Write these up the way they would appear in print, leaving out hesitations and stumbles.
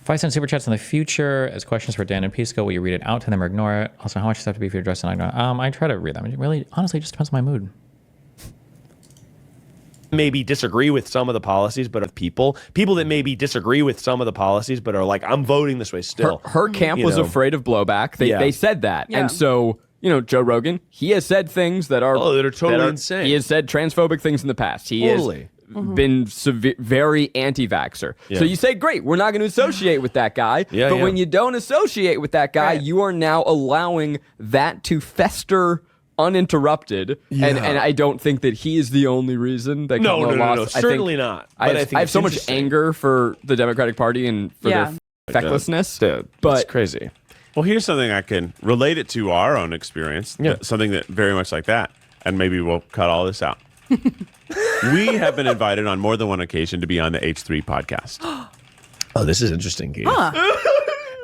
5-cent super chats in the future as questions for Dan and Pisco. Will you read it out to them or ignore it? Also, how much does it have to be for your dress and I try to read them. It really, honestly, just depends on my mood. Maybe disagree with some of the policies, but of people that maybe disagree with some of the policies, but are like, I'm voting this way still. Her camp was afraid of blowback. They said that. Yeah. And so, Joe Rogan, he has said things that are totally insane. He has said transphobic things in the past. He has been very anti-vaxxer. Yeah. So you say, great, we're not going to associate with that guy. But when you don't associate with that guy, you are now allowing that to fester uninterrupted, and I don't think that he is the only reason that Kamala lost. No, certainly not. I have so much anger for the Democratic Party and for their fecklessness. But it's crazy. Well, here's something I can relate it to our own experience. Yeah. Something that very much like that, and maybe we'll cut all this out. We have been invited on more than one occasion to be on the H3 podcast. Oh, this is interesting, Keith.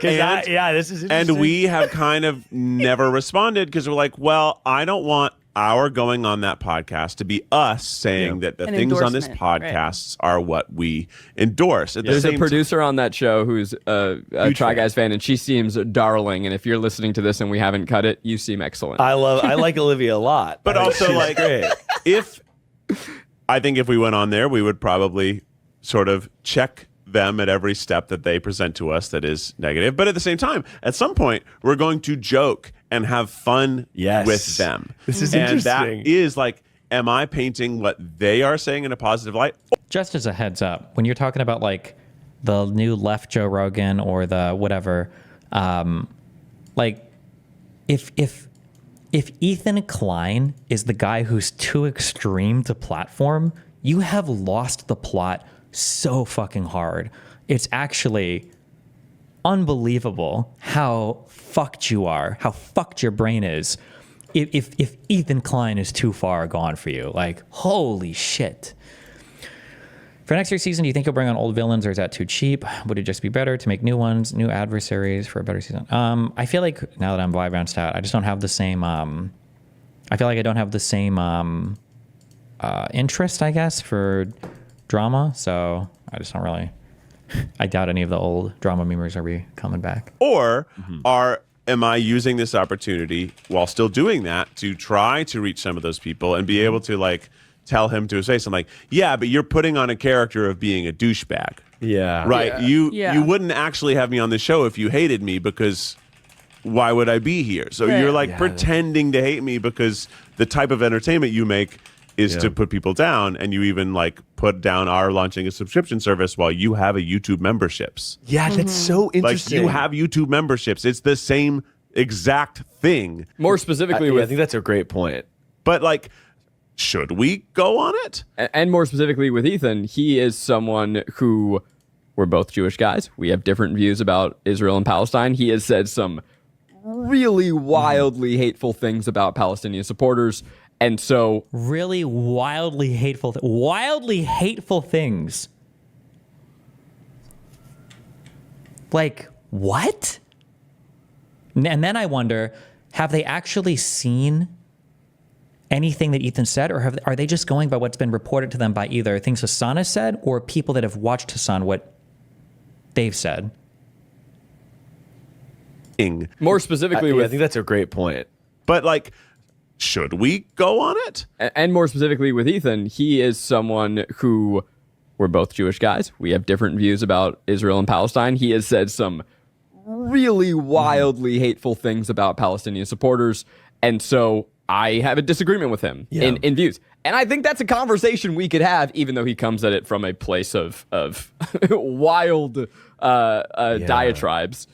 This is interesting. And we have kind of never responded because we're like, well, I don't want our going on that podcast to be us saying that the things on this podcast are what we endorse. There's a producer on that show who's a Try Guys fan, and she seems darling. And if you're listening to this and we haven't cut it, you seem excellent. I like Olivia a lot. But also, like, I think if we went on there, we would probably sort of check them at every step that they present to us that is negative. But at the same time, at some point, we're going to joke and have fun with them. This is interesting. And that is like, am I painting what they are saying in a positive light? Just as a heads up, when you're talking about like the new left Joe Rogan or the whatever, like if Ethan Klein is the guy who's too extreme to platform, you have lost the plot so fucking hard. It's actually unbelievable how fucked you are, how fucked your brain is. If Ethan Klein is too far gone for you, like, holy shit. For next year's season, do you think you'll bring on old villains, or is that too cheap? Would it just be better to make new ones, new adversaries for a better season? I feel like now that I'm Vibrant out, I just don't have the same. I feel like I don't have the same interest, I guess, for drama, so I just don't really. I doubt any of the old drama memers are coming back. Or am I using this opportunity while still doing that to try to reach some of those people and be able to like tell him to say something like, yeah, but you're putting on a character of being a douchebag. Yeah. Right. Yeah. You wouldn't actually have me on the show if you hated me, because why would I be here? So you're like pretending to hate me because the type of entertainment you make is to put people down, and you even like put down our launching a subscription service while you have a YouTube memberships. Yeah, that's so interesting. Like, you have YouTube memberships. It's the same exact thing. More specifically, I think that's a great point. But like, should we go on it? And more specifically with Ethan, he is someone who, we're both Jewish guys. We have different views about Israel and Palestine. He has said some really wildly hateful things about Palestinian supporters. And so, really wildly hateful things. Like, what? And then I wonder, have they actually seen anything that Ethan said, or are they just going by what's been reported to them by either things Hassan has said or people that have watched Hassan, what they've said? More specifically, I think that's a great point. But like, should we go on it? And more specifically with Ethan, he is someone who, we're both Jewish guys. We have different views about Israel and Palestine. He has said some really wildly hateful things about Palestinian supporters. And so I have a disagreement with him in views. And I think that's a conversation we could have, even though he comes at it from a place of wild diatribes.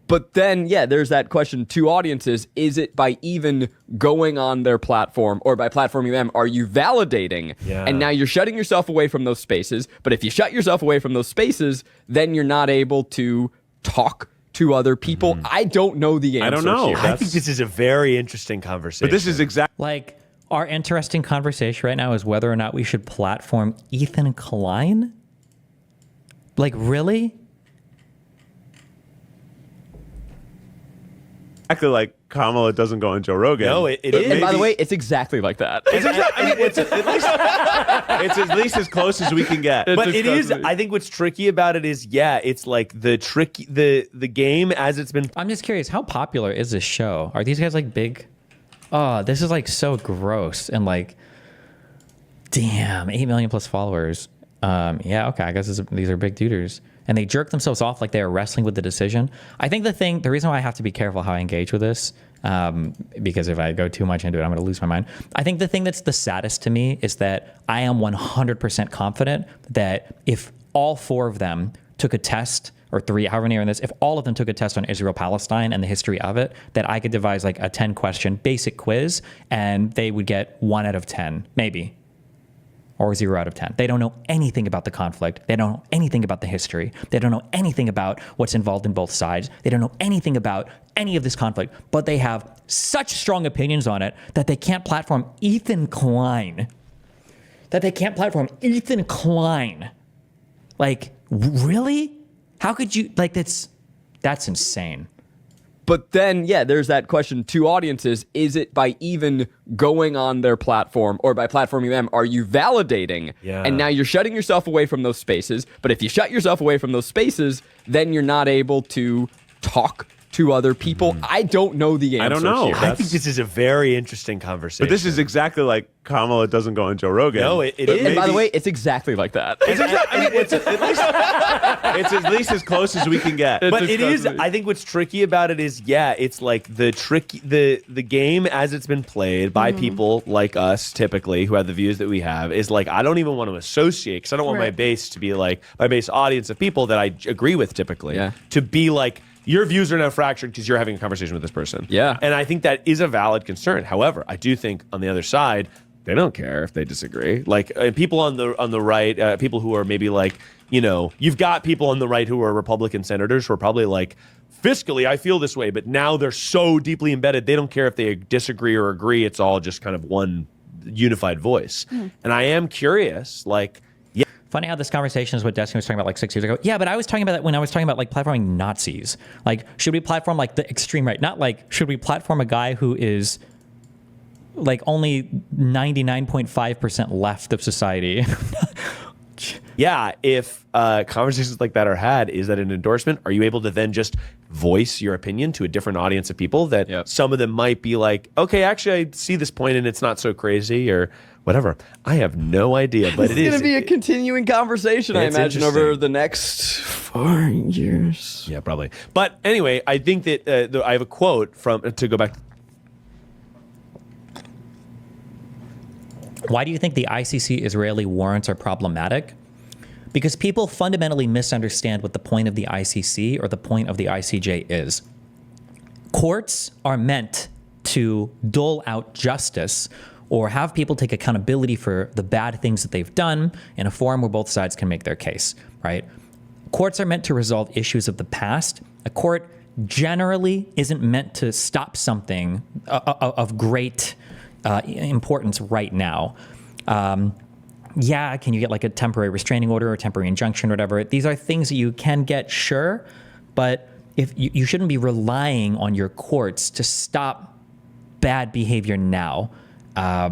But then, there's that question to audiences. Is it by even going on their platform or by platforming them, are you validating? Yeah. And now you're shutting yourself away from those spaces. But if you shut yourself away from those spaces, then you're not able to talk to other people. I don't know the answer. I don't know. I think this is a very interesting conversation. But this is exactly like our interesting conversation right now is whether or not we should platform Ethan Klein. Like, really? Exactly like Kamala doesn't go on Joe Rogan. No, it And is. by the way, it's exactly like that. It's at least as close as we can get. But It's it is. expensive. I think what's tricky about it is, yeah, it's like the game as it's been. I'm just curious, how popular is this show? Are these guys like big? Oh, this is like so gross and like, damn, 8 million plus followers. Yeah, okay, I guess these are big duders. And they jerk themselves off like they are wrestling with the decision. I think the reason why I have to be careful how I engage with this, because if I go too much into it, I'm going to lose my mind. I think the thing that's the saddest to me is that I am 100% confident that if all 4 of them took a test, or 3, however many are in this, if all of them took a test on Israel-Palestine and the history of it, that I could devise like a 10-question basic quiz and they would get 1 out of 10, maybe. Or 0 out of 10. They don't know anything about the conflict. They don't know anything about the history. They don't know anything about what's involved in both sides. They don't know anything about any of this conflict, but they have such strong opinions on it that they can't platform Ethan Klein. Like, really? How could you, like, that's insane. But then, yeah, there's that question to audiences. Is it by even going on their platform or by platforming them, are you validating? Yeah. And now you're shutting yourself away from those spaces. But if you shut yourself away from those spaces, then you're not able to talk to other people. I don't know the answer. I don't know. Here. I think this is a very interesting conversation. But this is exactly like Kamala doesn't go on Joe Rogan. No, it is. And by the way, it's exactly like that. it's at least as close as we can get. But it is. I think what's tricky about it is, yeah, it's like the game as it's been played by people like us, typically, who have the views that we have, is like, I don't even want to associate, because I don't want my base to be like, my base audience of people that I agree with typically, to be like, your views are now fractured because you're having a conversation with this person. Yeah. And I think that is a valid concern. However, I do think on the other side, they don't care if they disagree. Like people on the right, people who are maybe like, you know, you've got people on the right who are Republican senators who are probably like, fiscally, I feel this way, but now they're so deeply embedded, they don't care if they disagree or agree. It's all just kind of one unified voice. And I am curious, like, Funny how this conversation is what Destiny was talking about like 6 years ago. Yeah, but I was talking about that when I was talking about like platforming Nazis. Like, should we platform like the extreme right? Not like, should we platform a guy who is like only 99.5% left of society? yeah, if conversations like that are had, is that an endorsement? Are you able to then just voice your opinion to a different audience of people that some of them might be like, okay, actually, I see this point and it's not so crazy, or whatever. I have no idea, but It's going to be a continuing conversation, I It's imagine, over interesting. the next 4 years. Yeah, probably. But anyway, I think that I have a quote from, to go back. Why do you think the ICC Israeli warrants are problematic? Because people fundamentally misunderstand what the point of the ICC or the point of the ICJ is. Courts are meant to dole out justice or have people take accountability for the bad things that they've done in a forum where both sides can make their case, right? Courts are meant to resolve issues of the past. A court generally isn't meant to stop something of great importance right now. Yeah, can you get like a temporary restraining order or temporary injunction or whatever? These are things that you can get, sure, but if you shouldn't be relying on your courts to stop bad behavior now. I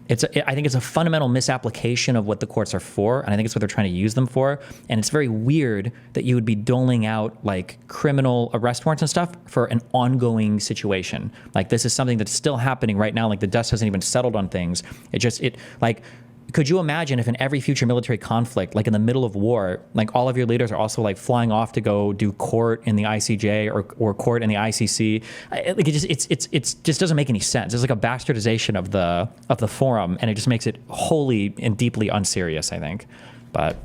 think it's a fundamental misapplication of what the courts are for, and I think it's what they're trying to use them for. And it's very weird that you would be doling out like criminal arrest warrants and stuff for an ongoing situation. Like this is something that's still happening right now. Like the dust hasn't even settled on things. Could you imagine if in every future military conflict, like in the middle of war, like all of your leaders are also like flying off to go do court in the ICJ or court in the ICC? It just doesn't make any sense. It's like a bastardization of the forum, and it just makes it wholly and deeply unserious, I think. But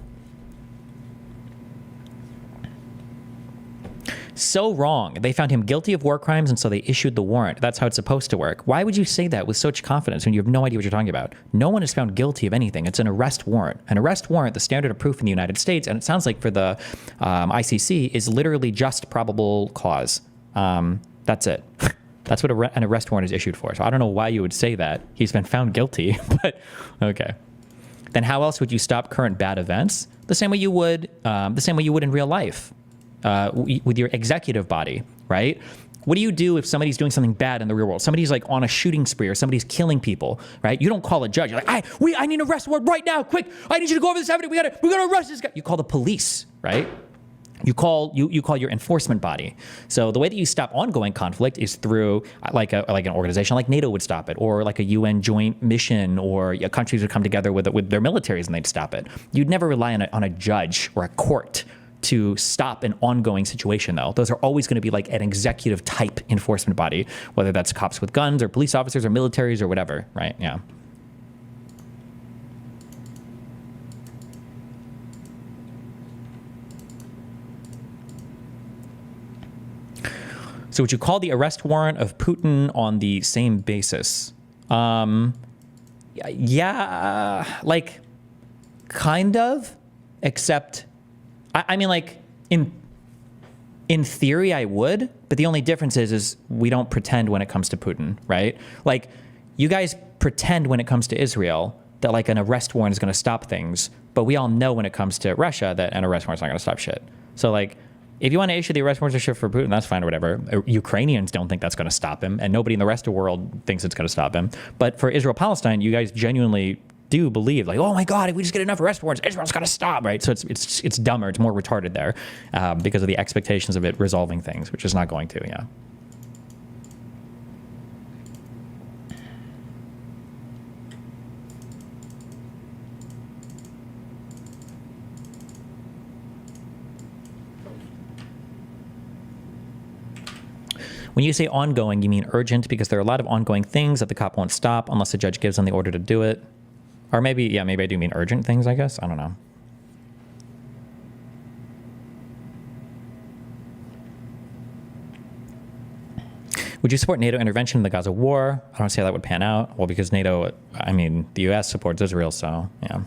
so wrong. They found him guilty of war crimes, and so they issued the warrant. That's how it's supposed to work. Why would you say that with such confidence when you have no idea what you're talking about? No one is found guilty of anything. It's an arrest warrant. An arrest warrant, the standard of proof in the United States, and it sounds like for the ICC, is literally just probable cause. That's it. That's what an arrest warrant is issued for. So I don't know why you would say that. He's been found guilty, but okay. Then how else would you stop current bad events? The same way you would in real life. With your executive body, right? What do you do if somebody's doing something bad in the real world? Somebody's like on a shooting spree or somebody's killing people, right? You don't call a judge. You're like, I need an arrest warrant right now, quick. I need you to go over this evidence. We gotta arrest this guy. You call the police, right? You call your enforcement body. So the way that you stop ongoing conflict is through like an organization like NATO would stop it, or like a UN joint mission, or countries would come together with their militaries and they'd stop it. You'd never rely on a judge or a court to stop an ongoing situation, though. Those are always going to be like an executive type enforcement body, whether that's cops with guns or police officers or militaries or whatever, right? Yeah. So would you call the arrest warrant of Putin on the same basis? Yeah, like kind of, except I mean, like in theory I would, but the only difference is we don't pretend when it comes to Putin, right? Like you guys pretend when it comes to Israel that like an arrest warrant is going to stop things, but we all know when it comes to Russia that an arrest warrant's not going to stop shit. So like, if you want to issue the arrest warrants or shit for Putin, that's fine or whatever. Ukrainians don't think that's going to stop him, and nobody in the rest of the world thinks it's going to stop him. But for Israel-Palestine, you guys genuinely do believe, like, oh my God, if we just get enough arrest warrants, Israel's going to stop, right? So it's dumber, it's more retarded there because of the expectations of it resolving things, which is not going to, yeah. When you say ongoing, you mean urgent, because there are a lot of ongoing things that the cop won't stop unless the judge gives them the order to do it. Or maybe I do mean urgent things, I guess. I don't know. Would you support NATO intervention in the Gaza war? I don't see how that would pan out. Well, because NATO, I mean, the U.S. supports Israel, so yeah.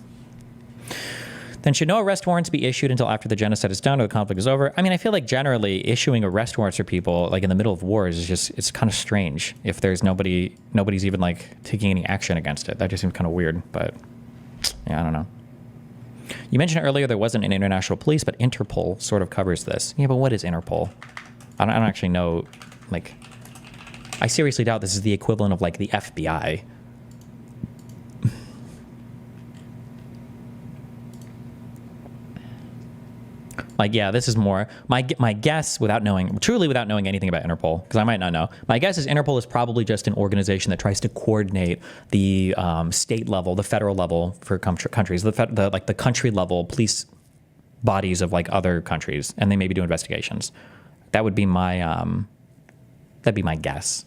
Then should no arrest warrants be issued until after the genocide is done or the conflict is over? I mean, I feel like generally issuing arrest warrants for people like in the middle of wars is just, it's kind of strange if there's nobody's even like taking any action against it. That just seems kind of weird, but yeah, I don't know. You mentioned earlier there wasn't an international police, but Interpol sort of covers this. Yeah, but what is Interpol? I don't actually know. Like, I seriously doubt this is the equivalent of like the FBI. Like, yeah, this is more my guess truly without knowing anything about Interpol, because I might not know. My guess is Interpol is probably just an organization that tries to coordinate the state level, the federal level for countries, the country level police bodies of like other countries, and they maybe do investigations. That would be my guess.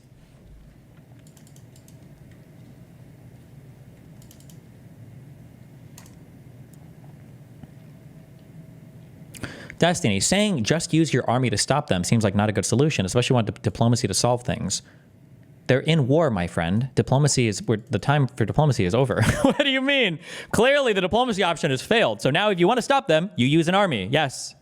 Destiny, saying just use your army to stop them seems like not a good solution, especially when diplomacy to solve things. They're in war, my friend. The time for diplomacy is over. What do you mean? Clearly the diplomacy option has failed. So now if you want to stop them, you use an army. Yes.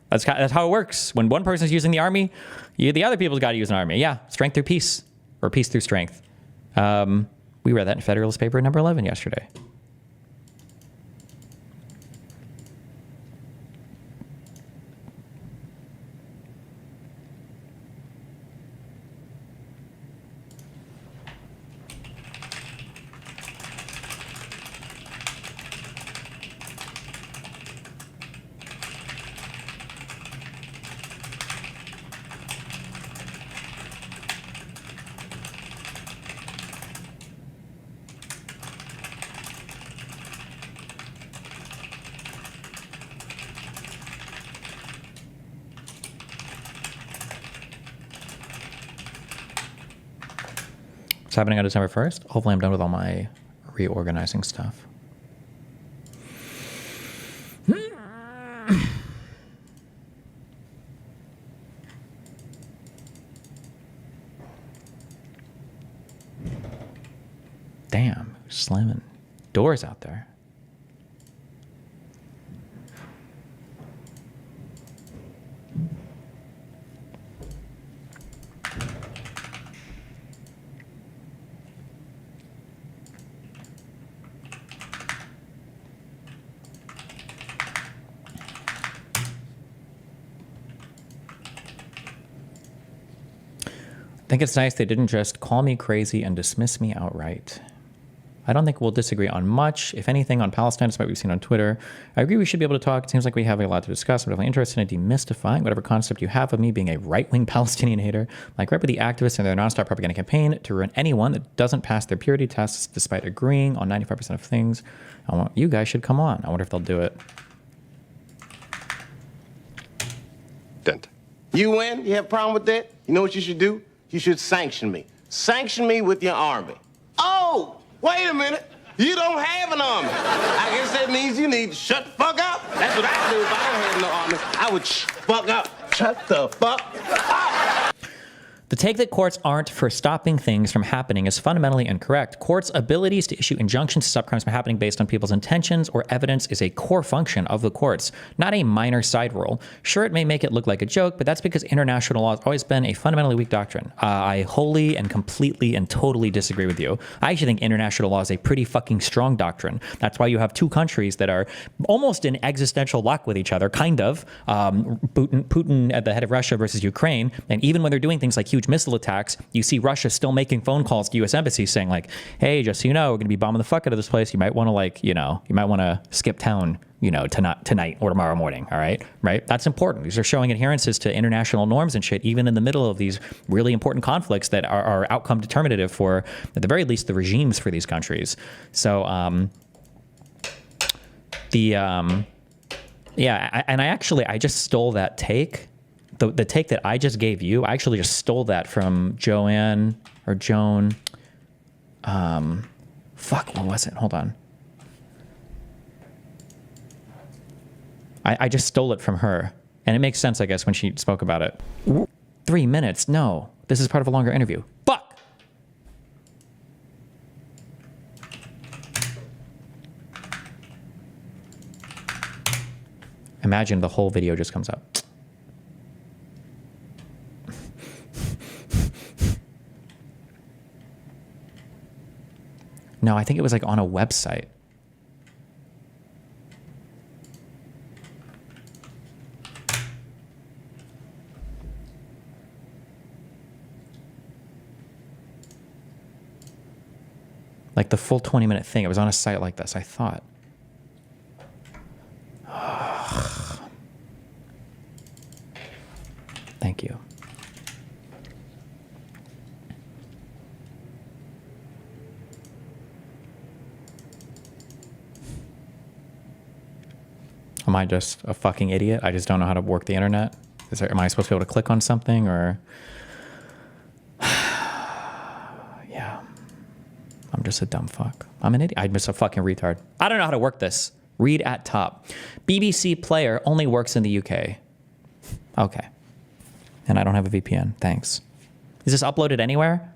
That's how it works. When one person's using the army, the other people's got to use an army. Yeah, strength through peace, or peace through strength. We read that in Federalist Paper number 11 yesterday. It's happening on December 1st. Hopefully I'm done with all my reorganizing stuff. Damn, who's slamming doors out there? think it's nice they didn't just call me crazy and dismiss me outright. I don't think we'll disagree on much, if anything, on Palestine, despite what we've seen on Twitter. I agree we should be able to talk. It seems like we have a lot to discuss. I'm definitely interested in demystifying whatever concept you have of me being a right-wing Palestinian hater. Like right with the activists and their nonstop propaganda campaign to ruin anyone that doesn't pass their purity tests despite agreeing on 95% of things. You guys should come on. I wonder if they'll do it. You win? You have a problem with that? You know what you should do? You should sanction me. Sanction me with your army. Oh! Wait a minute. You don't have an army. I guess that means you need to shut the fuck up. That's what I do if I don't have no army. I would fuck up. Shut the fuck up. The take that courts aren't for stopping things from happening is fundamentally incorrect. Courts' abilities to issue injunctions to stop crimes from happening based on people's intentions or evidence is a core function of the courts, not a minor side rule. Sure, it may make it look like a joke, but that's because international law has always been a fundamentally weak doctrine. I wholly and completely and totally disagree with you. I actually think international law is a pretty fucking strong doctrine. That's why you have two countries that are almost in existential lock with each other, kind of. Putin at the head of Russia versus Ukraine, and even when they're doing things like huge missile attacks, you see Russia still making phone calls to U.S. embassies saying like, hey, just so you know, we're going to be bombing the fuck out of this place. You might want to you might want to skip town, tonight or tomorrow morning. All right. Right. That's important. These are showing adherences to international norms and shit, even in the middle of these really important conflicts that are outcome determinative for, at the very least, the regimes for these countries. So, I just stole that take. The take that I just gave you, I actually just stole that from Joan. What was it? Hold on. I just stole it from her. And it makes sense, I guess, when she spoke about it. 3 minutes? No. This is part of a longer interview. Fuck! Imagine the whole video just comes up. No, I think it was like on a website. Like the full 20-minute thing. It was on a site like this, I thought. Thank you. Am I just a fucking idiot? I just don't know how to work the internet? Am I supposed to be able to click on something or... Yeah. I'm just a dumb fuck. I'm an idiot. I'm just a fucking retard. I don't know how to work this. Read at top. BBC Player only works in the UK. Okay. And I don't have a VPN. Thanks. Is this uploaded anywhere?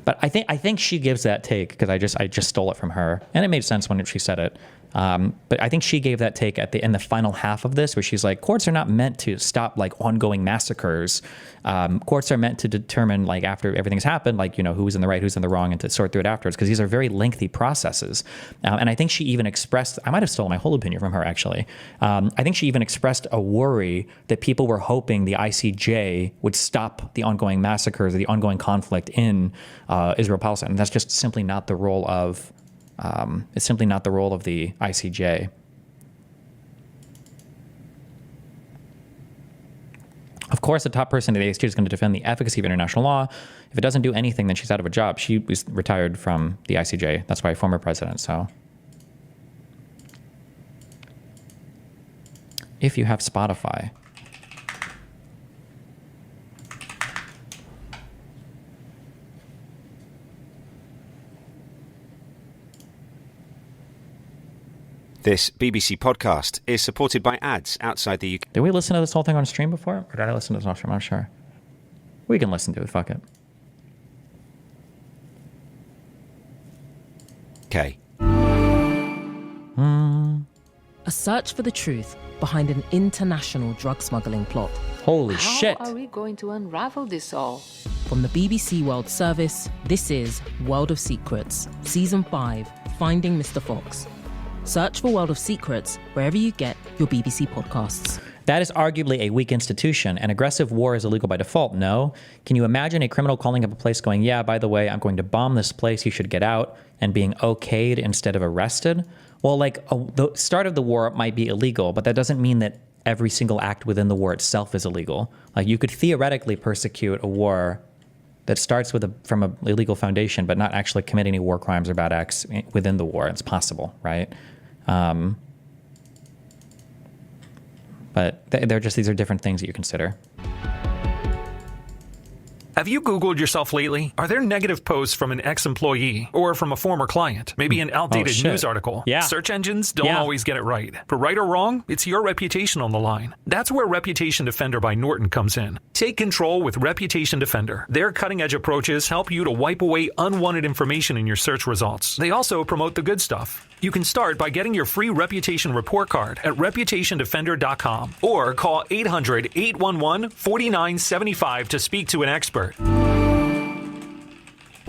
But I think she gives that take because I just stole it from her, and it made sense when she said it. But I think she gave that take in the final half of this, where she's like, courts are not meant to stop like ongoing massacres. Courts are meant to determine like after everything's happened, like, who's in the right, who's in the wrong, and to sort through it afterwards, because these are very lengthy processes. And I think she even expressed, I might have stolen my whole opinion from her actually. I think she even expressed a worry that people were hoping the ICJ would stop the ongoing massacres or the ongoing conflict in Israel-Palestine. And that's just simply not the role of it's simply not the role of the ICJ. Of course, the top person at the ICJ is going to defend the efficacy of international law. If it doesn't do anything, then she's out of a job. She was retired from the ICJ. That's why former president. So, if you have Spotify. This BBC podcast is supported by ads outside the UK. Did we listen to this whole thing on stream before? Or did I listen to this off stream? I'm not sure. We can listen to it. Fuck it. Okay. A search for the truth behind an international drug smuggling plot. Holy shit. How are we going to unravel this all? From the BBC World Service, this is World of Secrets, Season 5, Finding Mr. Fox. Search for World of Secrets wherever you get your BBC podcasts. That is arguably a weak institution, and aggressive war is illegal by default. No. Can you imagine a criminal calling up a place going, yeah, by the way, I'm going to bomb this place, you should get out, and being okayed instead of arrested? Well, like, the start of the war might be illegal, but that doesn't mean that every single act within the war itself is illegal. Like, you could theoretically persecute a war that starts from an illegal foundation, but not actually commit any war crimes or bad acts within the war. It's possible, right? But these are different things that you consider. Have you Googled yourself lately? Are there negative posts from an ex-employee or from a former client? Maybe an outdated news article? Yeah. Search engines don't always get it right. But right or wrong, it's your reputation on the line. That's where Reputation Defender by Norton comes in. Take control with Reputation Defender. Their cutting-edge approaches help you to wipe away unwanted information in your search results. They also promote the good stuff. You can start by getting your free reputation report card at reputationdefender.com or call 800-811-4975 to speak to an expert.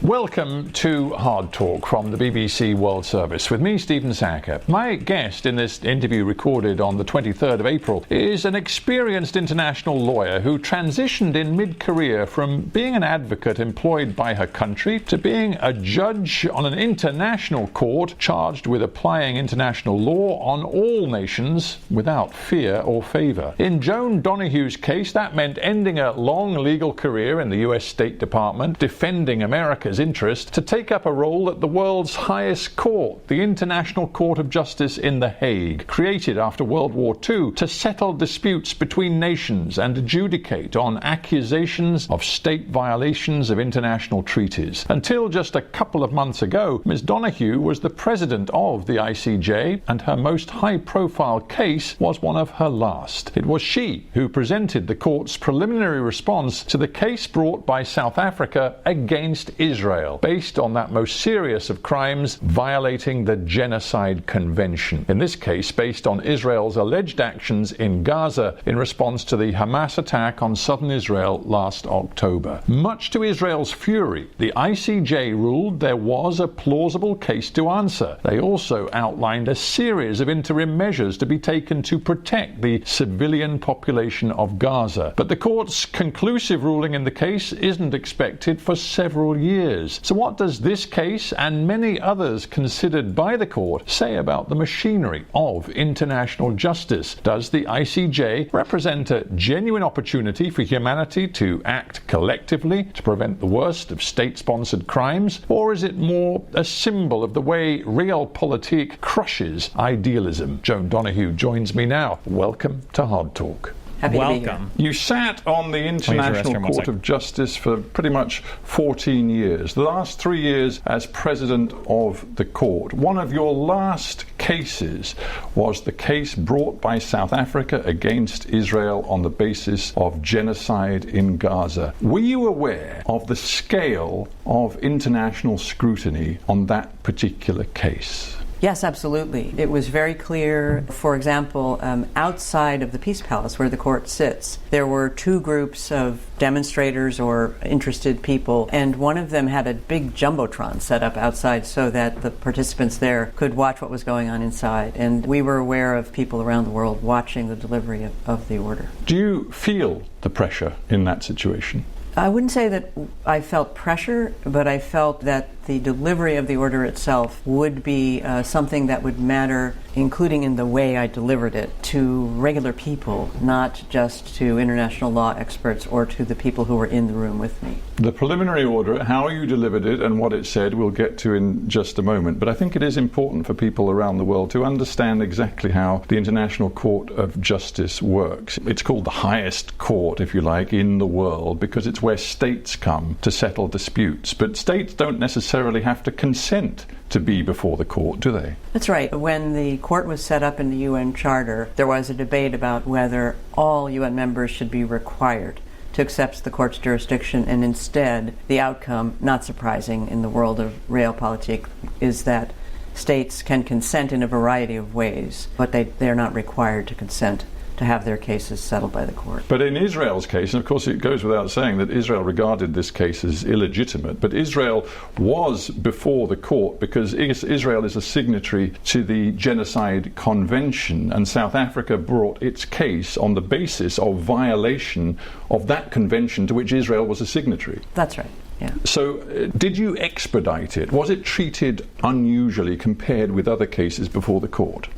Welcome to Hard Talk from the BBC World Service with me, Stephen Sacker. My guest in this interview recorded on the 23rd of April is an experienced international lawyer who transitioned in mid-career from being an advocate employed by her country to being a judge on an international court charged with applying international law on all nations without fear or favour. In Joan Donohue's case, that meant ending a long legal career in the US State Department, defending America's interest, to take up a role at the world's highest court, the International Court of Justice in The Hague, created after World War II to settle disputes between nations and adjudicate on accusations of state violations of international treaties. Until just a couple of months ago, Ms. Donohue was the president of the ICJ, and her most high-profile case was one of her last. It was she who presented the court's preliminary response to the case brought by South Africa against Israel, based on that most serious of crimes, violating the Genocide Convention. In this case, based on Israel's alleged actions in Gaza in response to the Hamas attack on southern Israel last October. Much to Israel's fury, the ICJ ruled there was a plausible case to answer. They also outlined a series of interim measures to be taken to protect the civilian population of Gaza. But the court's conclusive ruling in the case isn't expected for several years. So what does this case and many others considered by the court say about the machinery of international justice? Does the ICJ represent a genuine opportunity for humanity to act collectively to prevent the worst of state-sponsored crimes? Or is it more a symbol of the way realpolitik crushes idealism? Joan Donohue joins me now. Welcome to Hard Talk. Happy to be here. You sat on the International Court of Justice for pretty much 14 years. The last 3 years as president of the court. One of your last cases was the case brought by South Africa against Israel on the basis of genocide in Gaza. Were you aware of the scale of international scrutiny on that particular case? Yes, absolutely. It was very clear, for example, outside of the Peace Palace where the court sits, there were two groups of demonstrators or interested people, and one of them had a big jumbotron set up outside so that the participants there could watch what was going on inside. And we were aware of people around the world watching the delivery of the order. Do you feel the pressure in that situation? I wouldn't say that I felt pressure, but I felt that the delivery of the order itself would be something that would matter, including in the way I delivered it, to regular people, not just to international law experts or to the people who were in the room with me. The preliminary order, how you delivered it and what it said, we'll get to in just a moment. But I think it is important for people around the world to understand exactly how the International Court of Justice works. It's called the highest court, if you like, in the world, because it's where states come to settle disputes. But states don't necessarily have to consent to be before the court, do they? That's right. When the court was set up in the UN Charter, there was a debate about whether all UN members should be required to accept the court's jurisdiction, and instead the outcome, not surprising in the world of realpolitik, is that states can consent in a variety of ways, but they're not required to consent to have their cases settled by the court. But in Israel's case, and of course it goes without saying that Israel regarded this case as illegitimate, but Israel was before the court because Israel is a signatory to the Genocide Convention, and South Africa brought its case on the basis of violation of that convention to which Israel was a signatory. That's right. Yeah. So did you expedite it? Was it treated unusually compared with other cases before the court?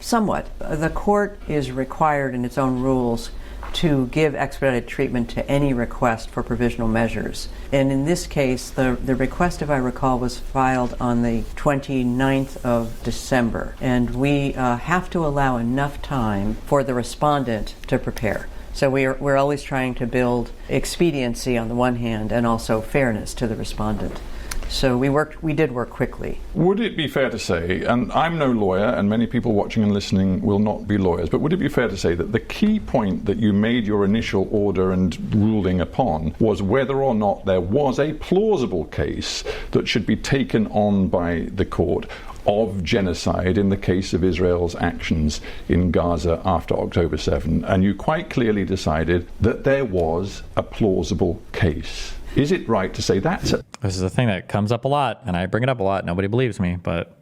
Somewhat. The court is required in its own rules to give expedited treatment to any request for provisional measures. And in this case, the request, if I recall, was filed on the 29th of December. And we have to allow enough time for the respondent to prepare. So we're always trying to build expediency on the one hand and also fairness to the respondent. So we did work quickly. Would it be fair to say, and I'm no lawyer and many people watching and listening will not be lawyers, but would it be fair to say that the key point that you made your initial order and ruling upon was whether or not there was a plausible case that should be taken on by the court of genocide in the case of Israel's actions in Gaza after October 7, and you quite clearly decided that there was a plausible case. Is it right to say that's This is a thing that comes up a lot, and I bring it up a lot. Nobody believes me, but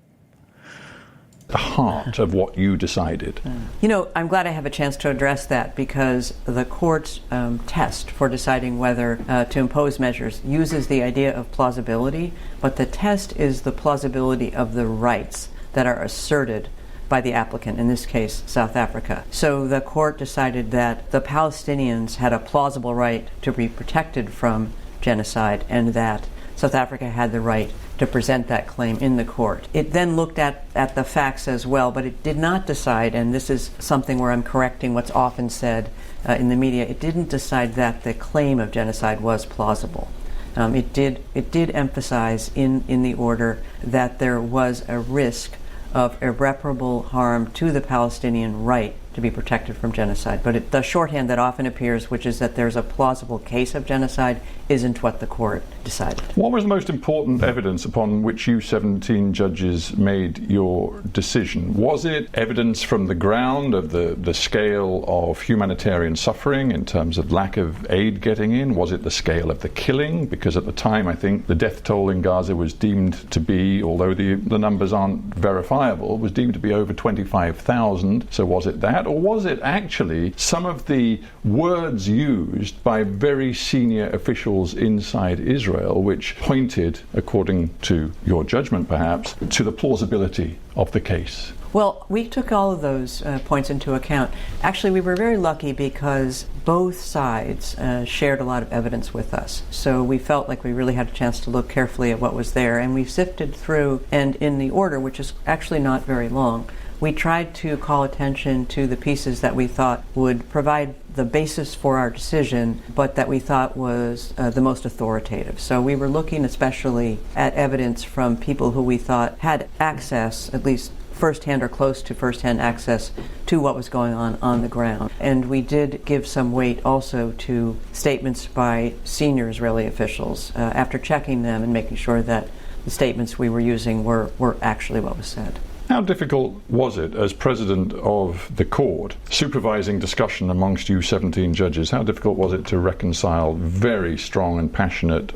the heart of what you decided? You know, I'm glad I have a chance to address that because the court's test for deciding whether to impose measures uses the idea of plausibility, but the test is the plausibility of the rights that are asserted by the applicant, in this case, South Africa. So the court decided that the Palestinians had a plausible right to be protected from genocide and that South Africa had the right to present that claim in the court. It then looked at the facts as well, but it did not decide, and this is something where I'm correcting what's often said in the media, it didn't decide that the claim of genocide was plausible. It did emphasize in the order that there was a risk of irreparable harm to the Palestinian right to be protected from genocide. But the shorthand that often appears, which is that there's a plausible case of genocide, isn't what the court decided. What was the most important evidence upon which you 17 judges made your decision? Was it evidence from the ground of the scale of humanitarian suffering in terms of lack of aid getting in? Was it the scale of the killing? Because at the time, I think the death toll in Gaza was deemed to be, although the numbers aren't verifiable, was deemed to be over 25,000. So was it that? Or was it actually some of the words used by very senior officials inside Israel which pointed, according to your judgment perhaps, to the plausibility of the case? Well, we took all of those points into account. Actually, we were very lucky because both sides shared a lot of evidence with us. So we felt like we really had a chance to look carefully at what was there, and we sifted through, and in the order, which is actually not very long, we tried to call attention to the pieces that we thought would provide the basis for our decision, but that we thought was the most authoritative. So we were looking especially at evidence from people who we thought had access, at least firsthand or close to firsthand access to what was going on the ground. And we did give some weight also to statements by senior Israeli officials after checking them and making sure that the statements we were using were actually what was said. How difficult was it as president of the court, supervising discussion amongst you 17 judges, how difficult was it to reconcile very strong and passionate,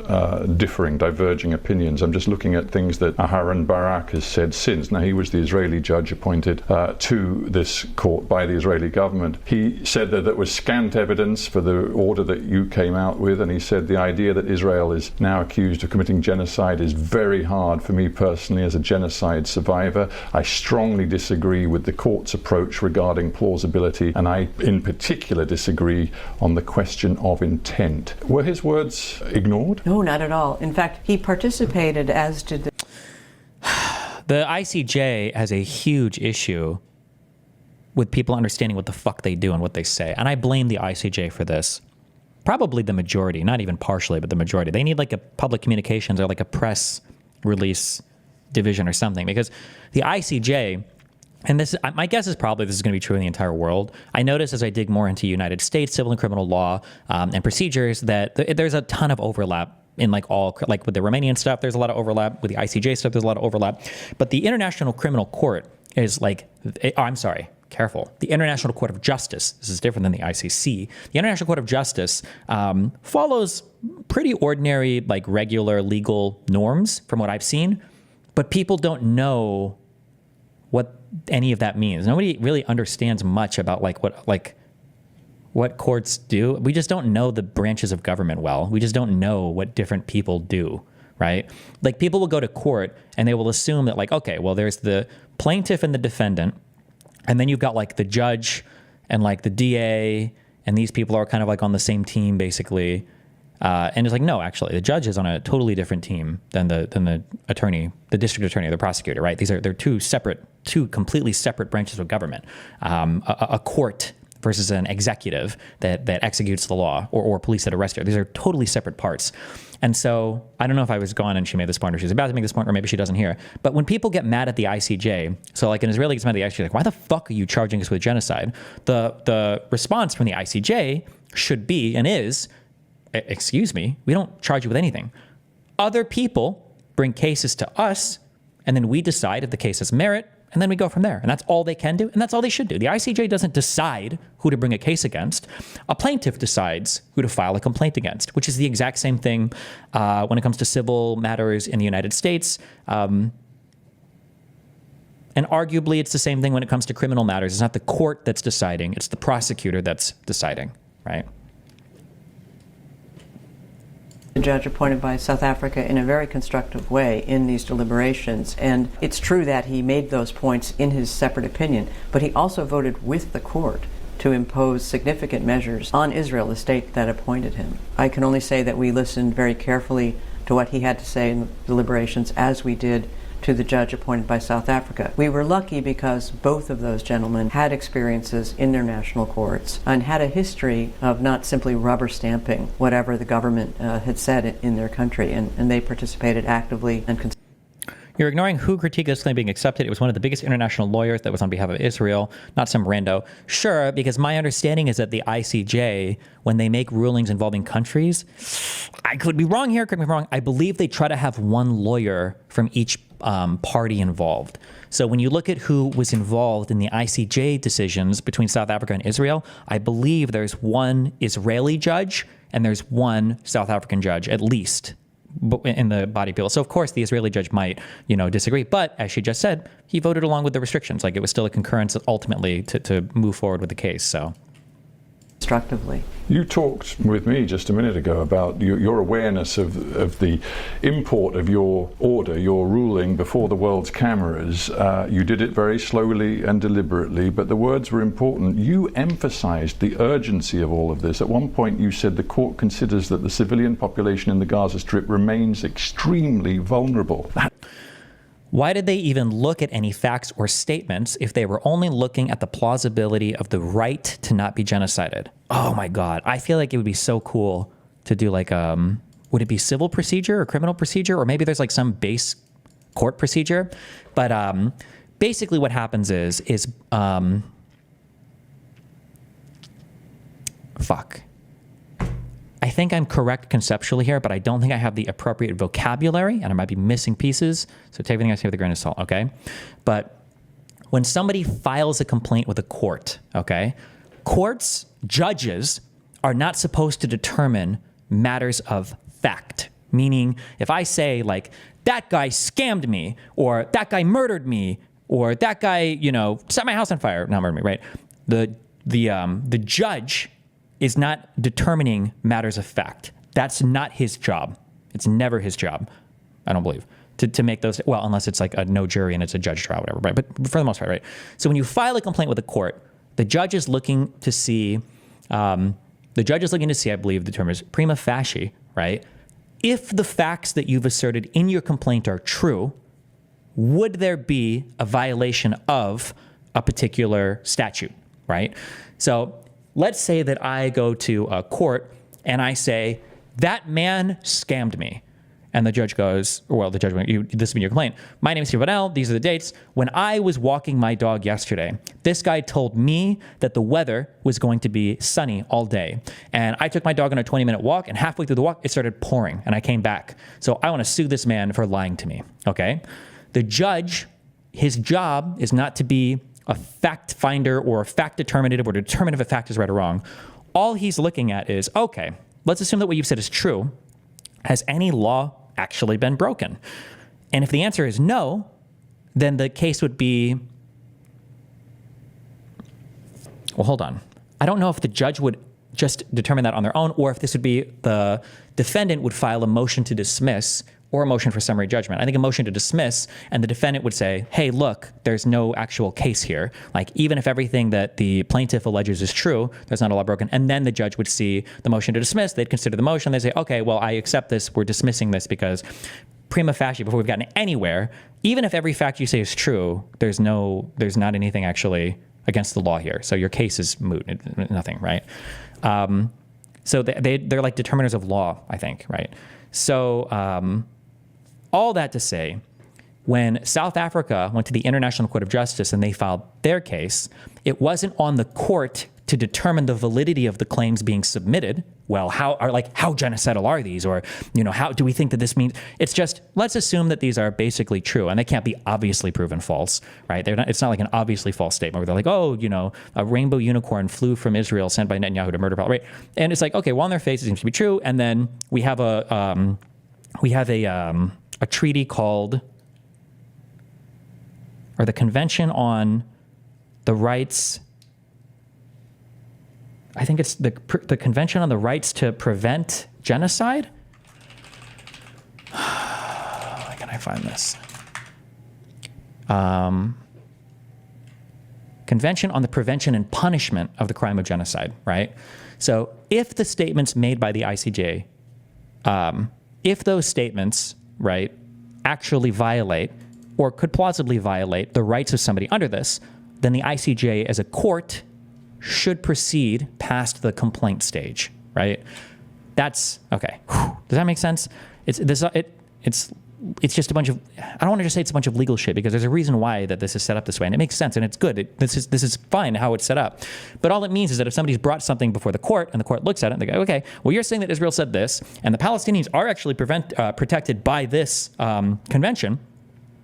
differing, diverging opinions? I'm just looking at things that Aharon Barak has said since. Now, he was the Israeli judge appointed to this court by the Israeli government. He said that there was scant evidence for the order that you came out with, and he said the idea that Israel is now accused of committing genocide is very hard for me personally as a genocide survivor. I strongly disagree with the court's approach regarding plausibility, and I in particular disagree on the question of intent. Were his words ignored? No, not at all. In fact, he participated, as did the ICJ has a huge issue with people understanding what the fuck they do and what they say. And I blame the ICJ for this. Probably the majority, not even partially, but the majority. They need like a public communications or like a press release division or something, because the ICJ, and this, my guess is probably this is going to be true in the entire world. I notice as I dig more into United States civil and criminal law and procedures that there's a ton of overlap in like with the Romanian stuff. There's a lot of overlap with the ICJ stuff. There's a lot of overlap, but the International Criminal Court is like, careful. The International Court of Justice, this is different than the ICC. The International Court of Justice follows pretty ordinary, like regular legal norms from what I've seen, but people don't know what any of that means. Nobody really understands much about what courts do. We just don't know the branches of government well. We just don't know what different people do, right? Like people will go to court and they will assume that like, okay, well, there's the plaintiff and the defendant, and then you've got like the judge and like the DA, and these people are kind of like on the same team basically. And it's like, no, actually, the judge is on a totally different team than the attorney, the district attorney, or the prosecutor, right? They're two completely separate branches of government. A court versus an executive that executes the law, or police that arrest her. These are totally separate parts. And so I don't know if I was gone and she made this point, or she's about to make this point, or maybe she doesn't hear. But when people get mad at the ICJ, so like an Israeli gets mad at the ICJ, like, why the fuck are you charging us with genocide? The response from the ICJ should be and is, excuse me, we don't charge you with anything. Other people bring cases to us, and then we decide if the case has merit, and then we go from there. And that's all they can do, and that's all they should do. The ICJ doesn't decide who to bring a case against. A plaintiff decides who to file a complaint against, which is the exact same thing when it comes to civil matters in the United States. And arguably, it's the same thing when it comes to criminal matters. It's not the court that's deciding, it's the prosecutor that's deciding, right? The judge appointed by South Africa in a very constructive way in these deliberations. And it's true that he made those points in his separate opinion, but he also voted with the court to impose significant measures on Israel, the state that appointed him. I can only say that we listened very carefully to what he had to say in the deliberations, as we did to the judge appointed by South Africa. We were lucky because both of those gentlemen had experiences in their national courts and had a history of not simply rubber stamping whatever the government had said in their country, and they participated actively and You're ignoring who critiqued this claim being accepted. It was one of the biggest international lawyers that was on behalf of Israel, not some rando. Sure, because my understanding is that the ICJ, when they make rulings involving countries, I could be wrong here, correct me if I'm wrong, I believe they try to have one lawyer from each party involved. So when you look at who was involved in the ICJ decisions between South Africa and Israel, I believe there's one Israeli judge and there's one South African judge, at least, in the body of people. So of course the Israeli judge might, disagree, but as she just said, he voted along with the restrictions. Like it was still a concurrence ultimately to move forward with the case. So constructively. You talked with me just a minute ago about your awareness of the import of your order, your ruling before the world's cameras. You did it very slowly and deliberately, but the words were important. You emphasized the urgency of all of this. At one point you said the court considers that the civilian population in the Gaza Strip remains extremely vulnerable. Why did they even look at any facts or statements if they were only looking at the plausibility of the right to not be genocided? Oh my God. I feel like it would be so cool to do like, would it be civil procedure or criminal procedure? Or maybe there's like some base court procedure. But basically what happens is I think I'm correct conceptually here, but I don't think I have the appropriate vocabulary, and I might be missing pieces. So take everything I say with a grain of salt, okay? But when somebody files a complaint with a court, okay, courts, judges are not supposed to determine matters of fact. Meaning, if I say like, that guy scammed me, or that guy murdered me, or that guy, set my house on fire, not murdered me, right? The judge is not determining matters of fact. That's not his job. It's never his job, I don't believe, to make those, well, unless it's like a no jury and it's a judge trial, whatever, right? But for the most part, right? So when you file a complaint with a court, the judge is looking to see, I believe the term is prima facie, right? If the facts that you've asserted in your complaint are true, would there be a violation of a particular statute, right? So let's say that I go to a court and I say, that man scammed me. And the judge goes, this has been your complaint. My name is Steve Waddell. These are the dates. When I was walking my dog yesterday, this guy told me that the weather was going to be sunny all day. And I took my dog on a 20-minute walk, and halfway through the walk, it started pouring, and I came back. So I want to sue this man for lying to me, okay? The judge, his job is not to be a fact finder or a fact determinative or determine if a fact is right or wrong. All he's looking at is, okay, let's assume that what you've said is true. Has any law actually been broken? And if the answer is no, then the case would be, well, hold on. I don't know if the judge would just determine that on their own, or if this would be the defendant would file a motion to dismiss or a motion for summary judgment. I think a motion to dismiss, and the defendant would say, hey, look, there's no actual case here. Like, even if everything that the plaintiff alleges is true, there's not a law broken. And then the judge would see the motion to dismiss. They'd consider the motion. They'd say, okay, well, I accept this. We're dismissing this because prima facie, before we've gotten anywhere, even if every fact you say is true, there's not anything actually against the law here. So your case is moot, nothing, right? So they're like determiners of law, I think, right? So all that to say, when South Africa went to the International Court of Justice and they filed their case, it wasn't on the court to determine the validity of the claims being submitted. Well, how genocidal are these? Or, how do we think that this means? It's just, let's assume that these are basically true, and they can't be obviously proven false, right? It's not like an obviously false statement where they're like, oh, a rainbow unicorn flew from Israel sent by Netanyahu to murder, right? And it's like, okay, well, on their face it seems to be true, and then we have a treaty called, or the Convention on the Rights. I think it's the Convention on the Rights to Prevent Genocide. Where can I find this? Convention on the Prevention and Punishment of the Crime of Genocide, right? So if the statements made by the ICJ, if those statements, right, actually violate or could plausibly violate the rights of somebody under this, then the ICJ as a court should proceed past the complaint stage, right? That's okay. Does that make sense? It's just a bunch of, I don't want to just say it's a bunch of legal shit, because there's a reason why that this is set up this way, and it makes sense and it's good. This is fine how it's set up. But all it means is that if somebody's brought something before the court and the court looks at it and they go, okay, well, you're saying that Israel said this and the Palestinians are actually protected by this convention.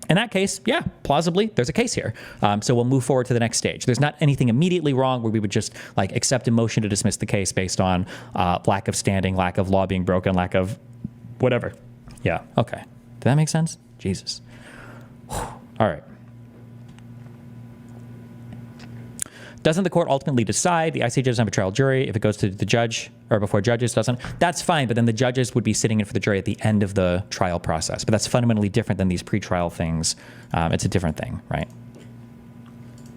In that case, yeah, plausibly, there's a case here. So we'll move forward to the next stage. There's not anything immediately wrong where we would just accept a motion to dismiss the case based on lack of standing, lack of law being broken, lack of whatever. Yeah, okay. Did that make sense? Jesus. All right. Doesn't the court ultimately decide? The ICJ doesn't have a trial jury. If it goes to the judge or before judges, doesn't. That's fine, but then the judges would be sitting in for the jury at the end of the trial process. But that's fundamentally different than these pretrial things. It's a different thing, right?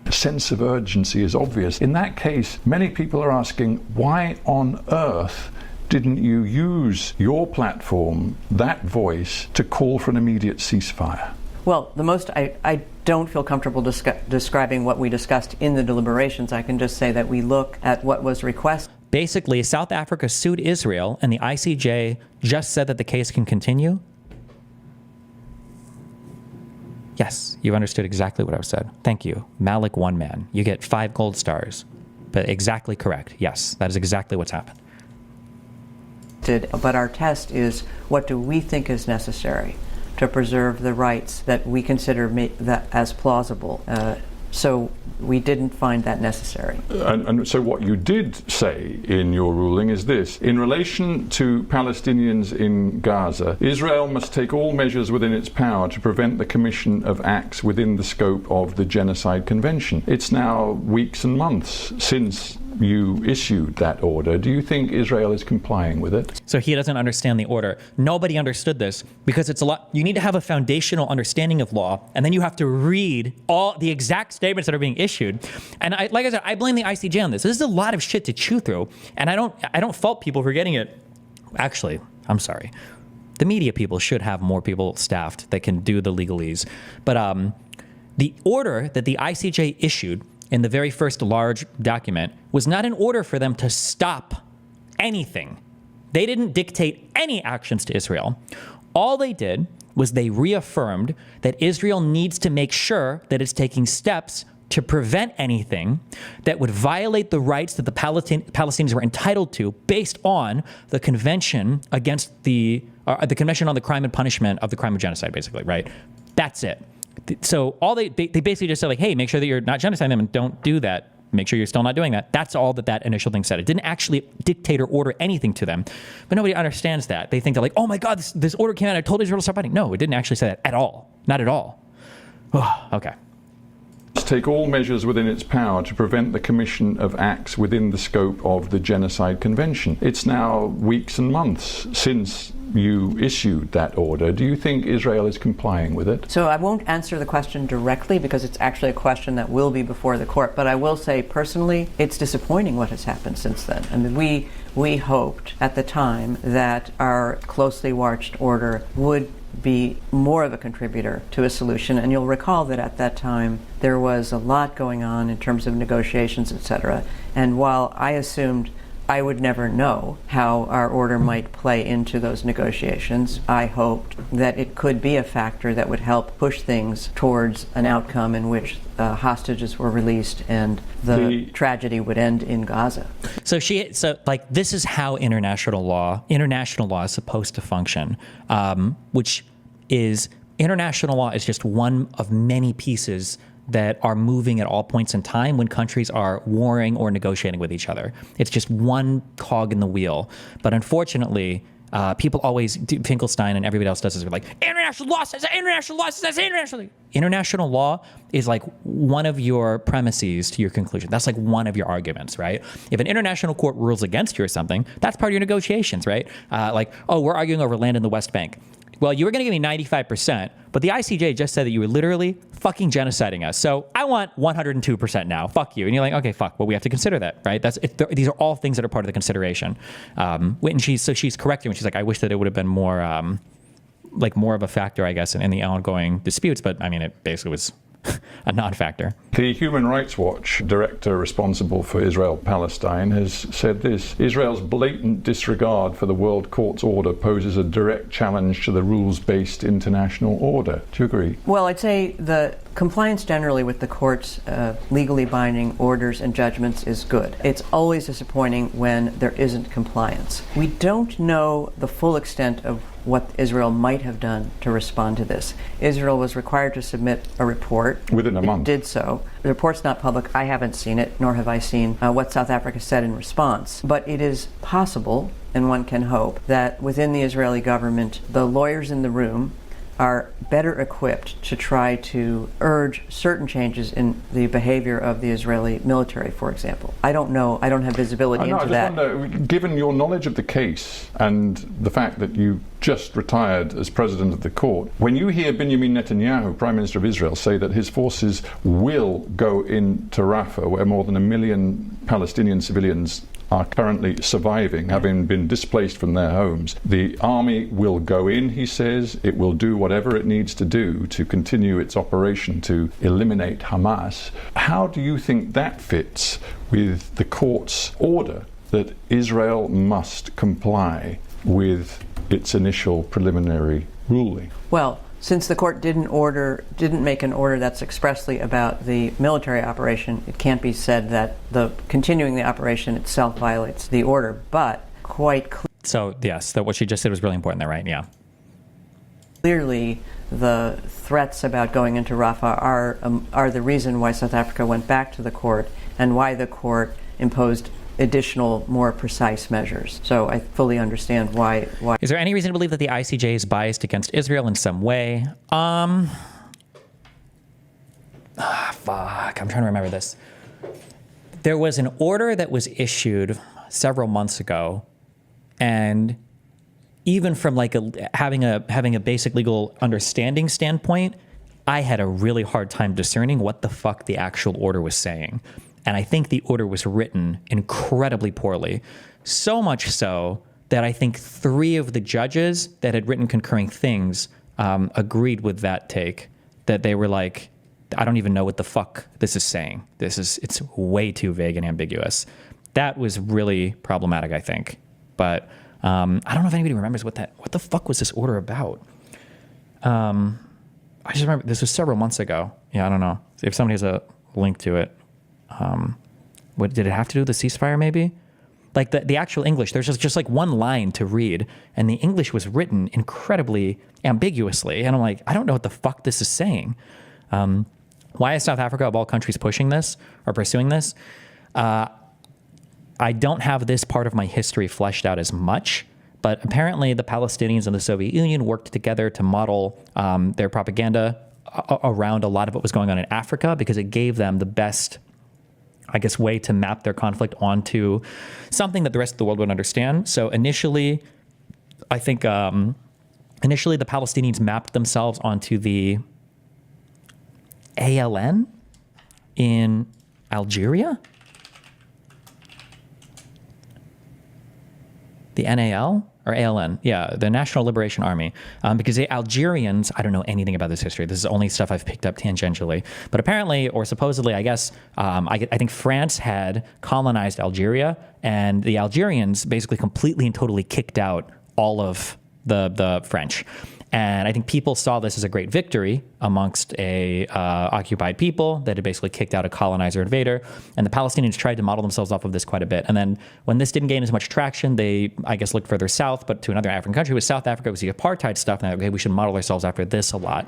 A sense of urgency is obvious. In that case, many people are asking, why on earth didn't you use your platform, that voice, to call for an immediate ceasefire? Well, I don't feel comfortable describing what we discussed in the deliberations. I can just say that we look at what was requested. Basically, South Africa sued Israel, and the ICJ just said that the case can continue. Yes, you've understood exactly what I've said. Thank you. Malik One Man. You get 5 gold stars. But exactly correct. Yes, that is exactly what's happened. But our test is, what do we think is necessary to preserve the rights that we consider that as plausible? So we didn't find that necessary. And so what you did say in your ruling is this: in relation to Palestinians in Gaza, Israel must take all measures within its power to prevent the commission of acts within the scope of the Genocide Convention. It's now weeks and months since you issued that order. Do you think Israel is complying with it? So he doesn't understand the order. Nobody understood this because it's a lot. You need to have a foundational understanding of law, and then you have to read all the exact statements that are being issued. And like I said, I blame the ICJ on this. This is a lot of shit to chew through, and I don't fault people for getting it. Actually, I'm sorry. The media people should have more people staffed that can do the legalese. But the order that the ICJ issued in the very first large document was not an order for them to stop anything. They didn't dictate any actions to Israel. All they did was they reaffirmed that Israel needs to make sure that it's taking steps to prevent anything that would violate the rights that the Palestinians were entitled to based on the Convention against the Convention on the Crime and Punishment of the Crime of Genocide, basically, right? That's it. So all they basically just said like, hey, make sure that you're not genociding them and don't do that. Make sure you're still not doing that. That's all that initial thing said. It didn't actually dictate or order anything to them. But nobody understands that. They think they're like, oh my God, this order came out. I told Israel to stop fighting. No, it didn't actually say that at all. Not at all. Okay. Take all measures within its power to prevent the commission of acts within the scope of the Genocide Convention. It's now weeks and months since you issued that order. Do you think Israel is complying with it? So I won't answer the question directly because it's actually a question that will be before the court. But I will say personally, it's disappointing what has happened since then. I mean, we hoped at the time that our closely watched order would be more of a contributor to a solution. And you'll recall that at that time there was a lot going on in terms of negotiations, etc. And while I assumed I would never know how our order might play into those negotiations, I hoped that it could be a factor that would help push things towards an outcome in which hostages were released and the tragedy would end in Gaza. So this is how international law is supposed to function, which is international law is just one of many pieces that are moving at all points in time when countries are warring or negotiating with each other. It's just one cog in the wheel. But unfortunately, people always, Finkelstein and everybody else does this. They're like, international law says that, international law says that, international. International law is like one of your premises to your conclusion. That's like one of your arguments, right? If an international court rules against you or something, that's part of your negotiations, right? We're arguing over land in the West Bank. Well, you were going to give me 95%, but the ICJ just said that you were literally fucking genociding us. So I want 102% now. Fuck you. And you're like, okay, fuck. Well, we have to consider that, right? These are all things that are part of the consideration. And she's correcting when she's like, I wish that it would have been more of a factor, I guess, in the ongoing disputes. But I mean, it basically was a non-factor. The Human Rights Watch director responsible for Israel-Palestine has said this: Israel's blatant disregard for the World Court's order poses a direct challenge to the rules-based international order. Do you agree? Well, I'd say the compliance generally with the court's legally binding orders and judgments is good. It's always disappointing when there isn't compliance. We don't know the full extent of what Israel might have done to respond to this. Israel was required to submit a report. Within a month. It did so. The report's not public. I haven't seen it, nor have I seen what South Africa said in response. But it is possible, and one can hope, that within the Israeli government, the lawyers in the room are better equipped to try to urge certain changes in the behavior of the Israeli military, for example. I don't know. I don't have visibility into that. I just wonder, given your knowledge of the case and the fact that you just retired as president of the court, when you hear Benjamin Netanyahu, Prime Minister of Israel, say that his forces will go into Rafah, where more than 1 million Palestinian civilians are currently surviving, having been displaced from their homes. The army will go in, he says. It will do whatever it needs to do to continue its operation to eliminate Hamas. How do you think that fits with the court's order that Israel must comply with its initial preliminary ruling? Well, since the court didn't make an order that's expressly about the military operation, it can't be said that the continuing the operation itself violates the order, but quite clearly. So, yes, that what she just said was really important there, right? Yeah. Clearly, the threats about going into Rafah are the reason why South Africa went back to the court and why the court imposed additional, more precise measures. So I fully understand why. Is there any reason to believe that the ICJ is biased against Israel in some way? Fuck, I'm trying to remember this. There was an order that was issued several months ago, and even from like having a basic legal understanding standpoint, I had a really hard time discerning what the fuck the actual order was saying. And I think the order was written incredibly poorly. So much so that I think 3 of the judges that had written concurring things agreed with that take. That they were like, I don't even know what the fuck this is saying. It's way too vague and ambiguous. That was really problematic, I think. But I don't know if anybody remembers what the fuck was this order about. I just remember this was several months ago. Yeah, I don't know. If somebody has a link to it. What did it have to do with the ceasefire maybe? Like the actual English, there's just like one line to read, and the English was written incredibly ambiguously. And I'm like, I don't know what the fuck this is saying. Why is South Africa, of all countries, pushing this or pursuing this? I don't have this part of my history fleshed out as much, but apparently the Palestinians and the Soviet Union worked together to model their propaganda around a lot of what was going on in Africa, because it gave them the best, I guess, way to map their conflict onto something that the rest of the world would understand. So initially, I think initially the Palestinians mapped themselves onto the ALN in Algeria. The NAL or ALN, yeah, the National Liberation Army, because the Algerians, I don't know anything about this history. This is only stuff I've picked up tangentially, but apparently, or supposedly, I guess, I think France had colonized Algeria, and the Algerians basically completely and totally kicked out all of the French. And I think people saw this as a great victory amongst a occupied people that had basically kicked out a colonizer invader. And the Palestinians tried to model themselves off of this quite a bit. And then when this didn't gain as much traction, they, I guess, looked further south, but to another African country. With South Africa, it was the apartheid stuff. And okay, we should model ourselves after this a lot.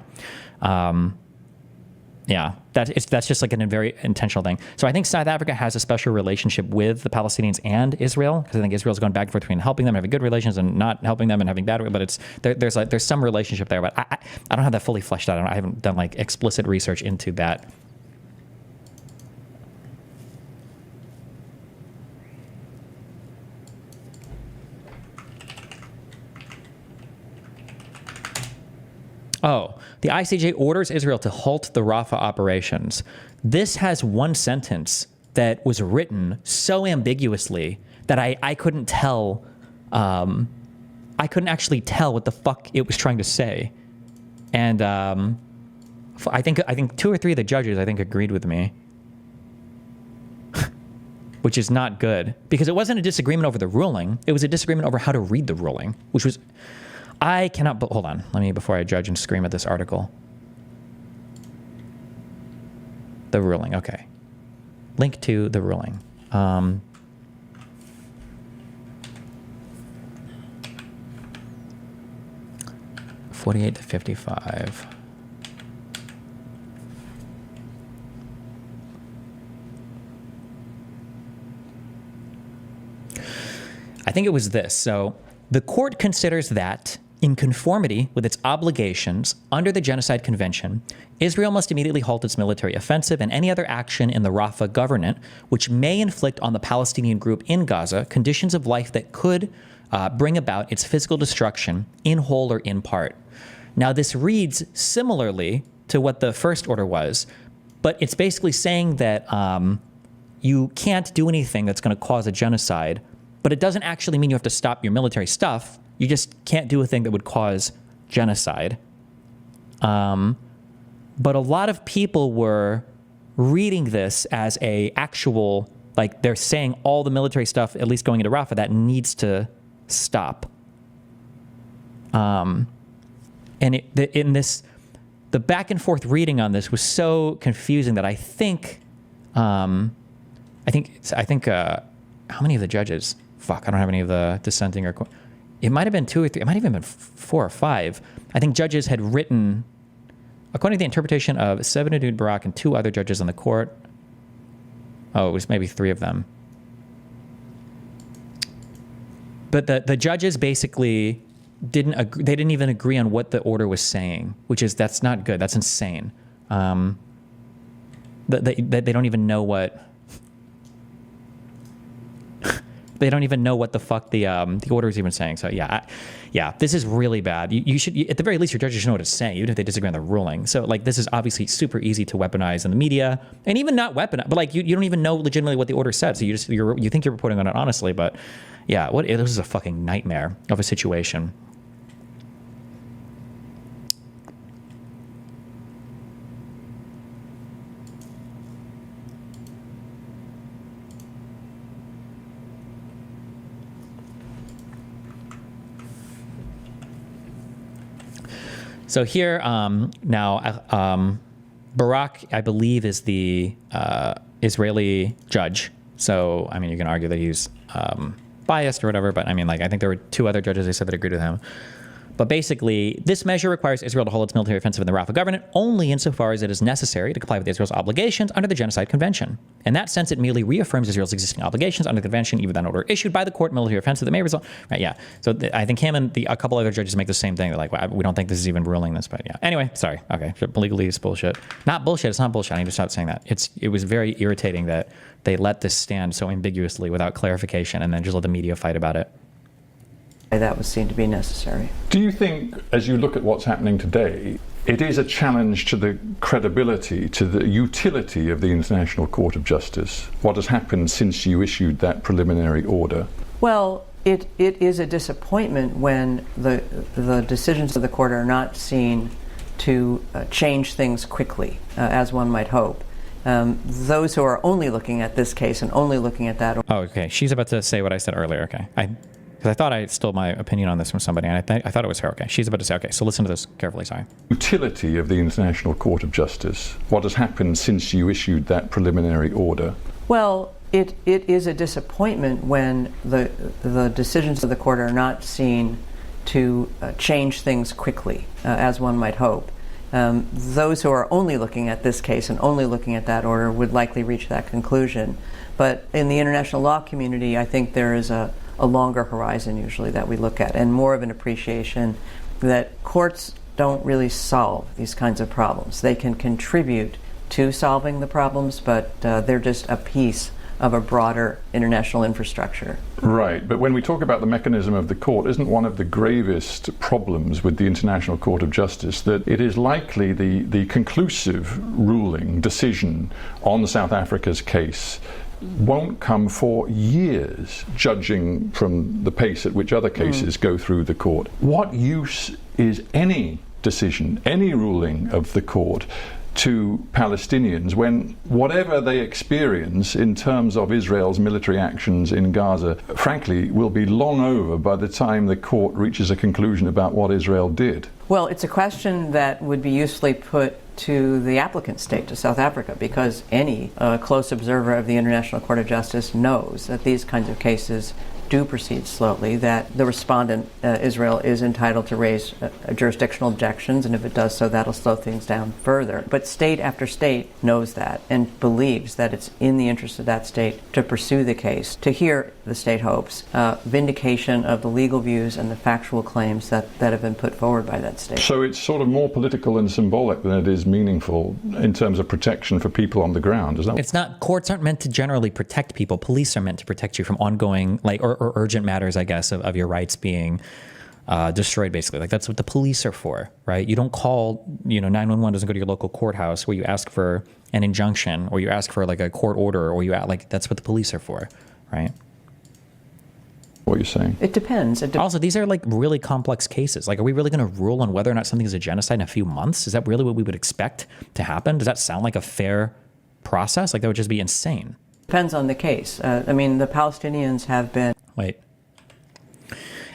Yeah, that's just like a very intentional thing. So I think South Africa has a special relationship with the Palestinians and Israel, because I think Israel's gone back and forth between helping them, having good relations, and not helping them and having bad. But it's there's some relationship there. But I don't have that fully fleshed out. I haven't done like explicit research into that. Oh, the ICJ orders Israel to halt the Rafah operations. This has one sentence that was written so ambiguously that I couldn't tell. I couldn't actually tell what the fuck it was trying to say. And I think 2 or 3 of the judges, I think, agreed with me. Which is not good, because it wasn't a disagreement over the ruling. It was a disagreement over how to read the ruling, which was... I cannot, hold on, before I judge and scream at this article. The ruling, okay. Link to the ruling. 48 to 55. I think it was this. So the court considers that, in conformity with its obligations under the Genocide Convention, Israel must immediately halt its military offensive and any other action in the Rafah Governorate which may inflict on the Palestinian group in Gaza conditions of life that could bring about its physical destruction in whole or in part. Now, this reads similarly to what the first order was, but it's basically saying that you can't do anything that's going to cause a genocide, but it doesn't actually mean you have to stop your military stuff. You just can't do a thing that would cause genocide. But a lot of people were reading this as a actual, like they're saying all the military stuff, at least going into Rafah, that needs to stop. And the back and forth reading on this was so confusing that I think how many of the judges? Fuck, I don't have any of the dissenting or. It might have been 2 or 3. It might have even been 4 or 5. I think judges had written, according to the interpretation of Sebnadud Barak and 2 other judges on the court. Oh, it was maybe 3 of them. But the judges basically didn't agree. They didn't even agree on what the order was saying, that's not good. That's insane. They don't even know what. They don't even know what the fuck the order is even saying. So yeah, this is really bad. You should, at the very least, your judges should know what it's saying, even if they disagree on the ruling. So like, this is obviously super easy to weaponize in the media, and even not weaponize, but like you don't even know legitimately what the order said. So you think you're reporting on it honestly, but yeah, this is a fucking nightmare of a situation. So here now, Barak, I believe, is the Israeli judge. So I mean, you can argue that he's biased or whatever, but I mean, like, I think there were 2 other judges they said that agreed with him. But basically, this measure requires Israel to hold its military offensive in the Rafah government only insofar as it is necessary to comply with Israel's obligations under the Genocide Convention. In that sense, it merely reaffirms Israel's existing obligations under the convention, even though an order issued by the court military offensive that may result. Right? Yeah. So I think him and a couple other judges make the same thing. They're like, well, we don't think this is even ruling this, but yeah. Anyway, sorry. Okay, legally it's bullshit. Not bullshit. It's not bullshit. I need to stop saying that. It was very irritating that they let this stand so ambiguously without clarification, and then just let the media fight about it. That would seem to be necessary. Do you think, as you look at what's happening today, it is a challenge to the credibility, to the utility of the International Court of Justice, what has happened since you issued that preliminary order? Well, it is a disappointment when the decisions of the court are not seen to change things quickly, as one might hope. Those who are only looking at this case and only looking at that... Oh, okay. She's about to say what I said earlier. Okay. Because I thought I stole my opinion on this from somebody, and I thought it was her. Okay, she's about to say, okay, so listen to this carefully, sorry. Utility of the International Court of Justice, what has happened since you issued that preliminary order? Well, it is a disappointment when the decisions of the court are not seen to change things quickly, as one might hope. Those who are only looking at this case and only looking at that order would likely reach that conclusion. But in the international law community, I think there is a longer horizon usually that we look at, and more of an appreciation that courts don't really solve these kinds of problems. They can contribute to solving the problems, but they're just a piece of a broader international infrastructure. Right, but when we talk about the mechanism of the court, isn't one of the gravest problems with the International Court of Justice that it is likely the conclusive ruling, decision on South Africa's case won't come for years, judging from the pace at which other cases go through the court. What use is any decision, any ruling of the court to Palestinians when whatever they experience in terms of Israel's military actions in Gaza, frankly, will be long over by the time the court reaches a conclusion about what Israel did? Well, it's a question that would be usefully put to the applicant state, to South Africa, because any close observer of the International Court of Justice knows that these kinds of cases do proceed slowly, that the respondent, Israel, is entitled to raise jurisdictional objections, and if it does so, that'll slow things down further. But state after state knows that and believes that it's in the interest of that state to pursue the case, to hear, the state hopes, vindication of the legal views and the factual claims that have been put forward by that state. So it's sort of more political and symbolic than it is meaningful in terms of protection for people on the ground, is that? It's not. Courts aren't meant to generally protect people. Police are meant to protect you from ongoing, or urgent matters, I guess, of your rights being destroyed, basically. Like, that's what the police are for, right? You don't call, 911 doesn't go to your local courthouse where you ask for an injunction, or you ask for like a court order, or that's what the police are for, right? What you're saying? It depends. Also, these are like really complex cases. Like, are we really going to rule on whether or not something is a genocide in a few months? Is that really what we would expect to happen? Does that sound like a fair process? Like, that would just be insane. Depends on the case. The Palestinians have been... Wait.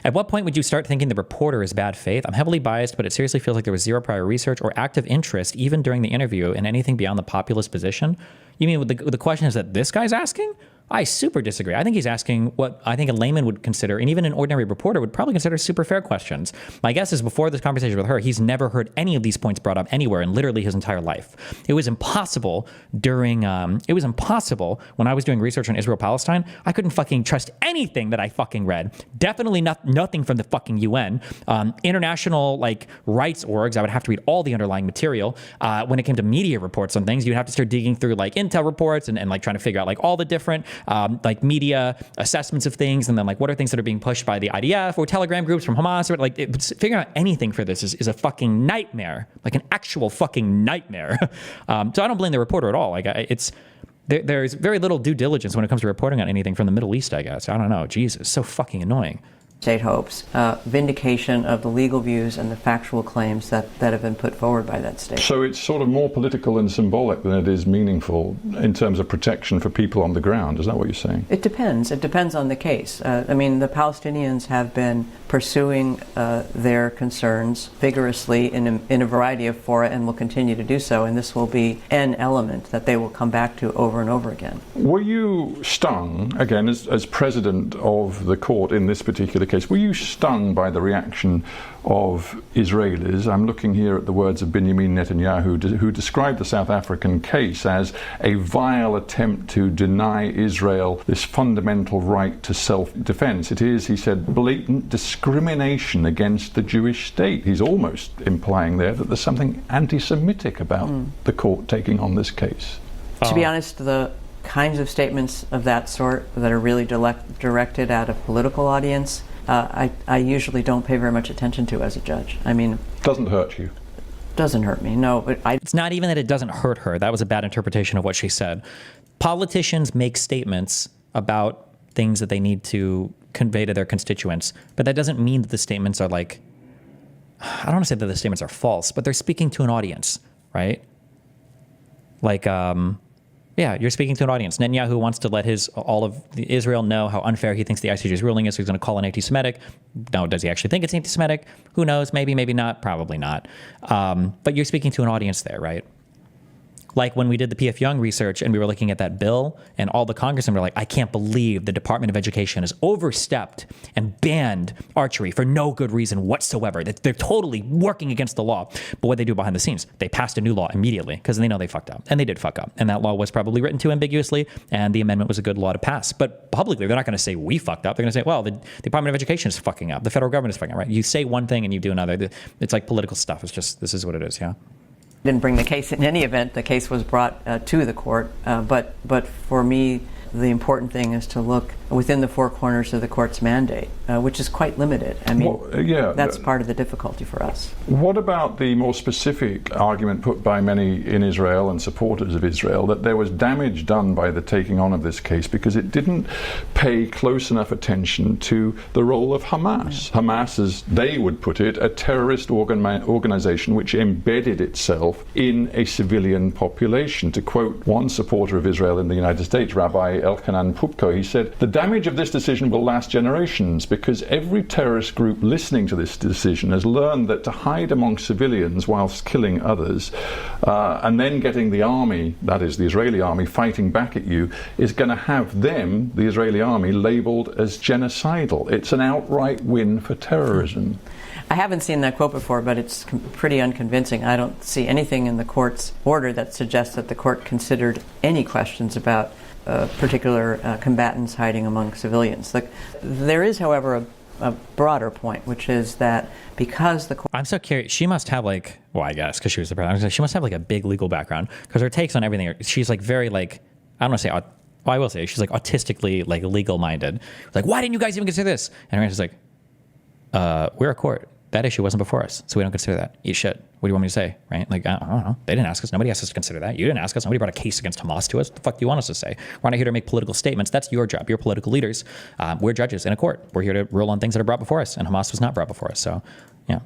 At what point would you start thinking the reporter is bad faith? I'm heavily biased, but it seriously feels like there was zero prior research or active interest, even during the interview, in anything beyond the populist position. You mean the question is that this guy's asking? I super disagree. I think he's asking what I think a layman would consider, and even an ordinary reporter would probably consider, super fair questions. My guess is before this conversation with her, he's never heard any of these points brought up anywhere in literally his entire life. It was impossible when I was doing research on Israel-Palestine. I couldn't fucking trust anything that I fucking read. Definitely nothing from the fucking UN. International rights orgs, I would have to read all the underlying material. When it came to media reports on things, you'd have to start digging through intel reports and trying to figure out all the different media assessments of things, and then what are things that are being pushed by the IDF or Telegram groups from Hamas, or figuring out anything for this is a fucking nightmare, an actual fucking nightmare. So I don't blame the reporter at all. There's very little due diligence when it comes to reporting on anything from the Middle East, I guess. I don't know. Jesus, so fucking annoying. State hopes, vindication of the legal views and the factual claims that have been put forward by that state. So it's sort of more political and symbolic than it is meaningful in terms of protection for people on the ground. Is that what you're saying? It depends. It depends on the case. The Palestinians have been pursuing their concerns vigorously in a variety of fora and will continue to do so, and this will be an element that they will come back to over and over again. Were you stung, again, as president of the court in this particular case. Were you stung by the reaction of Israelis? I'm looking here at the words of Benjamin Netanyahu, who described the South African case as a vile attempt to deny Israel this fundamental right to self-defense. It is, he said, blatant discrimination against the Jewish state. He's almost implying there that there's something anti-Semitic about the court taking on this case. To be honest, the kinds of statements of that sort that are really directed at a political audience, I usually don't pay very much attention to as a judge. I mean, doesn't hurt you. Doesn't hurt me, no. But it's not even that it doesn't hurt her. That was a bad interpretation of what she said. Politicians make statements about things that they need to convey to their constituents, but that doesn't mean that the statements are like, I don't want to say that the statements are false, but they're speaking to an audience, right? Like, yeah, you're speaking to an audience. Netanyahu wants to let all of Israel know how unfair he thinks the ICJ's ruling is, so he's going to call it anti-Semitic. Now, does he actually think it's anti-Semitic? Who knows? Maybe, maybe not. Probably not. But you're speaking to an audience there, right? Like when we did the P.F. Young research and we were looking at that bill, and all the congressmen were like, I can't believe the Department of Education has overstepped and banned archery for no good reason whatsoever. They're totally working against the law. But what they do behind the scenes, they passed a new law immediately because they know they fucked up. And they did fuck up. And that law was probably written too ambiguously, and the amendment was a good law to pass. But publicly, they're not going to say we fucked up. They're going to say, well, the Department of Education is fucking up. The federal government is fucking up, right? You say one thing and you do another. It's like political stuff. It's just, this is what it is, yeah? Didn't bring the case in any event. The case was brought to the court, but for me, the important thing is to look within the four corners of the court's mandate, which is quite limited. I mean, that's part of the difficulty for us. What about the more specific argument put by many in Israel and supporters of Israel that there was damage done by the taking on of this case because it didn't pay close enough attention to the role of Hamas? Yeah. Hamas, as they would put it, a terrorist organization which embedded itself in a civilian population. To quote one supporter of Israel in the United States, Rabbi Elchanan Pupko, he said, the damage of this decision will last generations because every terrorist group listening to this decision has learned that to hide among civilians whilst killing others and then getting the army, that is the Israeli army, fighting back at you is going to have them, the Israeli army, labeled as genocidal. It's an outright win for terrorism. I haven't seen that quote before, but it's pretty unconvincing. I don't see anything in the court's order that suggests that the court considered any questions about particular combatants hiding among civilians. There is, however, a broader point, which is that because the court... I'm so curious. She must have I guess, because she was the president, she must have a big legal background, because her takes on everything, she's very I don't want to say, well, I will say, she's autistically legal-minded. Like, why didn't you guys even consider this? And her answer's we're a court. That issue wasn't before us, so we don't consider that. Eat shit. What do you want me to say, right? I don't know. They didn't ask us. Nobody asked us to consider that. You didn't ask us. Nobody brought a case against Hamas to us. What the fuck do you want us to say? We're not here to make political statements. That's your job. You're political leaders. We're judges in a court. We're here to rule on things that are brought before us, and Hamas was not brought before us, so, yeah.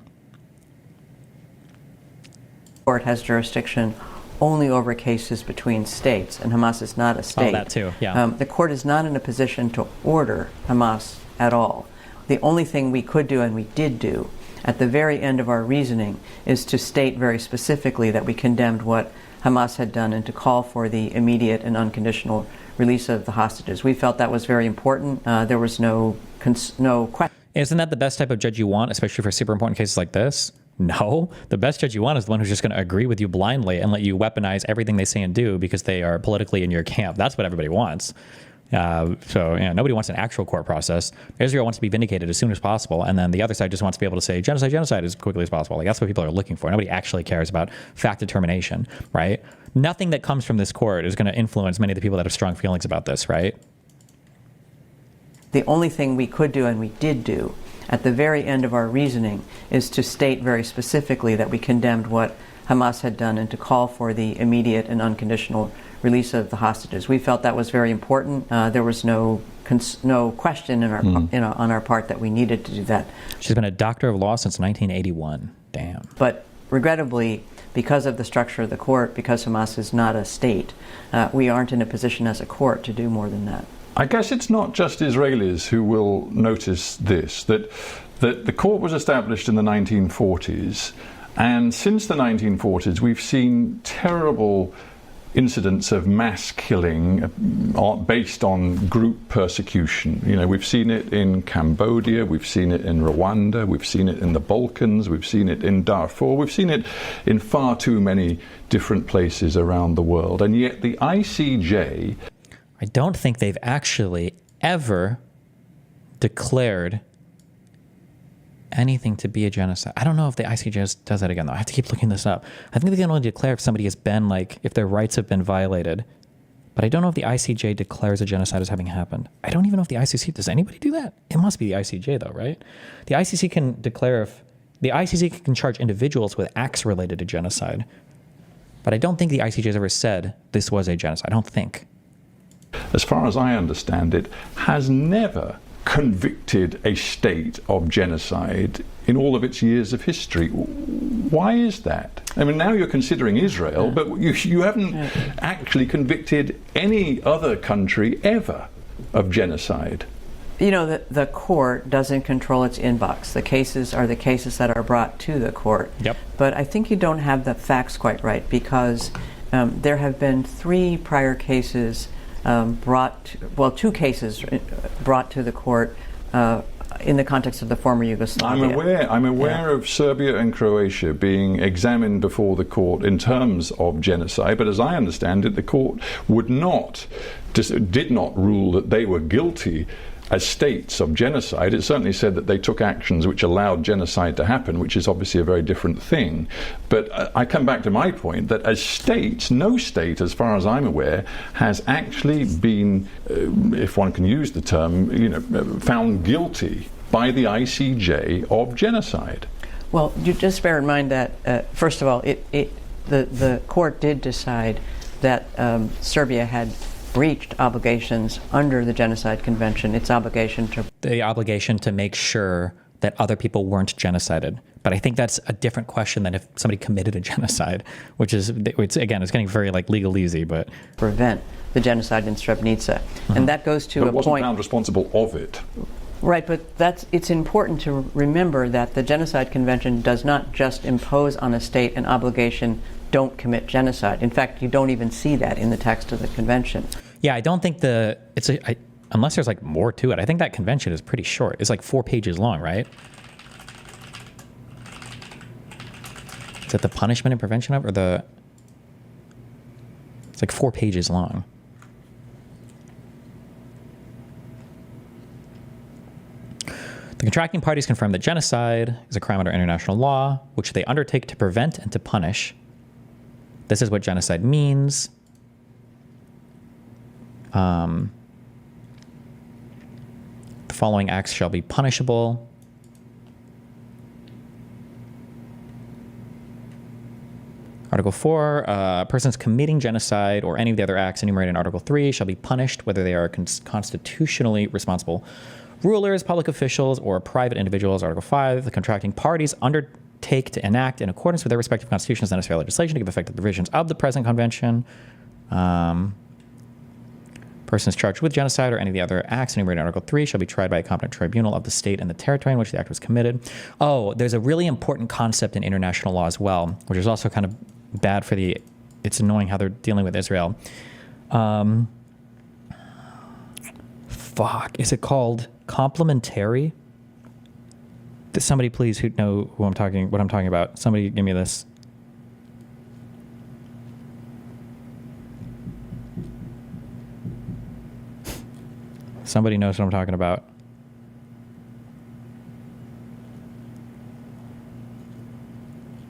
The court has jurisdiction only over cases between states, and Hamas is not a state. Oh, that too, yeah. The court is not in a position to order Hamas at all. The only thing we could do, and we did do, at the very end of our reasoning, is to state very specifically that we condemned what Hamas had done and to call for the immediate and unconditional release of the hostages. We felt that was very important. There was no question. Isn't that the best type of judge you want, especially for super important cases like this? No. The best judge you want is the one who's just going to agree with you blindly and let you weaponize everything they say and do because they are politically in your camp. That's what everybody wants. Nobody wants an actual court process. Israel wants to be vindicated as soon as possible, and then the other side just wants to be able to say genocide as quickly as possible. That's what people are looking for. Nobody actually cares about fact determination, right? Nothing that comes from this court is going to influence many of the people that have strong feelings about this, right? The only thing we could do, and we did do, at the very end of our reasoning, is to state very specifically that we condemned what Hamas had done and to call for the immediate and unconditional release of the hostages. We felt that was very important. There was no question in our on our part that we needed to do that. She's been a doctor of law since 1981. Damn. But regrettably, because of the structure of the court, because Hamas is not a state, we aren't in a position as a court to do more than that. I guess it's not just Israelis who will notice this, that the court was established in the 1940s, and since the 1940s we've seen terrible incidents of mass killing based on group persecution. You know, we've seen it in Cambodia, we've seen it in Rwanda, we've seen it in the Balkans, we've seen it in Darfur, we've seen it in far too many different places around the world. And yet the ICJ... I don't think they've actually ever declared anything to be a genocide. I don't know if the ICJ does that again, though. I have to keep looking this up. I think they can only declare if somebody has been, like, if their rights have been violated. But I don't know if the ICJ declares a genocide as having happened. I don't even know if the ICC, does anybody do that? It must be the ICJ, though, right? The ICC can declare if, the ICC can charge individuals with acts related to genocide. But I don't think the ICJ has ever said this was a genocide. I don't think. As far as I understand it, has never convicted a state of genocide in all of its years of history. Why is that? I mean, now you're considering Israel, but you haven't actually convicted any other country ever of genocide. You know, the court doesn't control its inbox. The cases are the cases that are brought to the court. Yep. But I think you don't have the facts quite right, because there have been 3 prior cases two cases brought to the court in the context of the former Yugoslavia. I'm aware of Serbia and Croatia being examined before the court in terms of genocide, but as I understand it, the court did not rule that they were guilty as states of genocide. It certainly said that they took actions which allowed genocide to happen, which is obviously a very different thing. But I come back to my point that as states, no state, as far as I'm aware, has actually been, if one can use the term, found guilty by the ICJ of genocide. Well, you just bear in mind that, first of all, the court did decide that Serbia had breached obligations under the Genocide Convention, the obligation to make sure that other people weren't genocided. But I think that's a different question than if somebody committed a genocide, which is, it's getting very like legalese, but prevent the genocide in Srebrenica. And that goes to but a wasn't point found responsible of it. Right, but it's important to remember that the Genocide Convention does not just impose on a state an obligation, don't commit genocide. In fact, you don't even see that in the text of the convention. Yeah, I don't think unless there's like more to it. I think that convention is pretty short. It's like 4 pages long, right? Is that the punishment and prevention of, or it's like 4 pages long. The contracting parties confirm that genocide is a crime under international law, which they undertake to prevent and to punish. This is what genocide means. The following acts shall be punishable. Article 4, persons committing genocide or any of the other acts enumerated in Article 3 shall be punished, whether they are constitutionally responsible rulers, public officials, or private individuals. Article 5, the contracting parties undertake to enact in accordance with their respective constitutions and necessary legislation to give effect to the provisions of the present convention. Persons charged with genocide or any of the other acts enumerated in Article 3 shall be tried by a competent tribunal of the state and the territory in which the act was committed. Oh, there's a really important concept in international law as well, which is also kind of bad for it's annoying how they're dealing with Israel. Is it called complementary? Does somebody please know what I'm talking about? Somebody give me this. Somebody knows what I'm talking about.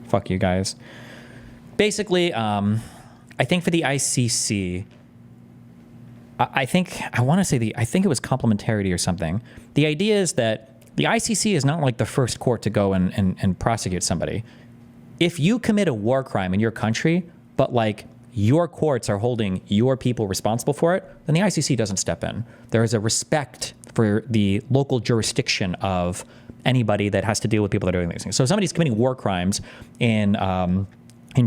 Fuck you guys. Basically, I think for the ICC, I think it was complementarity or something. The idea is that the ICC is not like the first court to go and prosecute somebody. If you commit a war crime in your country, but like your courts are holding your people responsible for it, then the ICC doesn't step in. There is a respect for the local jurisdiction of anybody that has to deal with people that are doing these things. So if somebody's committing war crimes in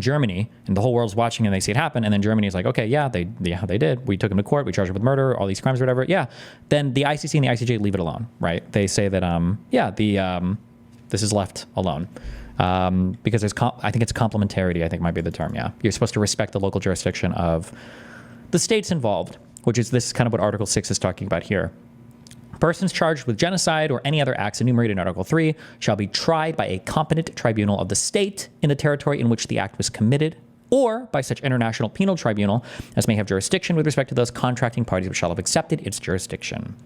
Germany, and the whole world's watching and they see it happen, and then Germany is like, okay, yeah, they did. We took them to court. We charged them with murder, all these crimes or whatever. Yeah, then the ICC and the ICJ leave it alone, right? They say that, this is left alone. because I think it's complementarity, I think might be the term, yeah. You're supposed to respect the local jurisdiction of the states involved, which is this is kind of what Article 6 is talking about here. Persons charged with genocide or any other acts enumerated in Article 3 shall be tried by a competent tribunal of the state in the territory in which the act was committed, or by such international penal tribunal as may have jurisdiction with respect to those contracting parties which shall have accepted its jurisdiction.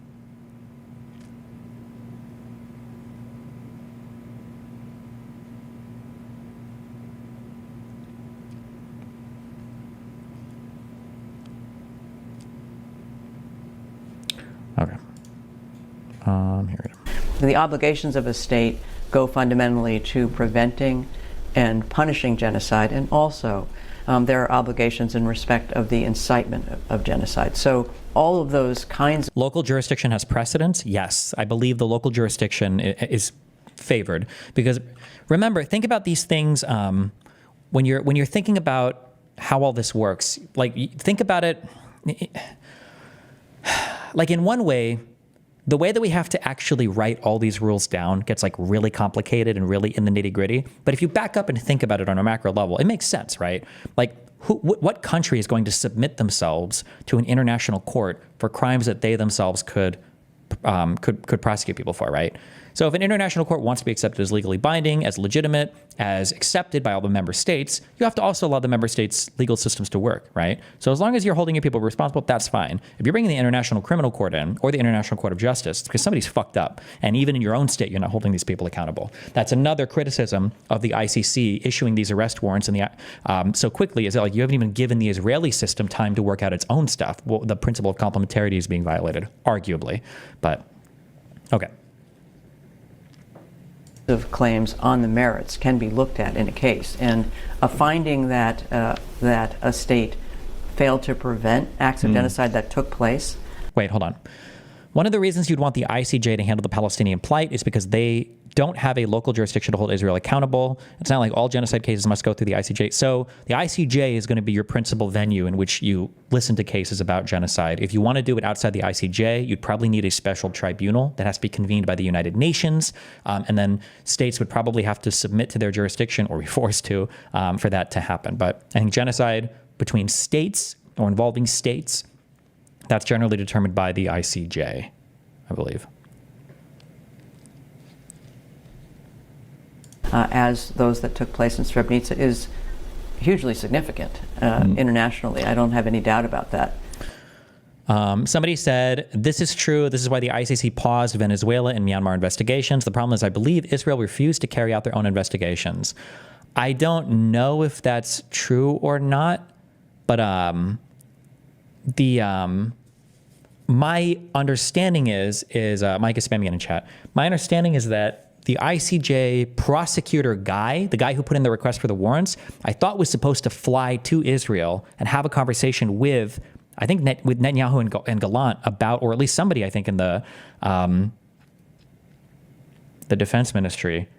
Okay. Here we go. The obligations of a state go fundamentally to preventing and punishing genocide, and also there are obligations in respect of the incitement of genocide. So all of those kinds. Local jurisdiction has precedence. Yes, I believe the local jurisdiction is favored because remember, think about these things when you're thinking about how all this works. Like think about it. Like in one way, the way that we have to actually write all these rules down gets like really complicated and really in the nitty gritty. But if you back up and think about it on a macro level, it makes sense, right? Like what country is going to submit themselves to an international court for crimes that they themselves could prosecute people for, right? So if an international court wants to be accepted as legally binding, as legitimate, as accepted by all the member states, you have to also allow the member states' legal systems to work, right? So as long as you're holding your people responsible, that's fine. If you're bringing the International Criminal Court in, or the International Court of Justice, it's because somebody's fucked up. And even in your own state, you're not holding these people accountable. That's another criticism of the ICC issuing these arrest warrants so quickly, is that like you haven't even given the Israeli system time to work out its own stuff. Well, the principle of complementarity is being violated, arguably. But, okay. Of claims on the merits can be looked at in a case, and a finding that that a state failed to prevent acts of genocide that took place. Wait, hold on. One of the reasons you'd want the ICJ to handle the Palestinian plight is because they don't have a local jurisdiction to hold Israel accountable. It's not like all genocide cases must go through the ICJ. So the ICJ is going to be your principal venue in which you listen to cases about genocide. If you want to do it outside the ICJ, you'd probably need a special tribunal that has to be convened by the United Nations. And then states would probably have to submit to their jurisdiction or be forced to for that to happen. But I think genocide between states or involving states, that's generally determined by the ICJ, I believe. As those that took place in Srebrenica is hugely significant internationally. I don't have any doubt about that. Somebody said, this is true. This is why the ICC paused Venezuela and Myanmar investigations. The problem is I believe Israel refused to carry out their own investigations. I don't know if that's true or not, but my understanding is Mike is spamming in chat. My understanding is that the ICJ prosecutor guy, the guy who put in the request for the warrants, I thought was supposed to fly to Israel and have a conversation with, I think, with Netanyahu and Gallant about, or at least somebody, I think, in the defense ministry.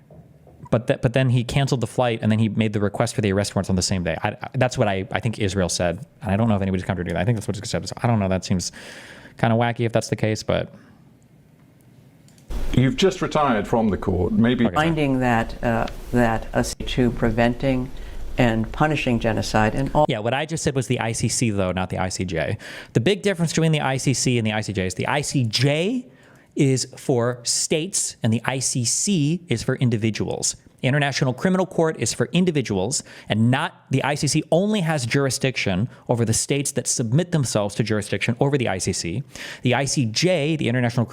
But then he canceled the flight, and then he made the request for the arrest warrants on the same day. That's what I think Israel said, and I don't know if anybody's come to do that. I think that's what it's said. So I don't know. That seems kind of wacky if that's the case, but... You've just retired from the court. Maybe finding that to preventing and punishing genocide and all. Yeah, what I just said was the ICC, though, not the ICJ. The big difference between the ICC and the ICJ is the ICJ is for states and the ICC is for individuals. International Criminal Court is for individuals, and not the ICC only has jurisdiction over the states that submit themselves to jurisdiction over the ICC. The ICJ, the International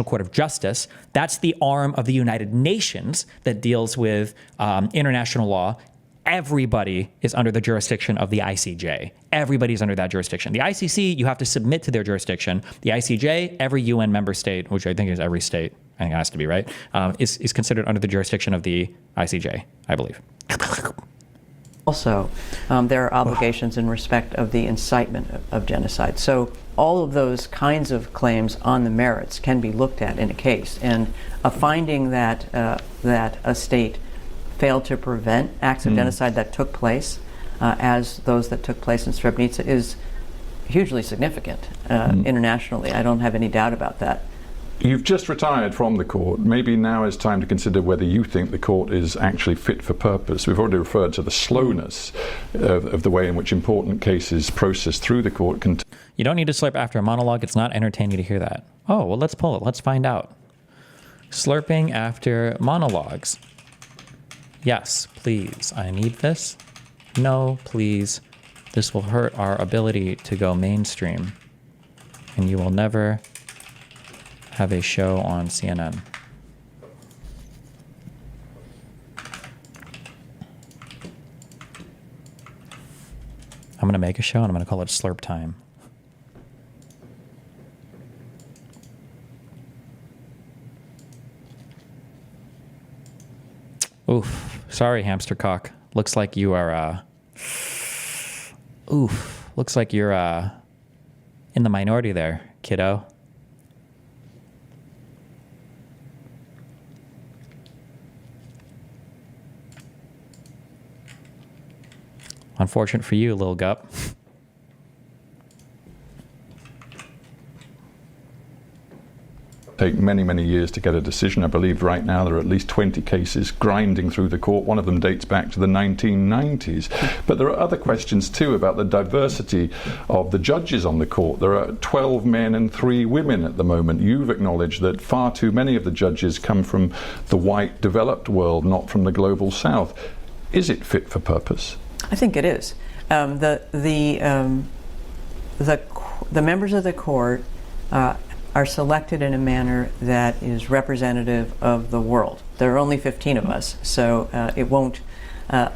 Court of Justice, that's the arm of the United Nations that deals with international law. Everybody is under the jurisdiction of the ICJ. Everybody's under that jurisdiction. The ICC, you have to submit to their jurisdiction. The ICJ, every UN member state, which I think is every state, I think it has to be, right, is considered under the jurisdiction of the ICJ, I believe. Also, there are obligations in respect of the incitement of genocide. So all of those kinds of claims on the merits can be looked at in a case. And a finding that a state failed to prevent acts of genocide that took place, as those that took place in Srebrenica, is hugely significant internationally. I don't have any doubt about that. You've just retired from the court. Maybe now is time to consider whether you think the court is actually fit for purpose. We've already referred to the slowness of the way in which important cases process through the court. You don't need to slurp after a monologue. It's not entertaining to hear that. Oh, well, let's pull it. Let's find out. Slurping after monologues. Yes, please. I need this. No, please. This will hurt our ability to go mainstream. And you will never have a show on CNN. I'm going to make a show and I'm going to call it Slurp Time. Oof. Sorry, hamster cock. Looks like you are, looks like you're, in the minority there, kiddo. Unfortunate for you, little gup. Take many, many years to get a decision. I believe right now there are at least 20 cases grinding through the court. One of them dates back to the 1990s. But there are other questions too about the diversity of the judges on the court. There are 12 men and 3 women at the moment. You've acknowledged that far too many of the judges come from the white developed world, not from the global south. Is it fit for purpose? I think it is. The members of the court are selected in a manner that is representative of the world. There are only 15 of us, so it won't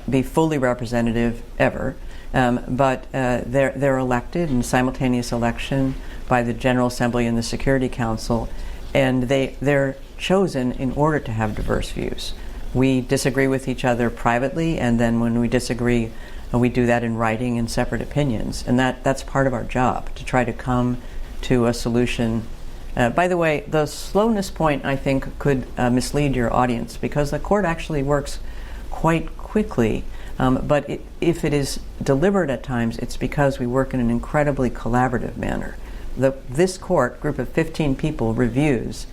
be fully representative ever. But they're elected in simultaneous election by the General Assembly and the Security Council, and they're chosen in order to have diverse views. We disagree with each other privately, and then when we disagree, we do that in writing in separate opinions. And that's part of our job, to try to come to a solution. By the way, the slowness point, I think, could mislead your audience, because the court actually works quite quickly. But if it is deliberate at times, it's because we work in an incredibly collaborative manner. This court, group of 15 people, reviews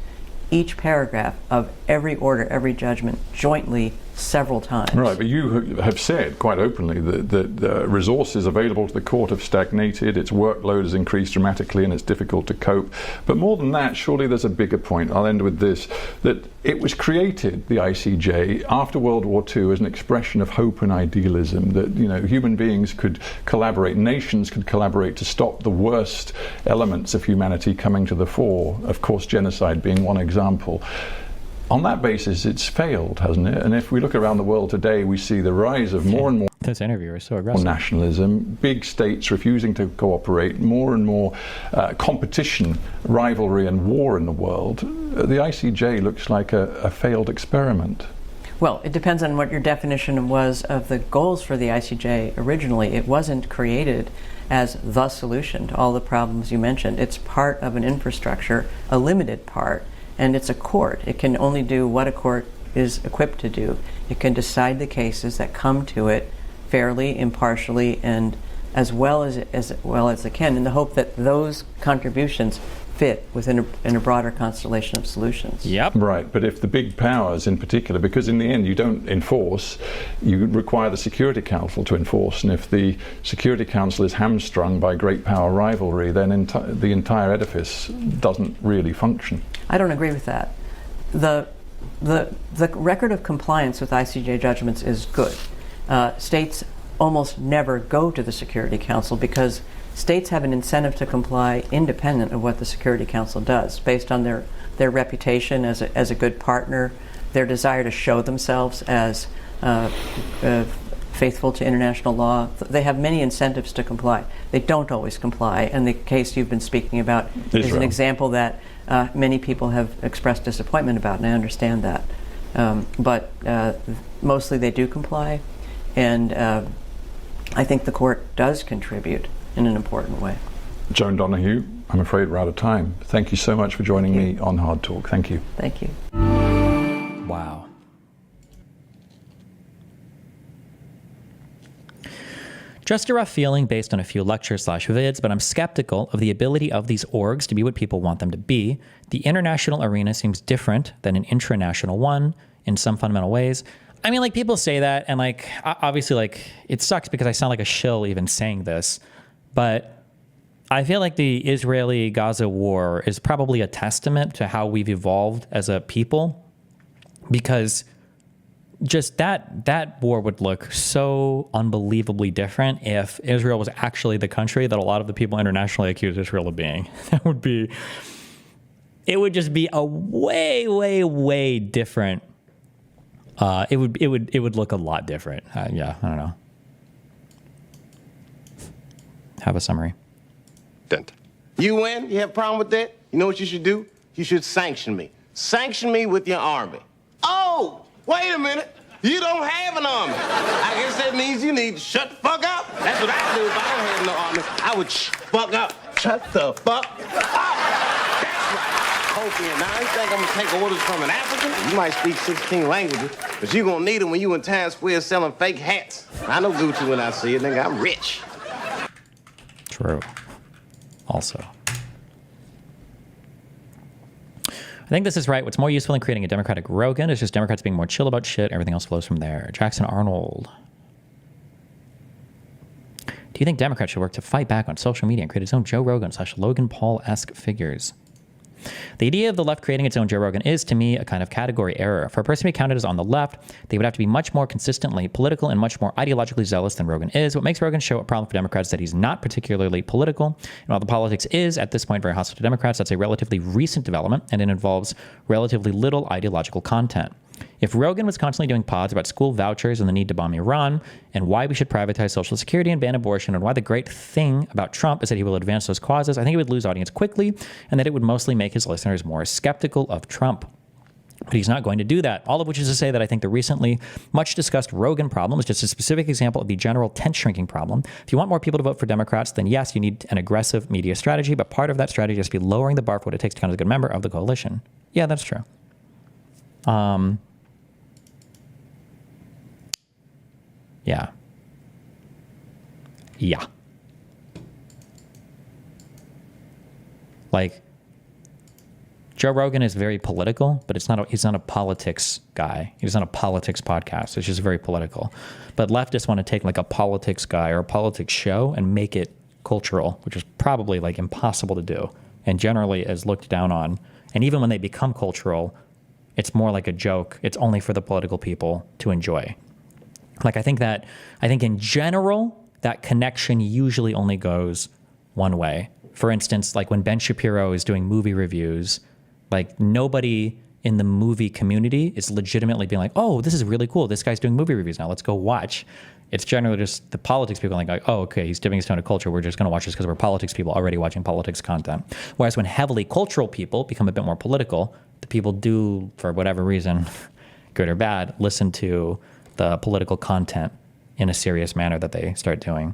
each paragraph of every order, every judgment, jointly several times. Right, but you have said quite openly that the resources available to the court have stagnated, its workload has increased dramatically, and it's difficult to cope. But more than that, surely there's a bigger point. I'll end with this, that it was created, the ICJ, after World War II as an expression of hope and idealism, that human beings could collaborate, nations could collaborate to stop the worst elements of humanity coming to the fore, of course genocide being one example. On that basis, it's failed, hasn't it? And if we look around the world today, we see the rise of more and more This interviewer is so aggressive. nationalism, big states refusing to cooperate, more and more competition, rivalry and war in the world. The ICJ looks like a failed experiment. Well, it depends on what your definition was of the goals for the ICJ originally. It wasn't created as the solution to all the problems you mentioned. It's part of an infrastructure, a limited part, and it's a court. It can only do what a court is equipped to do. It can decide the cases that come to it fairly, impartially, and as well as it can, in the hope that those contributions fit within a broader constellation of solutions. Yep. Right, but if the big powers in particular, because in the end you don't enforce, you require the Security Council to enforce, and if the Security Council is hamstrung by great power rivalry, then the entire edifice doesn't really function. I don't agree with that. The record of compliance with ICJ judgments is good. States almost never go to the Security Council because states have an incentive to comply independent of what the Security Council does, based on their reputation as a good partner, their desire to show themselves as faithful to international law. They have many incentives to comply. They don't always comply, and the case you've been speaking about is an example that many people have expressed disappointment about, and I understand that. But mostly they do comply, and I think the court does contribute in an important way. Joan Donoghue, I'm afraid we're out of time. Thank you so much for joining me on Hard Talk. Thank you. Thank you. Wow. Just a rough feeling based on a few lectures/vids, but I'm skeptical of the ability of these orgs to be what people want them to be. The international arena seems different than an intranational one in some fundamental ways. I mean, like, people say that, and like, obviously, like, it sucks because I sound like a shill even saying this, but I feel like the Israeli-Gaza war is probably a testament to how we've evolved as a people, because just that war would look so unbelievably different if Israel was actually the country that a lot of the people internationally accuse Israel of being. It would just be a way, way, way different. It would look a lot different. Yeah, I don't know. Have a summary. You win? You have a problem with that? You know what you should do? You should sanction me. Sanction me with your army. Oh! Wait a minute. You don't have an army. I guess that means you need to shut the fuck up. That's what I do if I don't have no army. I would fuck up. Shut the fuck up. That's right. Hopian. Now, you think I'm gonna take orders from an African? You might speak 16 languages, but you gonna need them when you in Times Square selling fake hats. I know Gucci when I see it, nigga. I'm rich. True. Also. I think this is right. What's more useful than creating a Democratic Rogan is just Democrats being more chill about shit. Everything else flows from there. Jackson Arnold. Do you think Democrats should work to fight back on social media and create its own Joe Rogan / Logan Paul-esque figures? The idea of the left creating its own Joe Rogan is, to me, a kind of category error. For a person to be counted as on the left, they would have to be much more consistently political and much more ideologically zealous than Rogan is. What makes Rogan's show a problem for Democrats is that he's not particularly political. And while the politics is, at this point, very hostile to Democrats, that's a relatively recent development, and it involves relatively little ideological content. If Rogan was constantly doing pods about school vouchers and the need to bomb Iran, and why we should privatize Social Security and ban abortion, and why the great thing about Trump is that he will advance those causes, I think he would lose audience quickly, and that it would mostly make his listeners more skeptical of Trump. But he's not going to do that. All of which is to say that I think the recently much discussed Rogan problem is just a specific example of the general tent shrinking problem. If you want more people to vote for Democrats, then yes, you need an aggressive media strategy, but part of that strategy has to be lowering the bar for what it takes to count as a good member of the coalition. Yeah, that's true. Yeah. Like, Joe Rogan is very political, but he's not a politics guy. He's not a politics podcast. It's just very political. But leftists want to take like a politics guy or a politics show and make it cultural, which is probably like impossible to do and generally is looked down on. And even when they become cultural, it's more like a joke. It's only for the political people to enjoy. Like, I think in general, that connection usually only goes one way. For instance, like when Ben Shapiro is doing movie reviews, like nobody in the movie community is legitimately being like, oh, this is really cool. This guy's doing movie reviews now. Let's go watch. It's generally just the politics people like, oh, okay, he's dipping his toe into culture. We're just going to watch this because we're politics people already watching politics content. Whereas when heavily cultural people become a bit more political, the people do, for whatever reason, good or bad, listen to the political content in a serious manner that they start doing.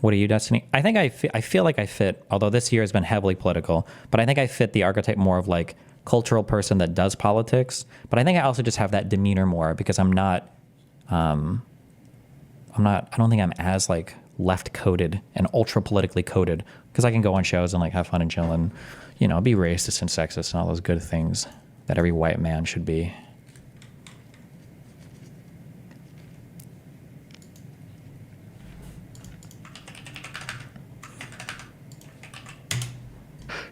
What are you, Destiny? I think I feel like I fit, although this year has been heavily political, but I think I fit the archetype more of like cultural person that does politics. But I think I also just have that demeanor more because I don't think I'm as like left coded and ultra politically coded because I can go on shows and like have fun and chill and, you know, be racist and sexist and all those good things that every white man should be.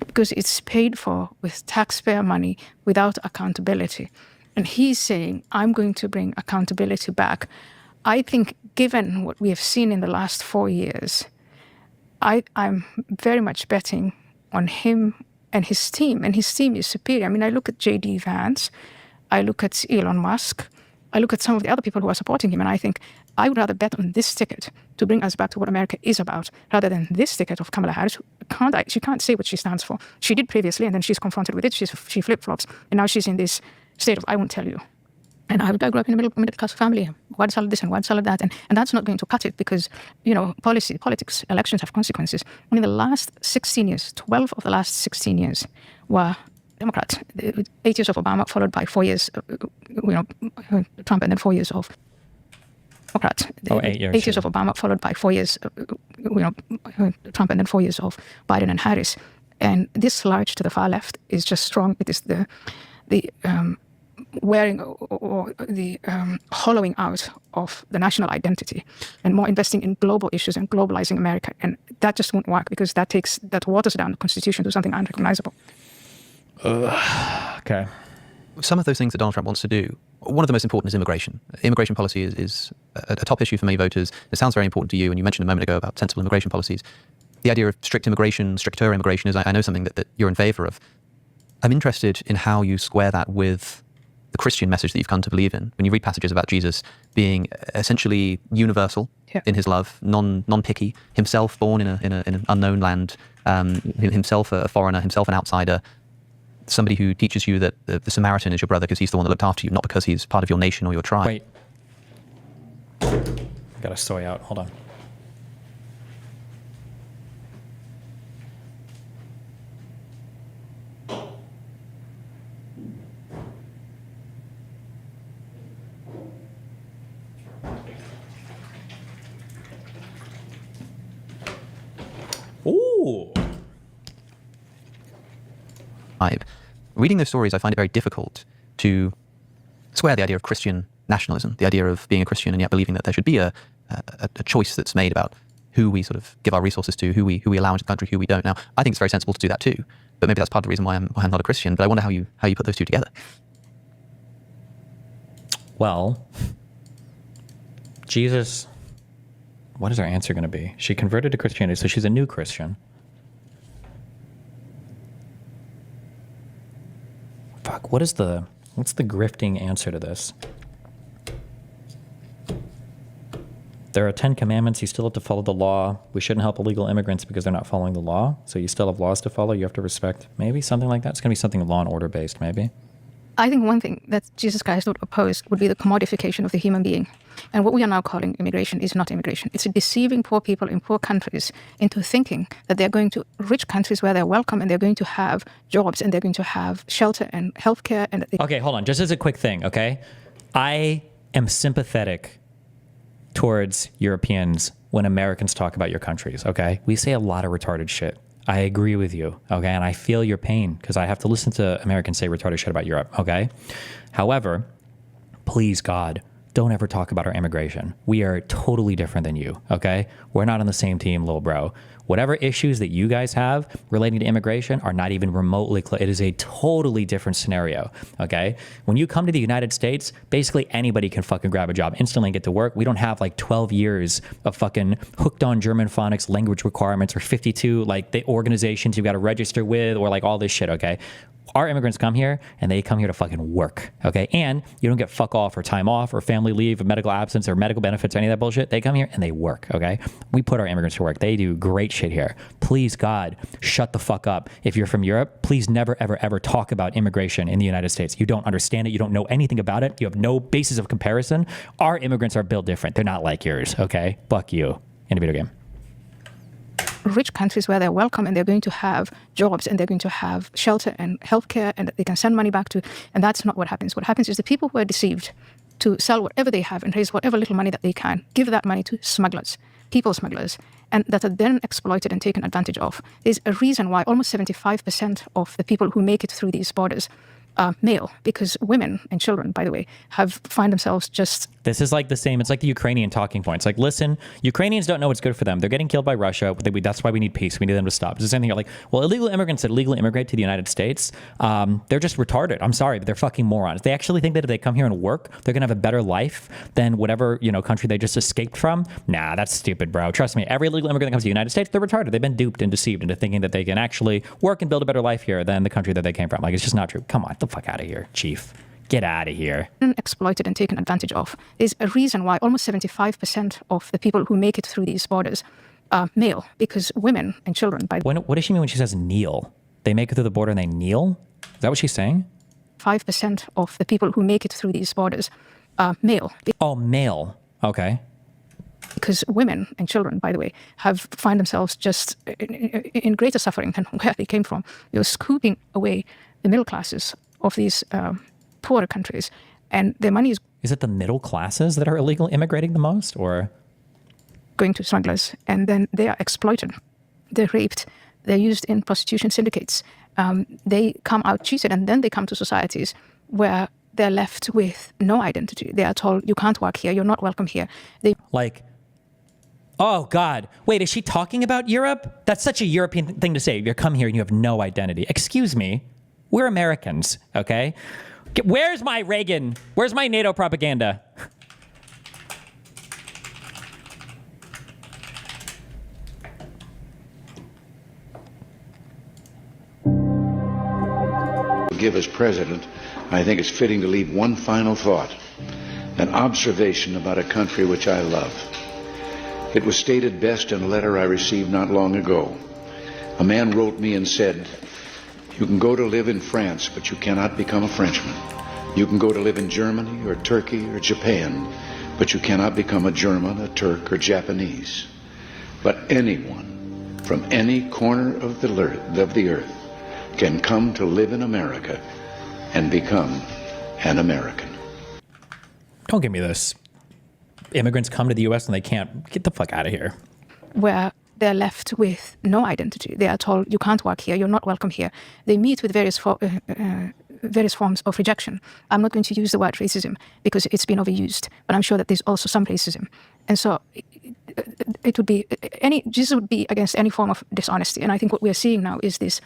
Because it's paid for with taxpayer money without accountability. And he's saying, I'm going to bring accountability back. I think given what we have seen in the last 4 years, I'm very much betting on him and his team. And his team is superior. I mean, I look at J.D. Vance, I look at Elon Musk, I look at some of the other people who are supporting him, and I think I would rather bet on this ticket to bring us back to what America is about, rather than this ticket of Kamala Harris. She can't say what she stands for. She did previously, and then she's confronted with it. She flip-flops, and now she's in this state of, I won't tell you. And I grew up in a middle class family. One salad this and one salad that. And that's not going to cut it because, politics, elections have consequences. And in the last 16 years, 12 of the last 16 years were Democrat. 8 years of Obama, followed by 4 years, Trump, and then 4 years of Democrat. 8 years. 8 years of Obama, followed by 4 years, Trump, and then 4 years of Biden and Harris. And this large to the far left is just strong. It is the wearing or the hollowing out of the national identity and more investing in global issues and globalizing America. And that just won't work because that waters down the Constitution to something unrecognizable. Okay. Some of those things that Donald Trump wants to do, one of the most important is immigration. Immigration policy is a top issue for many voters. It sounds very important to you, and you mentioned a moment ago about sensible immigration policies. The idea of stricter immigration is, I know, something that you're in favor of. I'm interested in how you square that with the Christian message that you've come to believe in. When you read passages about Jesus being essentially universal in his love, non-picky, himself born in an unknown land, himself a foreigner, himself an outsider, somebody who teaches you that the Samaritan is your brother because he's the one that looked after you, not because he's part of your nation or your tribe. Wait. I got a story out. Hold on. Ooh. Reading those stories, I find it very difficult to square the idea of Christian nationalism, the idea of being a Christian and yet believing that there should be a choice that's made about who we sort of give our resources to, who we allow into the country, who we don't. Now, I think it's very sensible to do that too, but maybe that's part of the reason why I'm not a Christian. But I wonder how you put those two together. Well, Jesus, what is her answer going to be? She converted to Christianity, so she's a new Christian. Fuck, what's the grifting answer to this? There are 10 commandments. You still have to follow the law. We shouldn't help illegal immigrants because they're not following the law. So you still have laws to follow. You have to respect. Maybe something like that. It's going to be something law and order based, maybe. I think one thing that Jesus Christ would oppose would be the commodification of the human being. And what we are now calling immigration is not immigration. It's deceiving poor people in poor countries into thinking that they're going to rich countries where they're welcome and they're going to have jobs and they're going to have shelter and healthcare. And okay, hold on. Just as a quick thing, okay? I am sympathetic towards Europeans when Americans talk about your countries, okay? We say a lot of retarded shit. I agree with you, okay? And I feel your pain because I have to listen to Americans say retarded shit about Europe, okay? However, please, God, don't ever talk about our immigration. We are totally different than you, okay? We're not on the same team, little bro. Whatever issues that you guys have relating to immigration are not even remotely close. It is a totally different scenario, okay? When you come to the United States, basically anybody can fucking grab a job instantly and get to work. We don't have like 12 years of fucking hooked on German phonics language requirements or 52 like the organizations you've got to register with or like all this shit, okay? Our immigrants come here and they come here to fucking work, okay? And you don't get fuck off or time off or family leave or medical absence or medical benefits or any of that bullshit. They come here and they work, okay? We put our immigrants to work. They do great shit here. Please, God, shut the fuck up. If you're from Europe, please never, ever, ever talk about immigration in the United States. You don't understand it. You don't know anything about it. You have no basis of comparison. Our immigrants are built different. They're not like yours, okay? Fuck you. In a video game. Rich countries where they're welcome and they're going to have jobs and they're going to have shelter and healthcare and they can send money back to. And that's not what happens. What happens is the people who are deceived to sell whatever they have and raise whatever little money that they can, give that money to smugglers, people smugglers, and that are then exploited and taken advantage of. There's a reason why almost 75% of the people who make it through these borders are male, because women and children, by the way, find themselves just... This is like the same. It's like the Ukrainian talking points. Like, listen, Ukrainians don't know what's good for them. They're getting killed by Russia. That's why we need peace. We need them to stop. It's the same thing. You're like, well, illegal immigrants that illegally immigrate to the United States, they're just retarded. I'm sorry, but they're fucking morons. They actually think that if they come here and work, they're going to have a better life than whatever, country they just escaped from. Nah, that's stupid, bro. Trust me. Every illegal immigrant that comes to the United States, they're retarded. They've been duped and deceived into thinking that they can actually work and build a better life here than the country that they came from. Like, it's just not true. Come on, get the fuck out of here, Chief. Get out of here. Exploited and taken advantage of. There's a reason why almost 75% of the people who make it through these borders are male, because women and children... What does she mean when she says kneel? They make it through the border and they kneel? Is that what she's saying? 5% of the people who make it through these borders are male. Oh, male. Okay. Because women and children, by the way, find themselves just in greater suffering than where they came from. You're scooping away the middle classes of these poorer countries, and their money is... Is it the middle classes that are illegally immigrating the most, or...? Going to smugglers, and then they are exploited. They're raped. They're used in prostitution syndicates. They come out cheated, and then they come to societies where they're left with no identity. They are told, you can't work here, you're not welcome here. Oh, God. Wait, is she talking about Europe? That's such a European thing to say. You come here and you have no identity. Excuse me. We're Americans, okay? Where's my Reagan? Where's my NATO propaganda? Give as president, I think it's fitting to leave one final thought, an observation about a country which I love. It was stated best in a letter I received not long ago. A man wrote me and said, you can go to live in France, but you cannot become a Frenchman. You can go to live in Germany or Turkey or Japan, but you cannot become a German, a Turk, or Japanese. But anyone from any corner of the earth can come to live in America and become an American. Don't give me this. Immigrants come to the U.S. and they can't. Get the fuck out of here. Where they're left with no identity. They are told, you can't work here, you're not welcome here. They meet with various forms of rejection. I'm not going to use the word racism because it's been overused, but I'm sure that there's also some racism. And so it would be, this would be against any form of dishonesty. And I think what we're seeing now is this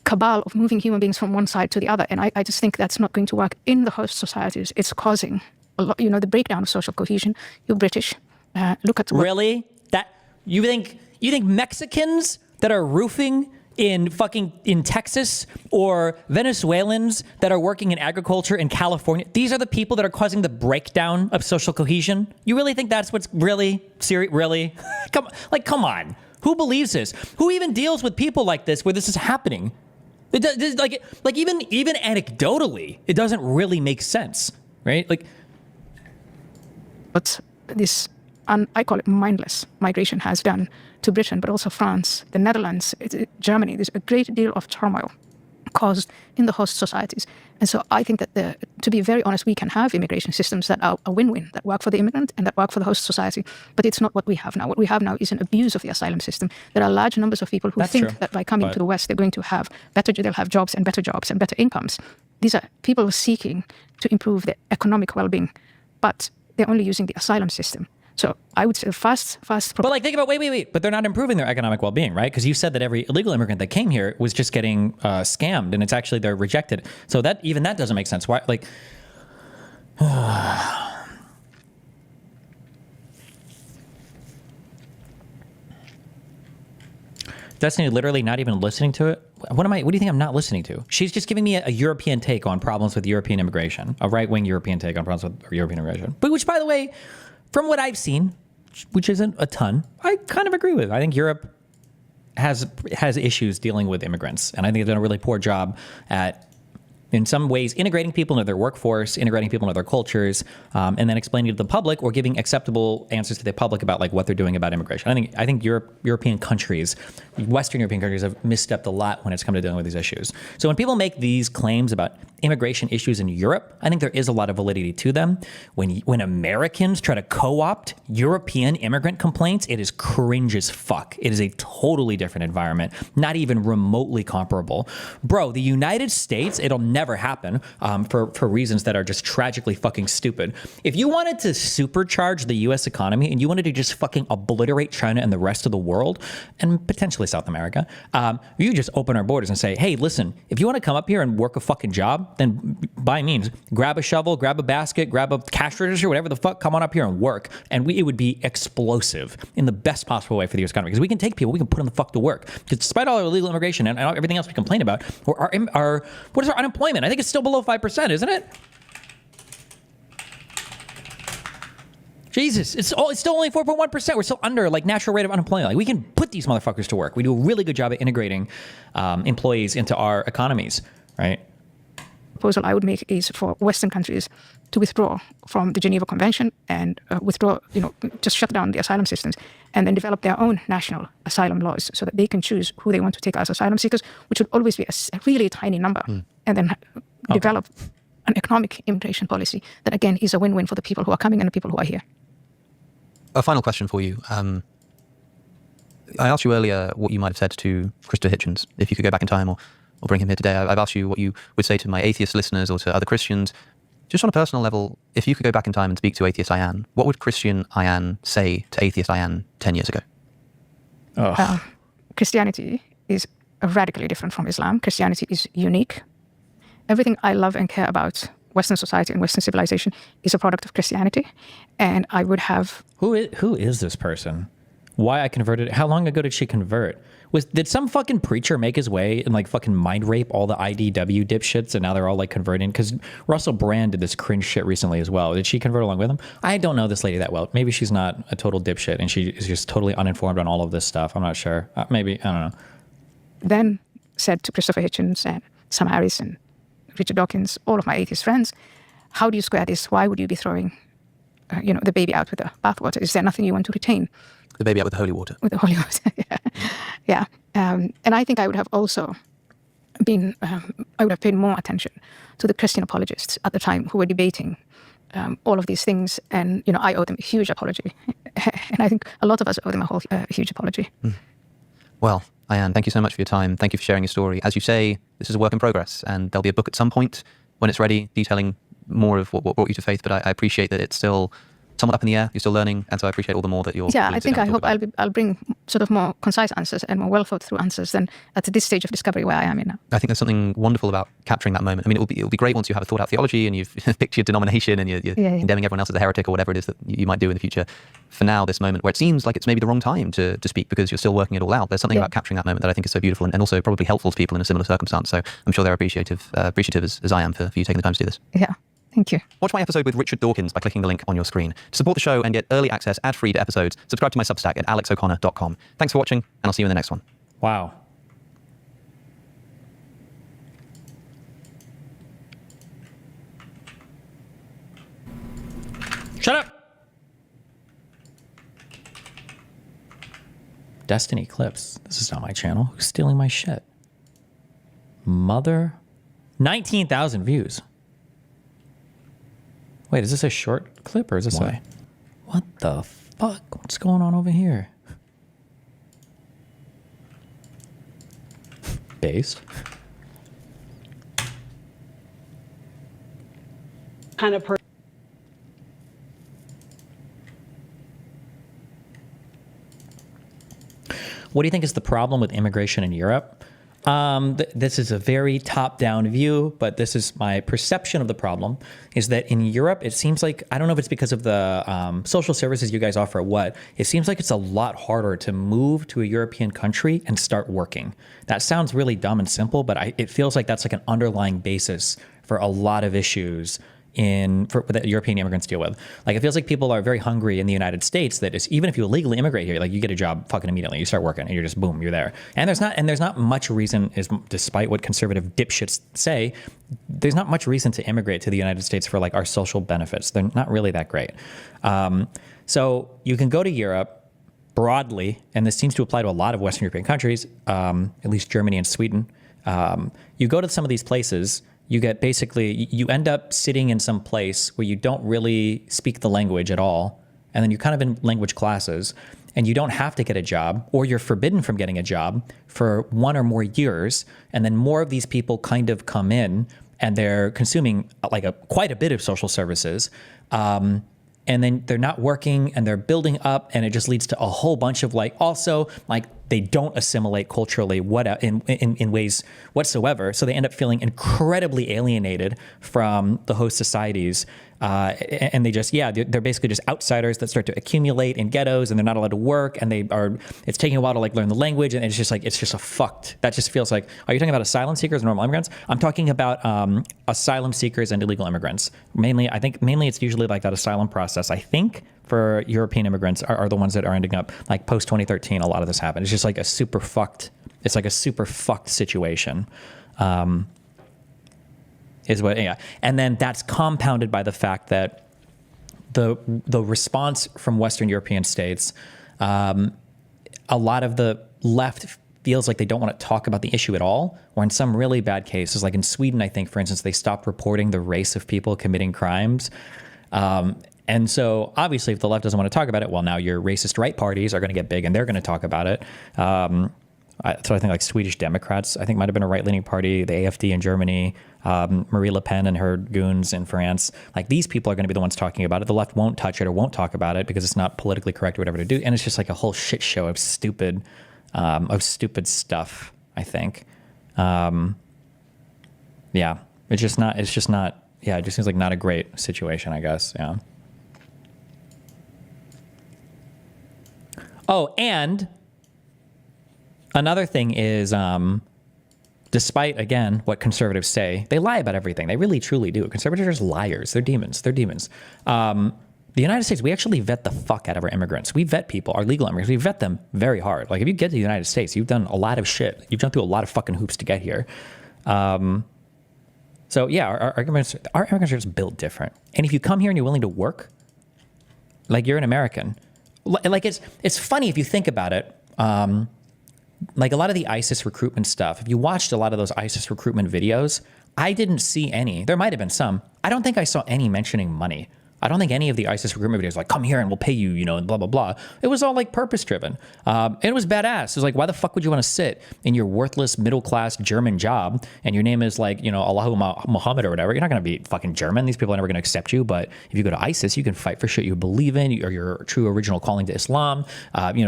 cabal of moving human beings from one side to the other. And I just think that's not going to work in the host societies. It's causing a lot, the breakdown of social cohesion. You're British. Look at really that you think Mexicans that are roofing in Texas or Venezuelans that are working in agriculture in California, these are the people that are causing the breakdown of social cohesion? You really think that's what's really serious? Really? Come on. Who believes this? Who even deals with people like this where this is happening? It does, even anecdotally, it doesn't really make sense, right? But this, I call it mindless migration, has done to Britain, but also France, the Netherlands, Germany. There's a great deal of turmoil caused in the host societies. And so I think that, to be very honest, we can have immigration systems that are a win-win, that work for the immigrant and that work for the host society. But it's not what we have now. What we have now is an abuse of the asylum system. There are large numbers of people who think that by coming to the West, they're going to have they'll have jobs and better incomes. These are people seeking to improve their economic well-being, but they're only using the asylum system. So I would say fast. But think about, wait. But they're not improving their economic well-being, right? Because you said that every illegal immigrant that came here was just getting scammed, and it's actually they're rejected. So that doesn't make sense. Why? Destiny literally not even listening to it. What do you think I'm not listening to? She's just giving me a European take on problems with European immigration, a right-wing European take on problems with European immigration. But which, by the way, from what I've seen, which isn't a ton, I kind of agree with. I think Europe has issues dealing with immigrants, and I think they've done a really poor job at, in some ways, integrating people into their workforce, integrating people into their cultures, and then explaining to the public or giving acceptable answers to the public about what they're doing about immigration. I think European countries, Western European countries, have misstepped a lot when it's come to dealing with these issues. So when people make these claims about immigration issues in Europe, I think there is a lot of validity to them. When Americans try to co-opt European immigrant complaints, it is cringe as fuck. It is a totally different environment, not even remotely comparable. Bro, the United States, it'll never happen for reasons that are just tragically fucking stupid. If you wanted to supercharge the U.S. economy and you wanted to just fucking obliterate China and the rest of the world, and potentially South America, you just open our borders and say, hey, listen, if you want to come up here and work a fucking job, then by means, grab a shovel, grab a basket, grab a cash register, whatever the fuck, come on up here and work. And it would be explosive in the best possible way for the U.S. economy. Because we can take people, we can put them the fuck to work. Because despite all our illegal immigration and everything else we complain about, what is our unemployment? I think it's still below 5%, isn't it? Jesus, it's still only 4.1%. We're still under natural rate of unemployment. We can put these motherfuckers to work. We do a really good job at integrating employees into our economies, right? proposal I would make is for Western countries to withdraw from the Geneva Convention and just shut down the asylum systems and then develop their own national asylum laws so that they can choose who they want to take as asylum seekers, which would always be a really tiny number, and then develop an economic immigration policy that, again, is a win-win for the people who are coming and the people who are here. A final question for you. I asked you earlier what you might have said to Christopher Hitchens, if you could go back in time or bring him here today. I've asked you what you would say to my atheist listeners or to other Christians. Just on a personal level, if you could go back in time and speak to atheist Ayan, what would Christian Ayan say to atheist Ayan 10 years ago? Christianity is radically different from Islam. Christianity is unique. Everything I love and care about Western society and Western civilization is a product of Christianity. And I would have... Who is this person? Why I converted? How long ago did she convert? Did some fucking preacher make his way and like fucking mind rape all the IDW dipshits and now they're all like converting? Because Russell Brand did this cringe shit recently as well. Did she convert along with him? I don't know this lady that well. Maybe she's not a total dipshit and she is just totally uninformed on all of this stuff. I'm not sure. Maybe, I don't know. Then said to Christopher Hitchens and Sam Harris and Richard Dawkins, all of my atheist friends, how do you square this? Why would you be throwing the baby out with the bathwater? Is there nothing you want to retain? The baby out with the holy water. With the holy water, yeah. And I think I would have also I would have paid more attention to the Christian apologists at the time who were debating all of these things. And, I owe them a huge apology. And I think a lot of us owe them a huge apology. Well, Ayan, thank you so much for your time. Thank you for sharing your story. As you say, this is a work in progress, and there'll be a book at some point when it's ready detailing more of what brought you to faith. But I appreciate that it's still somewhat up in the air. You're still learning, and so I appreciate all the more that you're. Yeah, I hope I'll bring sort of more concise answers and more well thought through answers than at this stage of discovery where I am in now. I think there's something wonderful about capturing that moment. I mean, it'll be great once you have a thought out theology and you've picked your denomination and you're condemning everyone else as a heretic or whatever it is that you might do in the future. For now, this moment where it seems like it's maybe the wrong time to speak because you're still working it all out. There's something about capturing that moment that I think is so beautiful and also probably helpful to people in a similar circumstance. So I'm sure they're appreciative as I am for you taking the time to do this. Yeah. Thank you. Watch my episode with Richard Dawkins by clicking the link on your screen. To support the show and get early access ad-free to episodes, subscribe to my Substack at alexoconnor.com. Thanks for watching, and I'll see you in the next one. Wow. Shut up! Destiny Clips. This is not my channel. Who's stealing my shit? Mother... 19,000 views. Wait, is this a short clip or is this what the fuck? What's going on over here? Based. Kind of What do you think is the problem with immigration in Europe? This is a very top-down view, but this is my perception of the problem, is that in Europe, it seems like, I don't know if it's because of the social services you guys offer or what, it seems like it's a lot harder to move to a European country and start working. That sounds really dumb and simple, but it feels like that's like an underlying basis for a lot of issues that European immigrants deal with. Like, it feels like people are very hungry in the United States that is, even if you illegally immigrate here, like you get a job fucking immediately, you start working and you're just boom, you're there. And there's not much reason, despite what conservative dipshits say, there's not much reason to immigrate to the United States for like our social benefits. They're not really that great. So you can go to Europe broadly, and this seems to apply to a lot of Western European countries, at least Germany and Sweden. You go to some of these places, you end up sitting in some place where you don't really speak the language at all. And then you're kind of in language classes and you don't have to get a job, or you're forbidden from getting a job for 1 or more years. And then more of these people kind of come in and they're consuming like quite a bit of social services. And then they're not working and they're building up, and it just leads to a whole bunch of they don't assimilate culturally in ways whatsoever. So they end up feeling incredibly alienated from the host societies. And they're basically just outsiders that start to accumulate in ghettos, and they're not allowed to work, and it's taking a while to learn the language, and it's just a fucked. That just feels like, are you talking about asylum seekers or normal immigrants? I'm talking about asylum seekers and illegal immigrants. Mainly it's usually like that asylum process, I think, for European immigrants are the ones that are ending up like post 2013. A lot of this happened. It's just like a super fucked situation. is what, yeah. And then that's compounded by the fact that the response from Western European states, a lot of the left feels like they don't want to talk about the issue at all, or in some really bad cases, like in Sweden, I think, for instance, they stopped reporting the race of people committing crimes. And so obviously if the left doesn't want to talk about it, well, now your racist right parties are going to get big and they're going to talk about it. So I think like Swedish Democrats, I think might have been a right-leaning party, the AfD in Germany, Marie Le Pen and her goons in France. Like these people are going to be the ones talking about it. The left won't touch it or won't talk about it because it's not politically correct or whatever to do. And it's just like a whole shit show of stupid stuff, I think. Yeah, it just seems like not a great situation, I guess. Yeah. Oh, and another thing is, despite, again, what conservatives say, they lie about everything. They really, truly do. Conservatives are just liars. They're demons. The United States, we actually vet the fuck out of our immigrants. We vet people, our legal immigrants. We vet them very hard. Like, if you get to the United States, you've done a lot of shit. You've jumped through a lot of fucking hoops to get here. So, yeah, our immigrants are just built different. And if you come here and you're willing to work, like, you're an American. Like, it's funny if you think about it. Like, a lot of the ISIS recruitment stuff, if you watched a lot of those ISIS recruitment videos, I didn't see any. There might have been some. I don't think I saw any mentioning money. I don't think any of the ISIS recruitment videos like, come here and we'll pay you, and blah, blah, blah. It was all like purpose driven. It was badass. It was like, why the fuck would you want to sit in your worthless middle-class German job and your name is like, Allahu Muhammad or whatever? You're not going to be fucking German. These people are never going to accept you. But if you go to ISIS, you can fight for shit you believe in or your true original calling to Islam,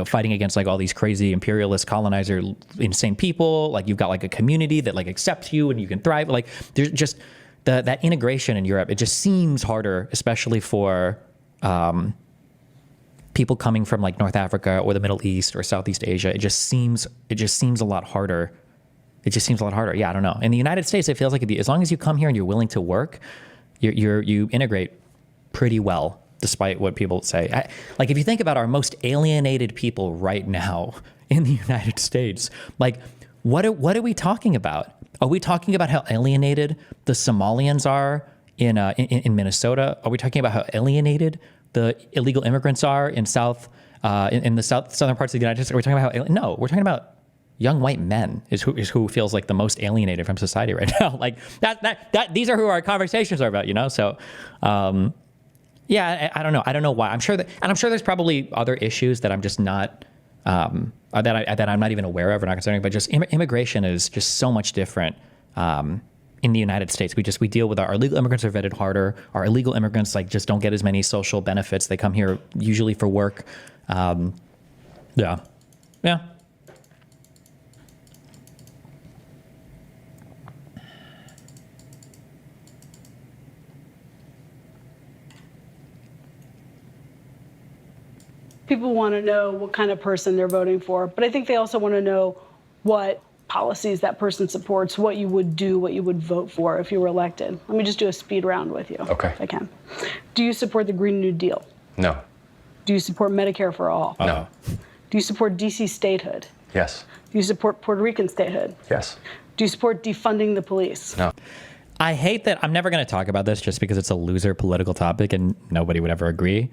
fighting against like all these crazy imperialist colonizer, insane people. Like you've got like a community that like accepts you and you can thrive. Like there's just... that integration in Europe, it just seems harder, especially for people coming from like North Africa or the Middle East or Southeast Asia. It just seems a lot harder. Yeah, I don't know. In the United States, it feels like as long as you come here and you're willing to work, you integrate pretty well, despite what people say. Like if you think about our most alienated people right now in the United States, like what are we talking about? Are we talking about how alienated the Somalians are in Minnesota? Are we talking about how alienated the illegal immigrants are in in the southern parts of the United States? Are we talking about no, we're talking about young white men is who feels like the most alienated from society right now. Like that these are who our conversations are about, So, yeah, I don't know. I don't know why. I'm sure there's probably other issues that I'm just not. That I'm not even aware of or not considering, but just immigration is just so much different in the United States. We deal with our illegal immigrants are vetted harder. Our illegal immigrants just don't get as many social benefits. They come here usually for work. Yeah. People want to know what kind of person they're voting for, but I think they also want to know what policies that person supports, what you would do, what you would vote for if you were elected. Let me just do a speed round with you, if I can. Do you support the Green New Deal? No. Do you support Medicare for all? No. Do you support DC statehood? Yes. Do you support Puerto Rican statehood? Yes. Do you support defunding the police? No. I hate that. I'm never going to talk about this just because it's a loser political topic and nobody would ever agree.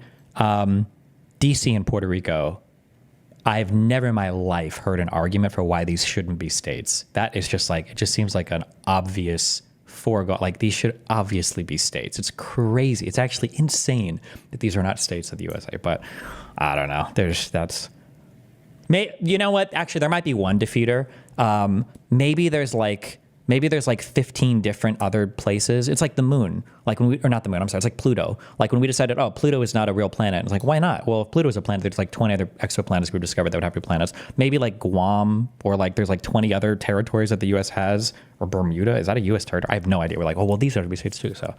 DC and Puerto Rico, I've never in my life heard an argument for why these shouldn't be states. That is just it just seems like an obvious foregone. Like these should obviously be states. It's crazy. It's actually insane that these are not states of the USA. But I don't know. You know what? Actually, there might be one defeater. Maybe there's 15 different other places. It's like the moon, not the moon, I'm sorry. It's like Pluto. Like when we decided, Pluto is not a real planet. It's like, why not? Well, if Pluto is a planet, there's 20 other exoplanets we've discovered that would have to be planets. Maybe like Guam or there's 20 other territories that the U.S. has, or Bermuda. Is that a U.S. territory? I have no idea. We're like, well, these are to be states too. So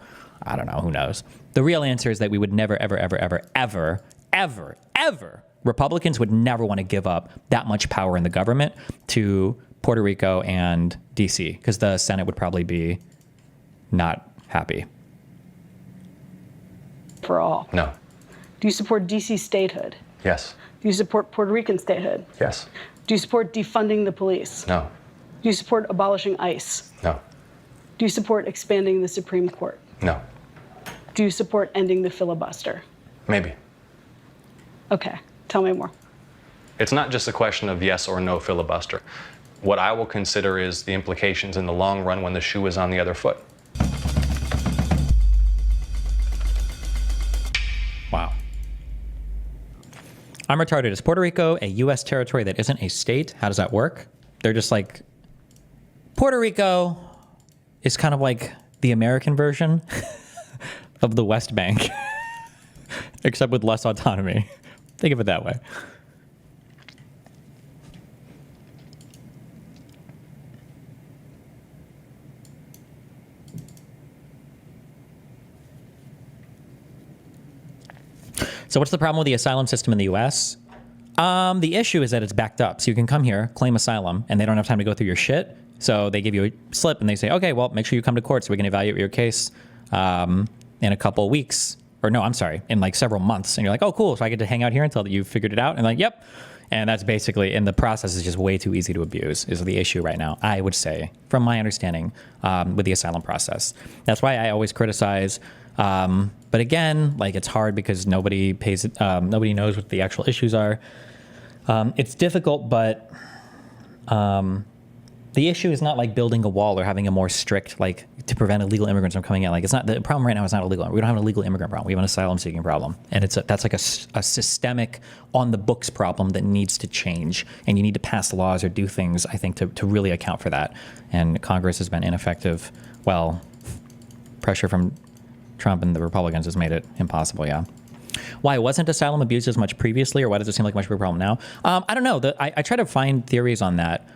I don't know. Who knows? The real answer is that we would never, ever, ever, ever, ever, ever, ever, Republicans would never want to give up that much power in the government to Puerto Rico and DC, because the Senate would probably be not happy. For all? No. Do you support DC statehood? Yes. Do you support Puerto Rican statehood? Yes. Do you support defunding the police? No. Do you support abolishing ICE? No. Do Do you support expanding the Supreme Court? No. Do you support ending the filibuster? Maybe. Okay, tell me more. It's not just a question of yes or no filibuster. What I will consider is the implications in the long run when the shoe is on the other foot. Wow. I'm retarded. Is Puerto Rico a U.S. territory that isn't a state? How does that work? They're just like, Puerto Rico is kind of like the American version of the West Bank, except with less autonomy. Think of it that way. So what's the problem with the asylum system in the U.S.? The issue is that it's backed up. So you can come here, claim asylum, and they don't have time to go through your shit. So they give you a slip and they say, okay, well, make sure you come to court so we can evaluate your case in a couple of weeks. Or no, I'm sorry, in like several months. And you're like, oh, cool. So I get to hang out here until you've figured it out. And like, yep. And that's basically, and the process is just way too easy to abuse is the issue right now, I would say, from my understanding with the asylum process. That's why I always criticize. But again, like it's hard because nobody pays it. Nobody knows what the actual issues are. It's difficult, but the issue is not like building a wall or having a more strict, like to prevent illegal immigrants from coming in. Like it's not, the problem right now is not illegal. We don't have an illegal immigrant problem. We have an asylum seeking problem. And that's like a systemic on the books problem that needs to change. And you need to pass laws or do things, I think, to really account for that. And Congress has been ineffective. Well, pressure from Trump and the Republicans has made it impossible. Yeah. Why wasn't asylum abused as much previously, or why does it seem like much of a problem now? I don't know. I try to find theories on that.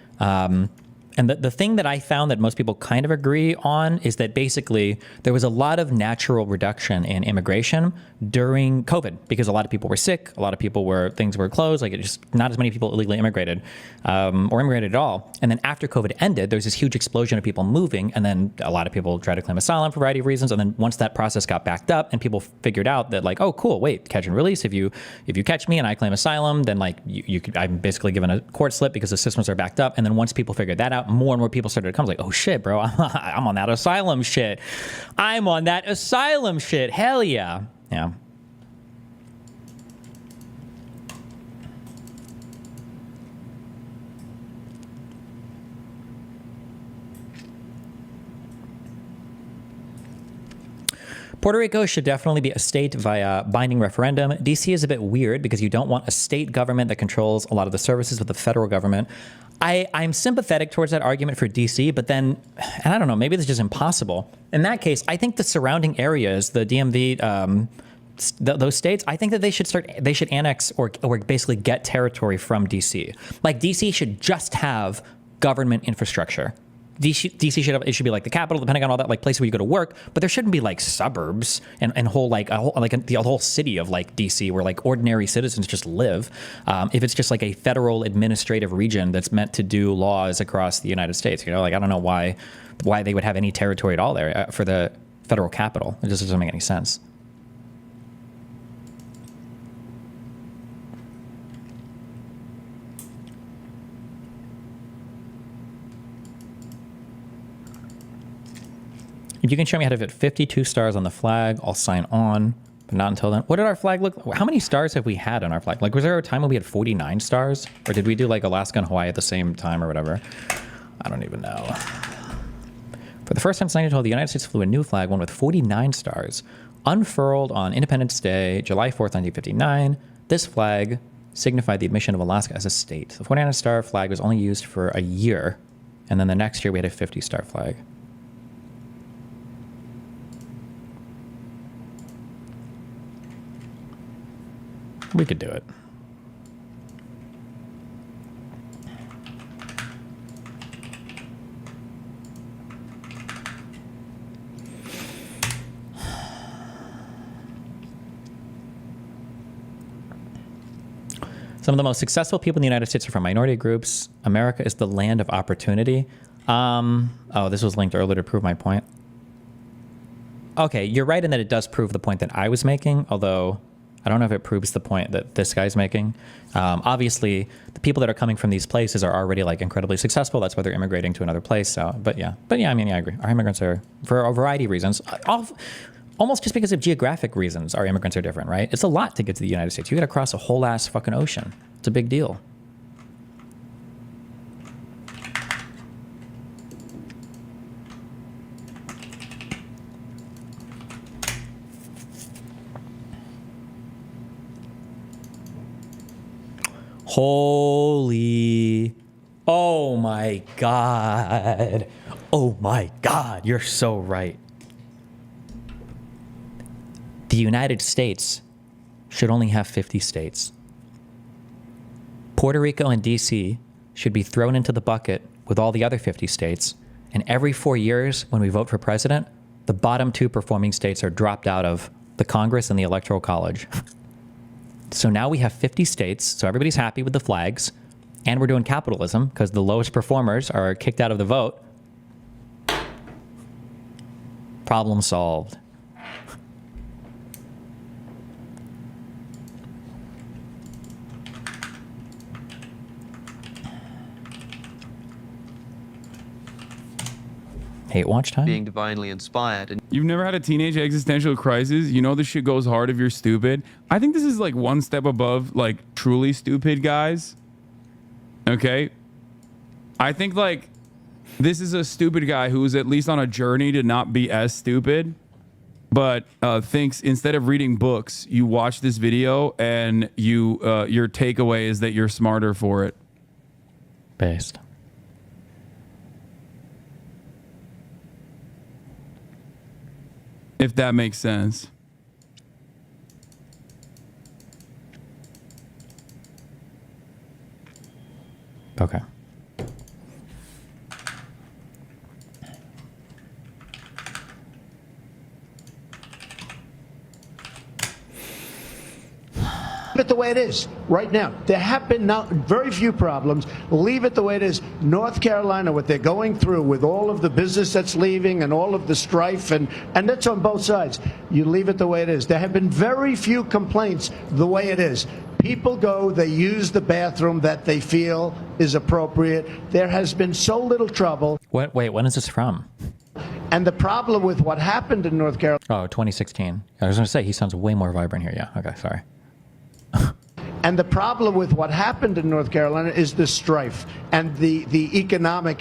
And the thing that I found that most people kind of agree on is that basically there was a lot of natural reduction in immigration during COVID because a lot of people were sick, a lot of people things were closed, like it just not as many people illegally immigrated or immigrated at all. And then after COVID ended, there's this huge explosion of people moving, and then a lot of people tried to claim asylum for a variety of reasons. And then once that process got backed up and people figured out that like, oh, cool, wait, catch and release. If you catch me and I claim asylum, then like I'm basically given a court slip because the systems are backed up. And then once people figured that out, more and more people started to come. Like, oh shit, bro, I'm on that asylum shit. I'm on that asylum shit. Hell yeah. Yeah. Puerto Rico should definitely be a state via binding referendum. DC is a bit weird because you don't want a state government that controls a lot of the services with the federal government. I'm sympathetic towards that argument for DC, but then, and I don't know, maybe this is just impossible. In that case, I think the surrounding areas, the DMV, those states, I think that they should annex or basically get territory from DC. Like DC should just have government infrastructure. DC should be like the capital, the Pentagon, all that, like places where you go to work, but there shouldn't be like suburbs and the whole city of like DC where like ordinary citizens just live. If it's just like a federal administrative region that's meant to do laws across the United States, you know, like I don't know why they would have any territory at all there for the federal capital. It just doesn't make any sense. If you can show me how to fit 52 stars on the flag, I'll sign on, but not until then. What did our flag look like? How many stars have we had on our flag? Like, was there a time when we had 49 stars? Or did we do like Alaska and Hawaii at the same time or whatever? I don't even know. For the first time since 1912, the United States flew a new flag, one with 49 stars, unfurled on Independence Day, July 4th, 1959. This flag signified the admission of Alaska as a state. The 49-star flag was only used for a year, and then the next year we had a 50-star flag. We could do it. Some of the most successful people in the United States are from minority groups. America is the land of opportunity. Oh, this was linked earlier to prove my point. Okay, you're right in that it does prove the point that I was making, although I don't know if it proves the point that this guy's making. Obviously, the people that are coming from these places are already like incredibly successful. That's why they're immigrating to another place. So, but yeah, I mean, I agree. Our immigrants are, for a variety of reasons, almost just because of geographic reasons, our immigrants are different, right? It's a lot to get to the United States. You got to cross a whole ass fucking ocean. It's a big deal. Holy, oh my God. Oh my God, you're so right. The United States should only have 50 states. Puerto Rico and DC should be thrown into the bucket with all the other 50 states. And every 4 years, when we vote for president, the bottom 2 performing states are dropped out of the Congress and the Electoral College. So now we have 50 states, so everybody's happy with the flags, and we're doing capitalism because the lowest performers are kicked out of the vote. Problem solved. Hate watch time? Being divinely inspired. And you've never had a teenage existential crisis? You know this shit goes hard if you're stupid. I think this is like one step above like truly stupid guys. Okay? I think like this is a stupid guy who is at least on a journey to not be as stupid, but thinks instead of reading books, you watch this video and you your takeaway is that you're smarter for it. Based. If that makes sense. Okay. It the way it is right now. There have been very few problems. Leave it the way it is. North Carolina, what they're going through with all of the business that's leaving and all of the strife, and that's on both sides. You leave it the way it is. There have been very few complaints the way it is. People go, they use the bathroom that they feel is appropriate. There has been so little trouble. Wait, when is this from? And the problem with what happened in North Carolina. Oh, 2016. I was going to say, he sounds way more vibrant here. Yeah, okay, sorry. And the problem with what happened in North Carolina is the strife and the economic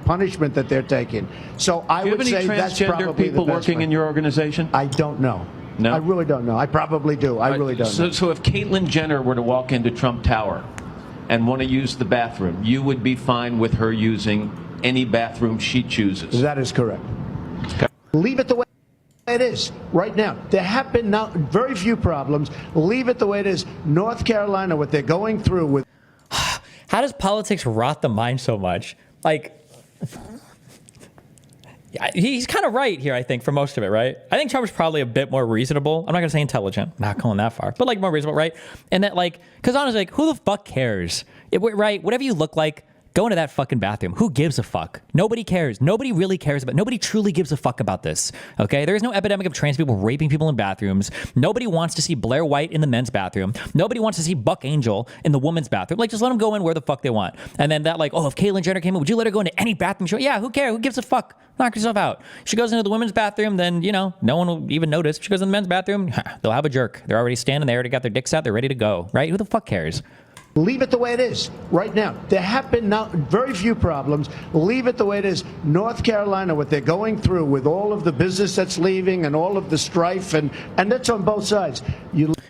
punishment that they're taking. So I would say that's probably people the best working way. in your organization? I don't know. No? I really don't know. I probably do. I really don't know. So if Caitlyn Jenner were to walk into Trump Tower and want to use the bathroom, you would be fine with her using any bathroom she chooses? That is correct. Okay. Leave it the way it is right now. There have been very few problems. Leave it the way it is. North Carolina, what they're going through with. How does politics rot the mind so much? Like, he's kind of right here, I think, for most of it, right? I think Trump's probably a bit more reasonable. I'm not going to say intelligent. Not going that far. But, like, more reasonable, right? And that, like, because honestly, like, who the fuck cares? Right? Whatever you look like, go into that fucking bathroom. Who gives a fuck? Nobody cares. Nobody really cares about. Nobody truly gives a fuck about this. Okay, there is no epidemic of trans people raping people in bathrooms. Nobody wants to see Blair White in the men's bathroom. Nobody wants to see Buck Angel in the women's bathroom. Like, just let them go in where the fuck they want. And then that, like, oh, if Caitlyn Jenner came in, would you let her go into any bathroom? Yeah, who cares? Who gives a fuck? Knock yourself out. If she goes into the women's bathroom, then no one will even notice. If she goes in the men's bathroom, they'll have a jerk. They're already standing there. They got their dicks out. They're ready to go. Right? Who the fuck cares? Leave it the way it is right now. There have been very few problems. Leave it the way it is. North Carolina, what they're going through with all of the business that's leaving and all of the strife, and that's on both sides.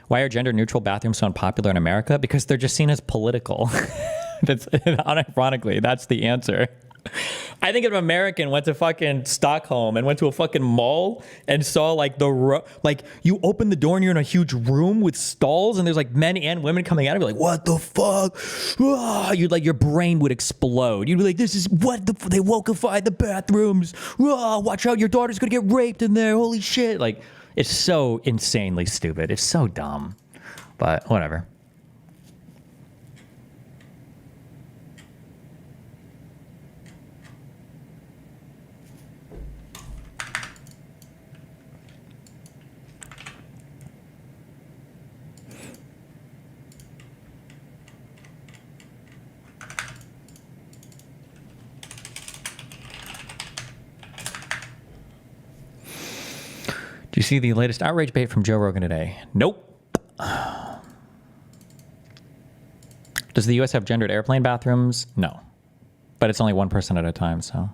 Why are gender-neutral bathrooms so unpopular in America? Because they're just seen as political. That's unironically, that's the answer. I think if an American went to fucking Stockholm and went to a fucking mall and saw like you open the door and you're in a huge room with stalls and there's like men and women coming out, and you're like, what the fuck? You'd like, your brain would explode. You'd be like, this is what they wokeified the bathrooms. Watch out, your daughter's gonna get raped in there. Holy shit! Like, it's so insanely stupid. It's so dumb, but whatever. you see the latest outrage bait from Joe Rogan today? Nope. Does the U.S. have gendered airplane bathrooms? No. But it's only one person at a time, so.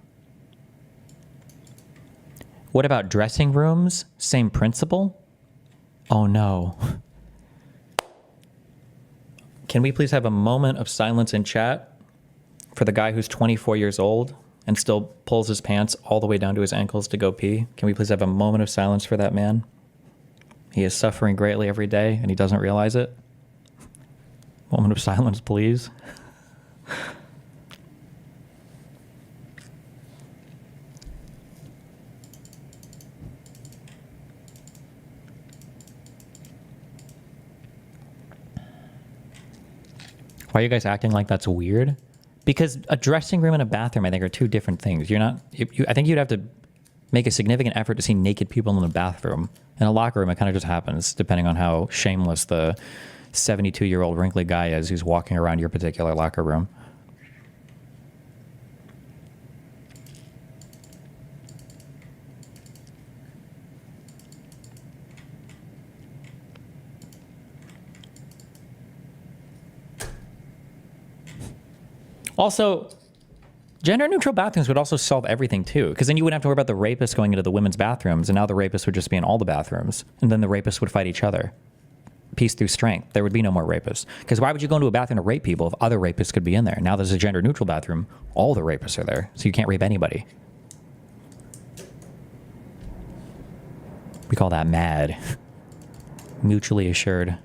What about dressing rooms? Same principle? Oh, no. Can we please have a moment of silence in chat for the guy who's 24 years old and still pulls his pants all the way down to his ankles to go pee? Can we please have a moment of silence for that man? He is suffering greatly every day, and he doesn't realize it. Moment of silence, please. Why are you guys acting like that's weird? Because a dressing room and a bathroom, I think, are two different things. You're not. I think you'd have to make a significant effort to see naked people in the bathroom. In a locker room, it kind of just happens, depending on how shameless the 72-year-old wrinkly guy is who's walking around your particular locker room. Also, gender-neutral bathrooms would also solve everything, too, because then you wouldn't have to worry about the rapists going into the women's bathrooms, and now the rapists would just be in all the bathrooms, and then the rapists would fight each other. Peace through strength. There would be no more rapists. Because why would you go into a bathroom to rape people if other rapists could be in there? Now there's a gender-neutral bathroom. All the rapists are there, so you can't rape anybody. We call that MAD. Mutually assured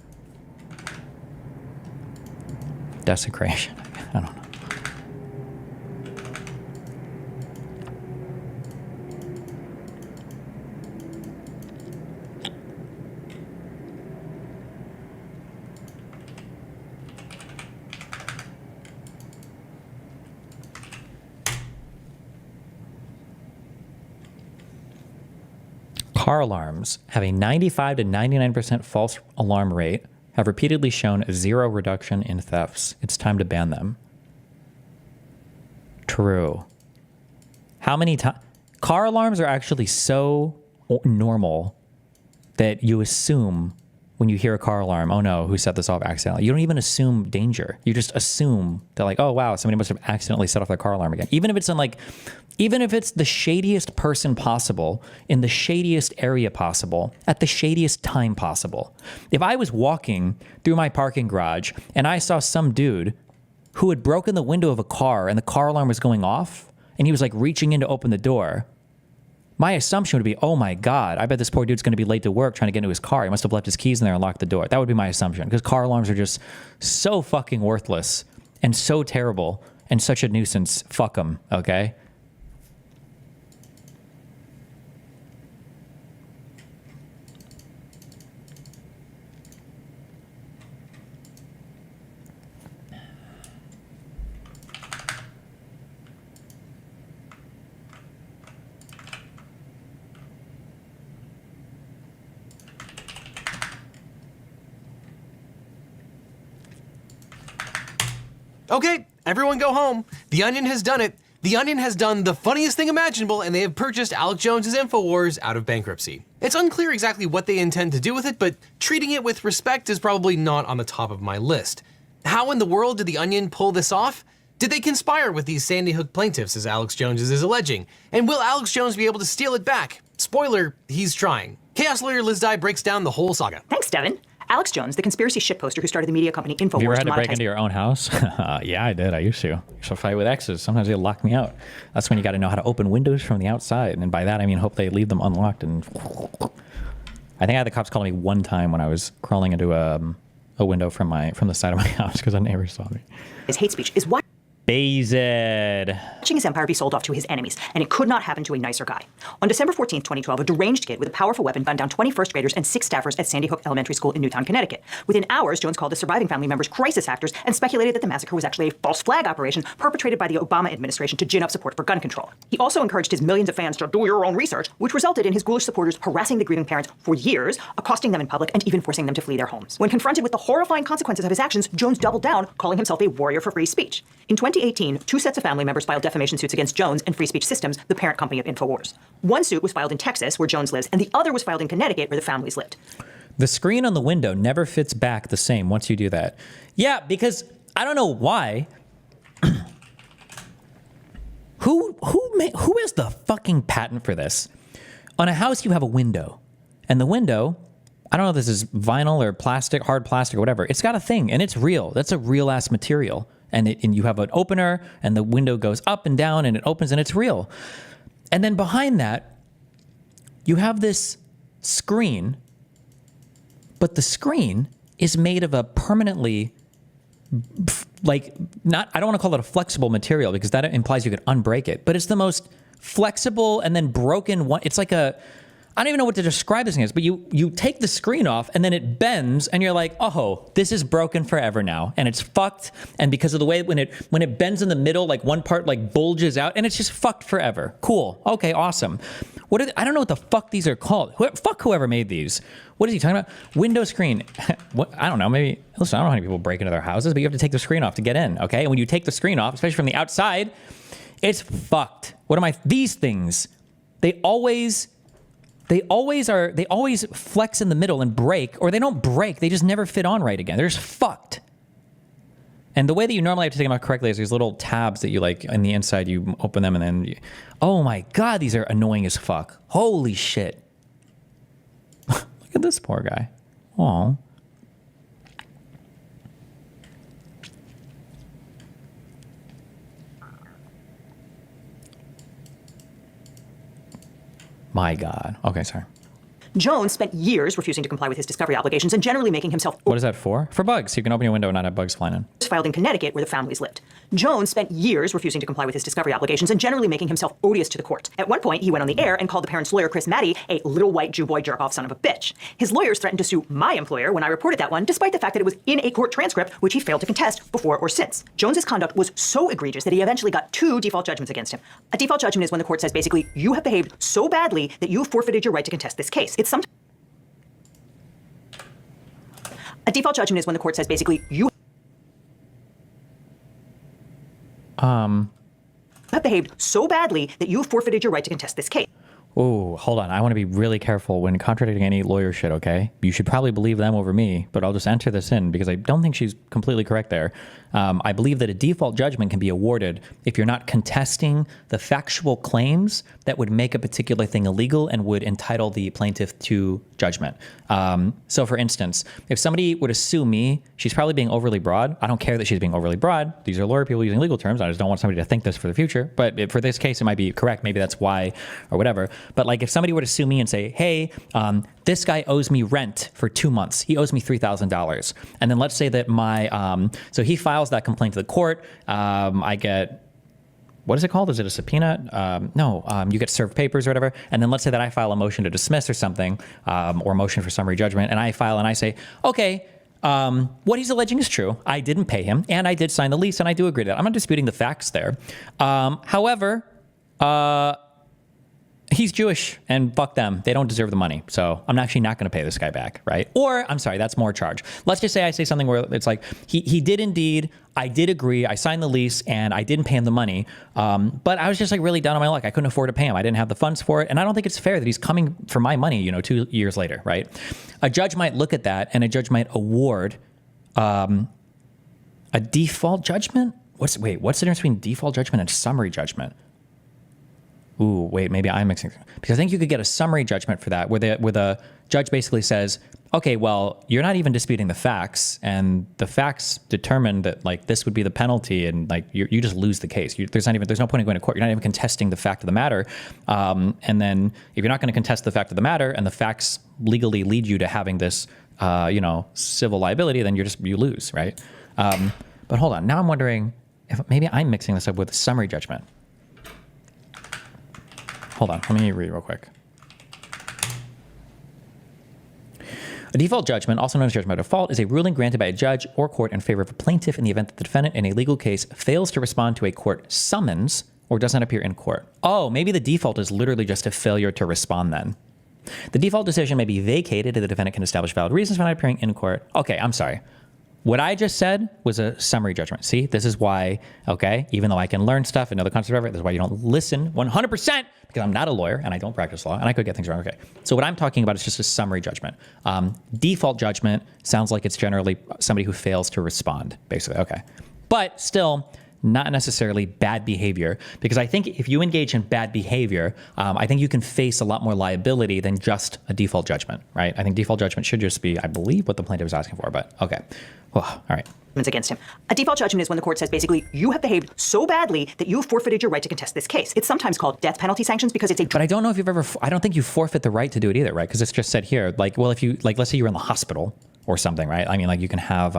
desecration. I don't know. Car alarms have a 95 to 99% false alarm rate, have repeatedly shown a zero reduction in thefts. It's time to ban them. True. How many times? Car alarms are actually so normal that you assume when you hear a car alarm, oh no, who set this off accidentally? You don't even assume danger. You just assume that, like, oh wow, somebody must have accidentally set off their car alarm again. Even if it's the shadiest person possible, in the shadiest area possible, at the shadiest time possible. If I was walking through my parking garage and I saw some dude who had broken the window of a car and the car alarm was going off and he was like reaching in to open the door, my assumption would be, oh my God, I bet this poor dude's going to be late to work trying to get into his car. He must have left his keys in there and locked the door. That would be my assumption, because car alarms are just so fucking worthless and so terrible and such a nuisance. Fuck them, okay? Okay, everyone go home. The Onion has done it. The Onion has done the funniest thing imaginable, and they have purchased Alex Jones's InfoWars out of bankruptcy. It's unclear exactly what they intend to do with it, but treating it with respect is probably not on the top of my list. How in the world did the Onion pull this off? Did they conspire with these Sandy Hook plaintiffs, as Alex Jones is alleging? And will Alex Jones be able to steal it back? Spoiler, he's trying. Chaos lawyer Liz Dye breaks down the whole saga. Thanks, Devin. Alex Jones, the conspiracy shitposter who started the media company InfoWars. Have you ever had to break into your own house? Yeah, I did. I used to fight with exes. Sometimes they lock me out. That's when you got to know how to open windows from the outside. And by that, I mean, hope they leave them unlocked. And I think I had the cops call me one time when I was crawling into a window from the side of my house because a neighbor saw me. His hate speech is what? Bazed. Watching his empire be sold off to his enemies, and it could not happen to a nicer guy. On December 14th, 2012, a deranged kid with a powerful weapon gunned down 20 first graders and 6 staffers at Sandy Hook Elementary School in Newtown, Connecticut. Within hours, Jones called his surviving family members crisis actors and speculated that the massacre was actually a false flag operation perpetrated by the Obama administration to gin up support for gun control. He also encouraged his millions of fans to do your own research, which resulted in his ghoulish supporters harassing the grieving parents for years, accosting them in public, and even forcing them to flee their homes. When confronted with the horrifying consequences of his actions, Jones doubled down, calling himself a warrior for free speech. In 20 2018, 2 sets of family members filed defamation suits against Jones and Free Speech Systems, the parent company of InfoWars. One suit was filed in Texas, where Jones lives, and the other was filed in Connecticut, where the families lived. The screen on the window never fits back the same once you do that. Yeah, because I don't know why. Who has the fucking patent for this? On a house, you have a window. And the window, I don't know if this is vinyl or plastic, hard plastic or whatever. It's got a thing, and it's real. That's a real-ass material. And you have an opener, and the window goes up and down, and it opens, and it's real. And then behind that, you have this screen, but the screen is made of a permanently, I don't want to call it a flexible material because that implies you could unbreak it, but it's the most flexible and then broken one. It's like I don't even know what to describe this thing as, but you take the screen off and then it bends and you're like, oh, this is broken forever now. And it's fucked. And because of the way when it bends in the middle, like one part like bulges out and it's just fucked forever. Cool. Okay, awesome. I don't know what the fuck these are called. Fuck whoever made these. What is he talking about? Window screen. I don't know. Maybe, listen, I don't know how many people break into their houses, but you have to take the screen off to get in. Okay. And when you take the screen off, especially from the outside, it's fucked. These things, they always flex in the middle and break, or they don't break. They just never fit on right again. They're just fucked. And the way that you normally have to take them out correctly is these little tabs that you like on the inside, you open them and then oh my God, these are annoying as fuck. Holy shit. Look at this poor guy. Oh. My God. Okay, sorry. Jones spent years refusing to comply with his discovery obligations and generally making himself... What is that for? For bugs. So you can open your window and not have bugs flying in. ...filed in Connecticut, where the families lived. Jones spent years refusing to comply with his discovery obligations and generally making himself odious to the court. At one point, he went on the air and called the parent's lawyer, Chris Maddie, a little white Jew boy jerk-off son of a bitch. His lawyers threatened to sue my employer when I reported that one, despite the fact that it was in a court transcript, which he failed to contest before or since. Jones's conduct was so egregious that he eventually got 2 default judgments against him. A default judgment is when the court says basically, you have behaved so badly that you have forfeited your right to contest this case. A default judgment is when the court says basically you have behaved so badly that you have forfeited your right to contest this case. Oh, hold on. I want to be really careful when contradicting any lawyer shit, okay? You should probably believe them over me, but I'll just enter this in because I don't think she's completely correct there. I believe that a default judgment can be awarded if you're not contesting the factual claims that would make a particular thing illegal and would entitle the plaintiff to judgment. So for instance, if somebody were to sue me, she's probably being overly broad. I don't care that she's being overly broad. These are lawyer people using legal terms. I just don't want somebody to think this for the future. But for this case, it might be correct. Maybe that's why or whatever. But like if somebody were to sue me and say, hey, this guy owes me rent for 2 months. He owes me $3,000. And then let's say that so he files that complaint to the court. I get, what is it called? Is it a subpoena? No, you get served papers or whatever. And then let's say that I file a motion to dismiss or something, or motion for summary judgment. And I file and I say, okay, what he's alleging is true. I didn't pay him and I did sign the lease and I do agree to that. I'm not disputing the facts there. However, he's Jewish and fuck them. They don't deserve the money. So I'm actually not going to pay this guy back, right? Or, I'm sorry, that's more charge. Let's just say I say something where it's like, he did indeed, I did agree, I signed the lease and I didn't pay him the money. But I was just like really down on my luck. I couldn't afford to pay him. I didn't have the funds for it. And I don't think it's fair that he's coming for my money, 2 years later, right? A judge might look at that and a judge might award a default judgment. What's the difference between default judgment and summary judgment? Ooh, wait, maybe I'm mixing. Because I think you could get a summary judgment for that where the judge basically says, okay, well, you're not even disputing the facts and the facts determine that like this would be the penalty and like you just lose the case. There's no point in going to court. You're not even contesting the fact of the matter. And then if you're not going to contest the fact of the matter and the facts legally lead you to having this, civil liability, then you lose, right? But hold on. Now I'm wondering if maybe I'm mixing this up with a summary judgment. Hold on, let me read real quick. A default judgment, also known as judgment by default, is a ruling granted by a judge or court in favor of a plaintiff in the event that the defendant in a legal case fails to respond to a court summons or does not appear in court. Oh, maybe the default is literally just a failure to respond then. The default decision may be vacated if the defendant can establish valid reasons for not appearing in court. Okay, I'm sorry. What I just said was a summary judgment. See, this is why, okay, even though I can learn stuff and know the concept of it, this is why you don't listen 100%, because I'm not a lawyer and I don't practice law and I could get things wrong. Okay. So what I'm talking about is just a summary judgment. Default judgment sounds like it's generally somebody who fails to respond, basically. Okay. But still, not necessarily bad behavior, because I think if you engage in bad behavior, I think you can face a lot more liability than just a default judgment, right? I think default judgment should just be, I believe, what the plaintiff is asking for, but okay. Well, all right. Against him. A default judgment is when the court says basically you have behaved so badly that you have forfeited your right to contest this case. It's sometimes called death penalty sanctions because it's a. But I don't know if you've ever. I don't think you forfeit the right to do it either, right? Because it's just said here, like, well, if you like, let's say you're in the hospital or something, right? I mean, like, you can have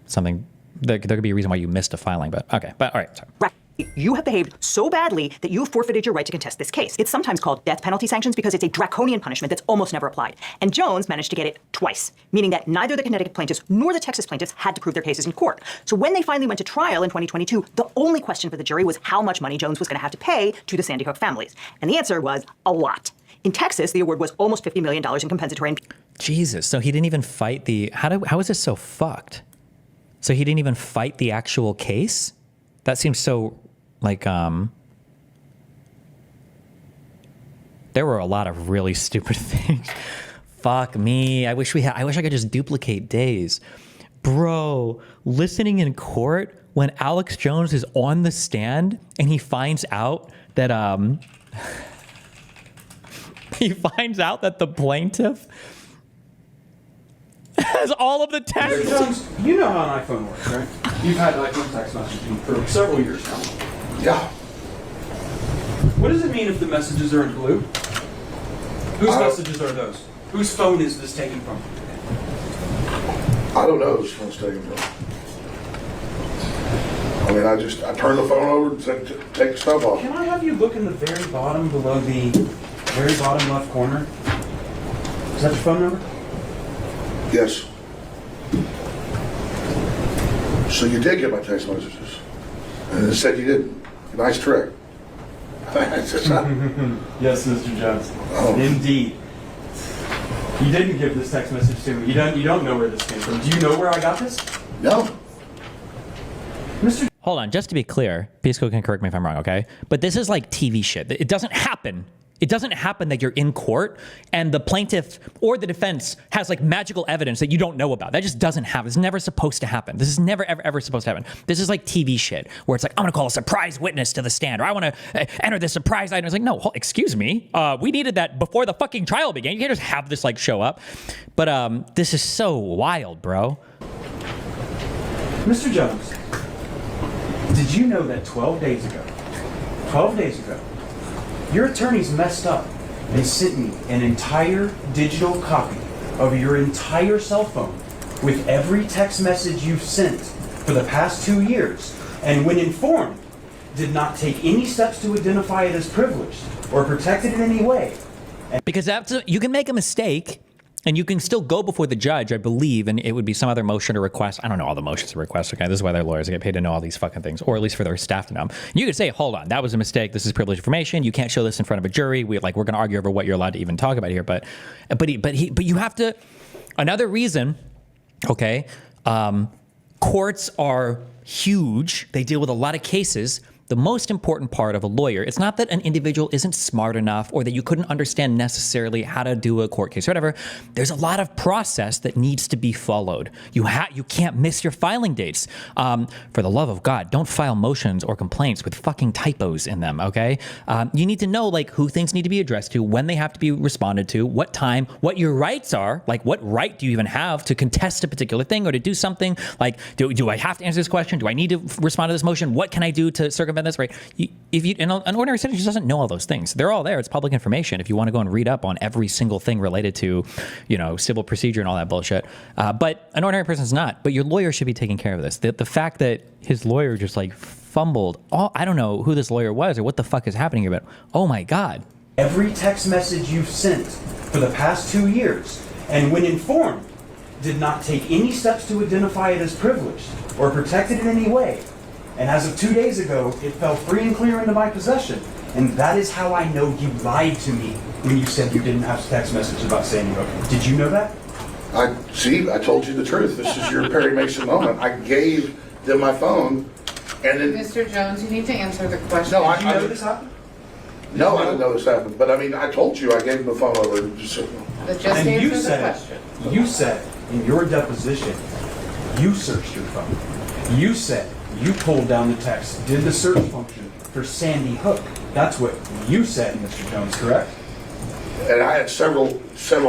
something. There could be a reason why you missed a filing, but okay. But all right, sorry. Right. You have behaved so badly that you have forfeited your right to contest this case. It's sometimes called death penalty sanctions because it's a draconian punishment that's almost never applied. And Jones managed to get it twice, meaning that neither the Connecticut plaintiffs nor the Texas plaintiffs had to prove their cases in court. So when they finally went to trial in 2022, the only question for the jury was how much money Jones was going to have to pay to the Sandy Hook families. And the answer was a lot. In Texas, the award was almost $50 million in compensatory. Jesus. So he didn't even fight the. How is this so fucked? So he didn't even fight the actual case? That seems so. Like, there were a lot of really stupid things. Fuck me. I wish I could just duplicate days. Bro, listening in court when Alex Jones is on the stand and he finds out that, the plaintiff has all of the text. Jones, you know how an iPhone works, right? You've had iPhone text messaging for several years now. Yeah. What does it mean if the messages are in blue? Whose messages are those? Whose phone is this taken from? I don't know whose phone's taken from. I mean, I turned the phone over and said, take the stuff off. Can I have you look in the very bottom below the very bottom left corner? Is that your phone number? Yes. So you did get my text messages. And it said you didn't. Nice trick. Yes, Mr. Jones. Oh. Indeed. You didn't give this text message to me. You don't know where this came from. Do you know where I got this? No. Mr. Hold on, just to be clear, Pisco can correct me if I'm wrong, okay? But this is like TV shit. It doesn't happen. It doesn't happen that you're in court and the plaintiff or the defense has like magical evidence that you don't know about. That just doesn't happen. It's never supposed to happen. This is never, ever supposed to happen. This is like TV shit where it's like, I'm going to call a surprise witness to the stand, or I want to enter this surprise item. It's like, no, excuse me. We needed that before the fucking trial began. You can't just have this like show up. But this is so wild, bro. Mr. Jones, did you know that 12 days ago, your attorneys messed up and sent me an entire digital copy of your entire cell phone with every text message you've sent for the past 2 years, and when informed, did not take any steps to identify it as privileged or protect it in any way. Because you can make a mistake and you can still go before the judge, I believe, and it would be some other motion or request. I don't know all the motions or requests. Okay, this is why they're lawyers. They get paid to know all these fucking things, or at least for their staff to know them. You could say, hold on, that was a mistake. This is privileged information. You can't show this in front of a jury. We're going to argue over what you're allowed to even talk about here. But you have to. Another reason, okay, courts are huge. They deal with a lot of cases. The most important part of a lawyer, it's not that an individual isn't smart enough or that you couldn't understand necessarily how to do a court case or whatever. There's a lot of process that needs to be followed. You can't miss your filing dates. For the love of God, don't file motions or complaints with fucking typos in them, okay? You need to know like who things need to be addressed to, when they have to be responded to, what time, what your rights are, like what right do you even have to contest a particular thing or to do something? Like, do I have to answer this question? Do I need to respond to this motion? What can I do to circumvent this, right? An ordinary citizen just doesn't know all those things. They're all there. It's public information if you want to go and read up on every single thing related to, civil procedure and all that bullshit. But an ordinary person's not. But your lawyer should be taking care of this. The fact that his lawyer just like fumbled, I don't know who this lawyer was or what the fuck is happening here, but oh my God. Every text message you've sent for the past 2 years, and when informed, did not take any steps to identify it as privileged or protect it in any way. And as of 2 days ago, it fell free and clear into my possession. And that is how I know you lied to me when you said you didn't have text messages about Sandy Hook. Did you know that? I told you the truth. This is your Perry Mason moment. I gave them my phone, and then... Mr. Jones, you need to answer the question. No, Did you know this happened? No, I didn't know this happened. But I mean, I told you I gave them the phone over. But just answer the question. You said in your deposition, you searched your phone. You said you pulled down the text, did the search function for Sandy Hook. That's what you said, Mr. Jones, correct? And I had several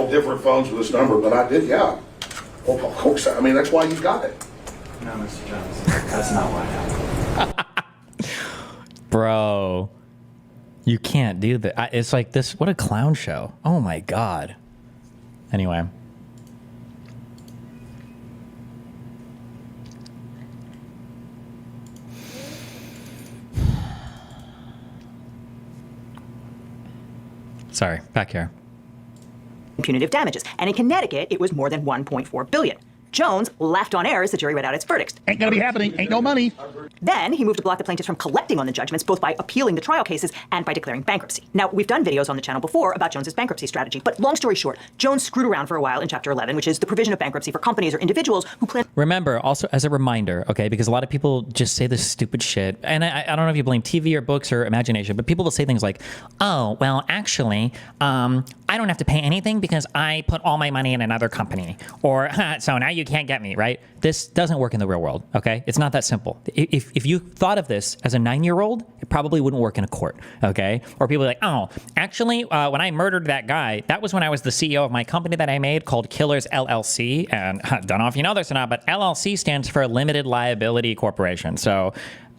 different phones with this number, but I did, yeah. Well, of course. I mean, that's why you got it. No, Mr. Jones, that's not what happened. Bro, you can't do that. It's like this. What a clown show. Oh my God. Anyway. Sorry, back here. Punitive damages. And in Connecticut, it was more than $1.4 billion. Jones laughed on air as the jury read out its verdict. Ain't gonna be happening. Ain't no money. Then he moved to block the plaintiffs from collecting on the judgments, both by appealing the trial cases and by declaring bankruptcy. Now, we've done videos on the channel before about Jones's bankruptcy strategy, but long story short, Jones screwed around for a while in Chapter 11, which is the provision of bankruptcy for companies or individuals who plan... Remember, also as a reminder, okay, because a lot of people just say this stupid shit, and I don't know if you blame TV or books or imagination, but people will say things like, oh, well, actually, I don't have to pay anything because I put all my money in another company, or so now you can't get me, right? This doesn't work in the real world, okay? It's not that simple. If you thought of this as a 9-year-old, it probably wouldn't work in a court, okay? Or people are like, oh, actually, when I murdered that guy, that was when I was the CEO of my company that I made called Killers LLC, and don't know if you know this or not, but LLC stands for Limited Liability Corporation, so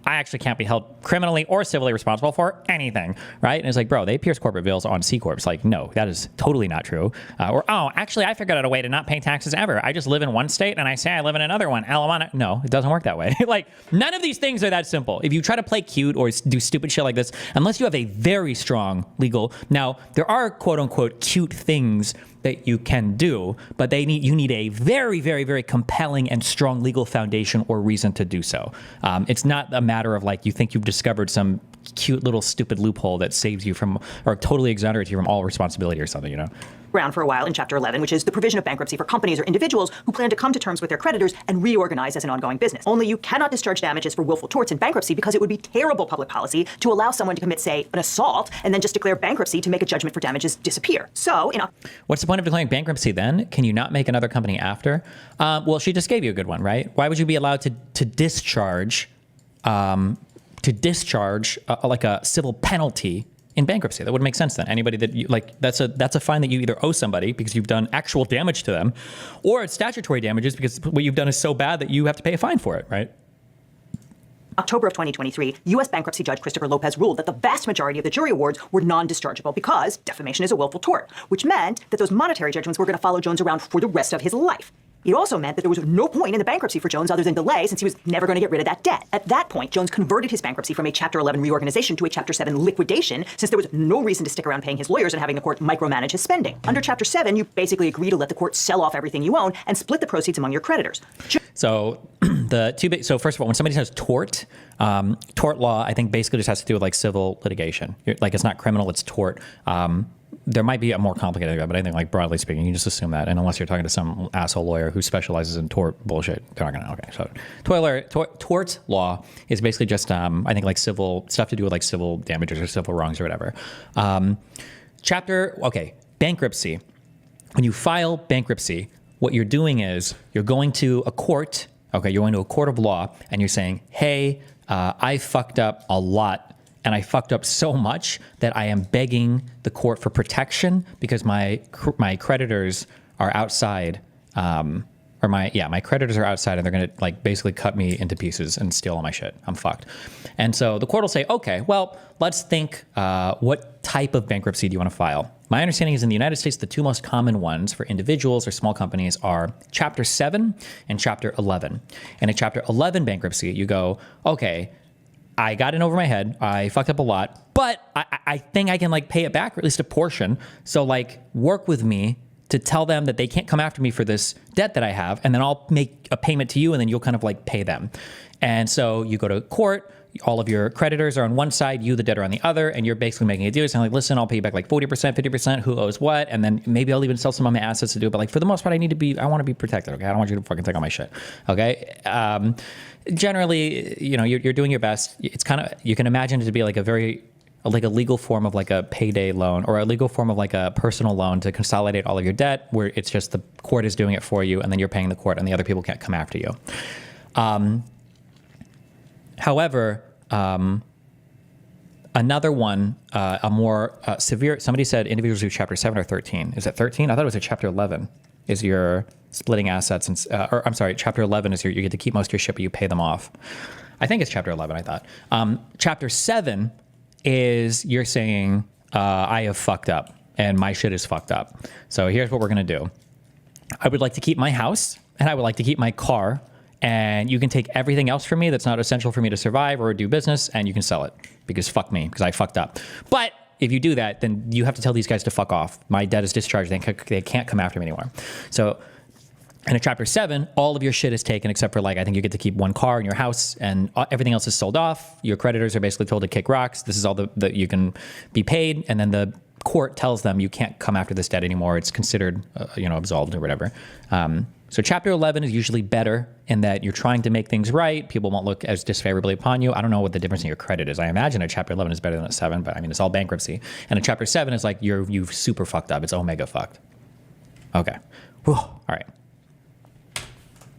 I actually can't be held criminally or civilly responsible for anything, right? And it's like, bro, they pierce corporate veils on C Corps. Like, no, that is totally not true. Or, oh, actually, I figured out a way to not pay taxes ever. I just live in one state and I say I live in another one. No, it doesn't work that way. Like, none of these things are that simple. If you try to play cute or do stupid shit like this, unless you have a very strong legal... Now, there are quote-unquote cute things that you can do, but you need a very, very, very compelling and strong legal foundation or reason to do so. It's not a matter of like you think you've discovered some cute little stupid loophole that saves you from or totally exonerates you from all responsibility or something, you know? Around for a while in Chapter 11, which is the provision of bankruptcy for companies or individuals who plan to come to terms with their creditors and reorganize as an ongoing business. Only you cannot discharge damages for willful torts in bankruptcy because it would be terrible public policy to allow someone to commit, say, an assault and then just declare bankruptcy to make a judgment for damages disappear. So, what's the point of declaring bankruptcy then? Can you not make another company after? Well, she just gave you a good one, right? Why would you be allowed to discharge like a civil penalty in bankruptcy? That wouldn't make sense then. Anybody that you like, that's a fine that you either owe somebody because you've done actual damage to them, or it's statutory damages because what you've done is so bad that you have to pay a fine for it, right? October of 2023, U.S. bankruptcy judge Christopher Lopez ruled that the vast majority of the jury awards were non-dischargeable because defamation is a willful tort, which meant that those monetary judgments were going to follow Jones around for the rest of his life. It also meant that there was no point in the bankruptcy for Jones other than delay, since he was never going to get rid of that debt. At that point, Jones converted his bankruptcy from a Chapter 11 reorganization to a Chapter 7 liquidation, since there was no reason to stick around paying his lawyers and having the court micromanage his spending. Under Chapter 7, you basically agree to let the court sell off everything you own and split the proceeds among your creditors. So so first of all, when somebody says tort law, I think basically just has to do with like civil litigation. Like it's not criminal, it's tort. There might be a more complicated guy, but I think like broadly speaking, you just assume that. And unless you're talking to some asshole lawyer who specializes in tort bullshit, they're not gonna, okay. So tort law is basically just, I think like civil stuff to do with like civil damages or civil wrongs or whatever. Bankruptcy. When you file bankruptcy, what you're doing is you're going to a court, you're going to a court of law and you're saying, hey, I fucked up a lot. And I fucked up so much that I am begging the court for protection because my creditors are outside, my creditors are outside and they're gonna like basically cut me into pieces and steal all my shit. I'm fucked. And so the court will say, okay, well, let's think, what type of bankruptcy do you want to file? My understanding is in the United States, the two most common ones for individuals or small companies are Chapter 7 and Chapter 11. And in Chapter 11 bankruptcy, you go, okay, I got in over my head. I fucked up a lot, but I think I can like pay it back or at least a portion. So like work with me to tell them that they can't come after me for this debt that I have. And then I'll make a payment to you and then you'll kind of like pay them. And so you go to court, all of your creditors are on one side, you, the debtor, on the other, and you're basically making a deal. It's like, listen, I'll pay you back like 40%, 50%, who owes what, and then maybe I'll even sell some of my assets to do it. But like for the most part, I want to be protected. Okay, I don't want you to fucking take all my shit. Okay. Generally, you're doing your best. It's kind of, you can imagine it to be like a legal form of like a payday loan, or a legal form of like a personal loan to consolidate all of your debt, where it's just the court is doing it for you, and then you're paying the court, and the other people can't come after you. However, another one, a more severe, somebody said individuals do chapter 7 or 13. Is it 13? I thought it was a chapter 11 is your splitting assets. Or I'm sorry, chapter 11 is you get to keep most of your shit, but you pay them off. I think it's chapter 11, I thought. Chapter 7 is you're saying, I have fucked up and my shit is fucked up. So here's what we're going to do. I would like to keep my house, and I would like to keep my car, and you can take everything else from me that's not essential for me to survive or do business, and you can sell it because fuck me, because I fucked up. But if you do that, then you have to tell these guys to fuck off. My debt is discharged. They can't come after me anymore. So in a chapter 7, all of your shit is taken except for, like, I think you get to keep one car in your house, and everything else is sold off. Your creditors are basically told to kick rocks. This is all that you can be paid, and then the court tells them you can't come after this debt anymore. It's considered, absolved or whatever. So chapter 11 is usually better in that you're trying to make things right. People won't look as disfavorably upon you. I don't know what the difference in your credit is. I imagine a chapter 11 is better than a 7, but I mean, it's all bankruptcy. And a chapter 7 is like you've super fucked up. It's omega fucked. Okay. Whew. All right.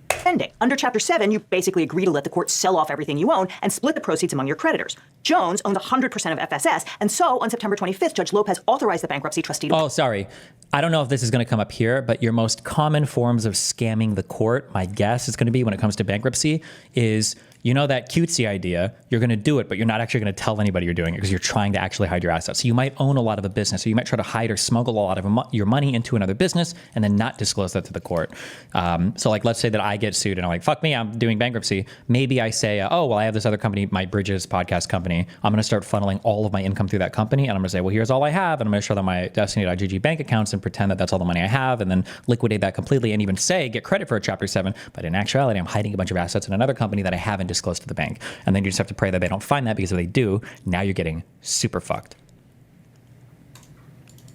Pending. Under Chapter 7, you basically agree to let the court sell off everything you own and split the proceeds among your creditors. Jones owned 100% of FSS, and so on September 25th, Judge Lopez authorized the bankruptcy trustee to... Oh, sorry. I don't know if this is going to come up here, but your most common forms of scamming the court, my guess is going to be when it comes to bankruptcy, is... that cutesy idea, you're going to do it, but you're not actually going to tell anybody you're doing it because you're trying to actually hide your assets. So you might own a lot of a business, or you might try to hide or smuggle a lot of your money into another business and then not disclose that to the court. So like, let's say that I get sued and I'm like, fuck me, I'm doing bankruptcy. Maybe I say, I have this other company, my Bridges podcast company. I'm going to start funneling all of my income through that company. And I'm going to say, well, here's all I have. And I'm going to show them my Destiny.gg bank accounts and pretend that that's all the money I have, and then liquidate that completely, and even say, get credit for a Chapter 7. But in actuality, I'm hiding a bunch of assets in another company that I haven't disclosed to the bank. And then you just have to pray that they don't find that, because if they do, now you're getting super fucked.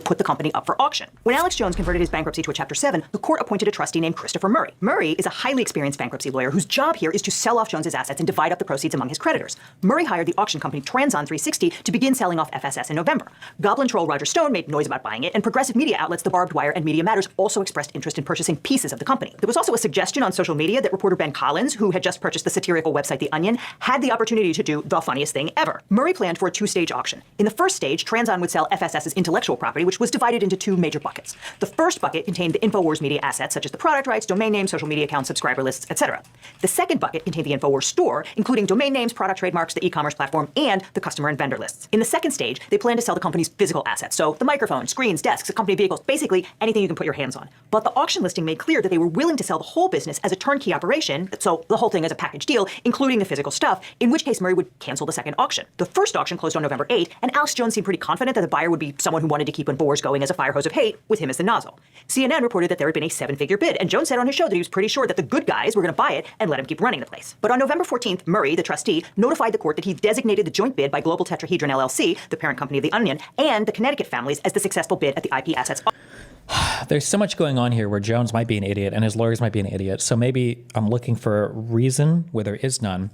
Put the company up for auction. When Alex Jones converted his bankruptcy to a Chapter 7, the court appointed a trustee named Christopher Murray. Murray is a highly experienced bankruptcy lawyer whose job here is to sell off Jones's assets and divide up the proceeds among his creditors. Murray hired the auction company Transon 360 to begin selling off FSS in November. Goblin troll Roger Stone made noise about buying it, and progressive media outlets The Barbed Wire and Media Matters also expressed interest in purchasing pieces of the company. There was also a suggestion on social media that reporter Ben Collins, who had just purchased the satirical website The Onion, had the opportunity to do the funniest thing ever. Murray planned for a 2-stage auction. In the first stage, Transon would sell FSS's intellectual property, which was divided into 2 major buckets. The first bucket contained the InfoWars media assets, such as the product rights, domain names, social media accounts, subscriber lists, etc. The second bucket contained the InfoWars store, including domain names, product trademarks, the e-commerce platform, and the customer and vendor lists. In the second stage, they planned to sell the company's physical assets, so the microphone, screens, desks, company vehicles, basically anything you can put your hands on. But the auction listing made clear that they were willing to sell the whole business as a turnkey operation, so the whole thing as a package deal, including the physical stuff, in which case Murray would cancel the second auction. The first auction closed on November 8th, and Alex Jones seemed pretty confident that the buyer would be someone who wanted to keep InfoWars going as a fire hose of hate, with him as the nozzle. CNN reported that there had been a 7-figure bid, and Jones said on his show that he was pretty sure that the good guys were going to buy it and let him keep running the place. But on November 14th, Murray, the trustee, notified the court that he designated the joint bid by Global Tetrahedron LLC, the parent company of The Onion, and the Connecticut families as the successful bid at the IP assets. There's so much going on here where Jones might be an idiot and his lawyers might be an idiot. So maybe I'm looking for a reason where there is none.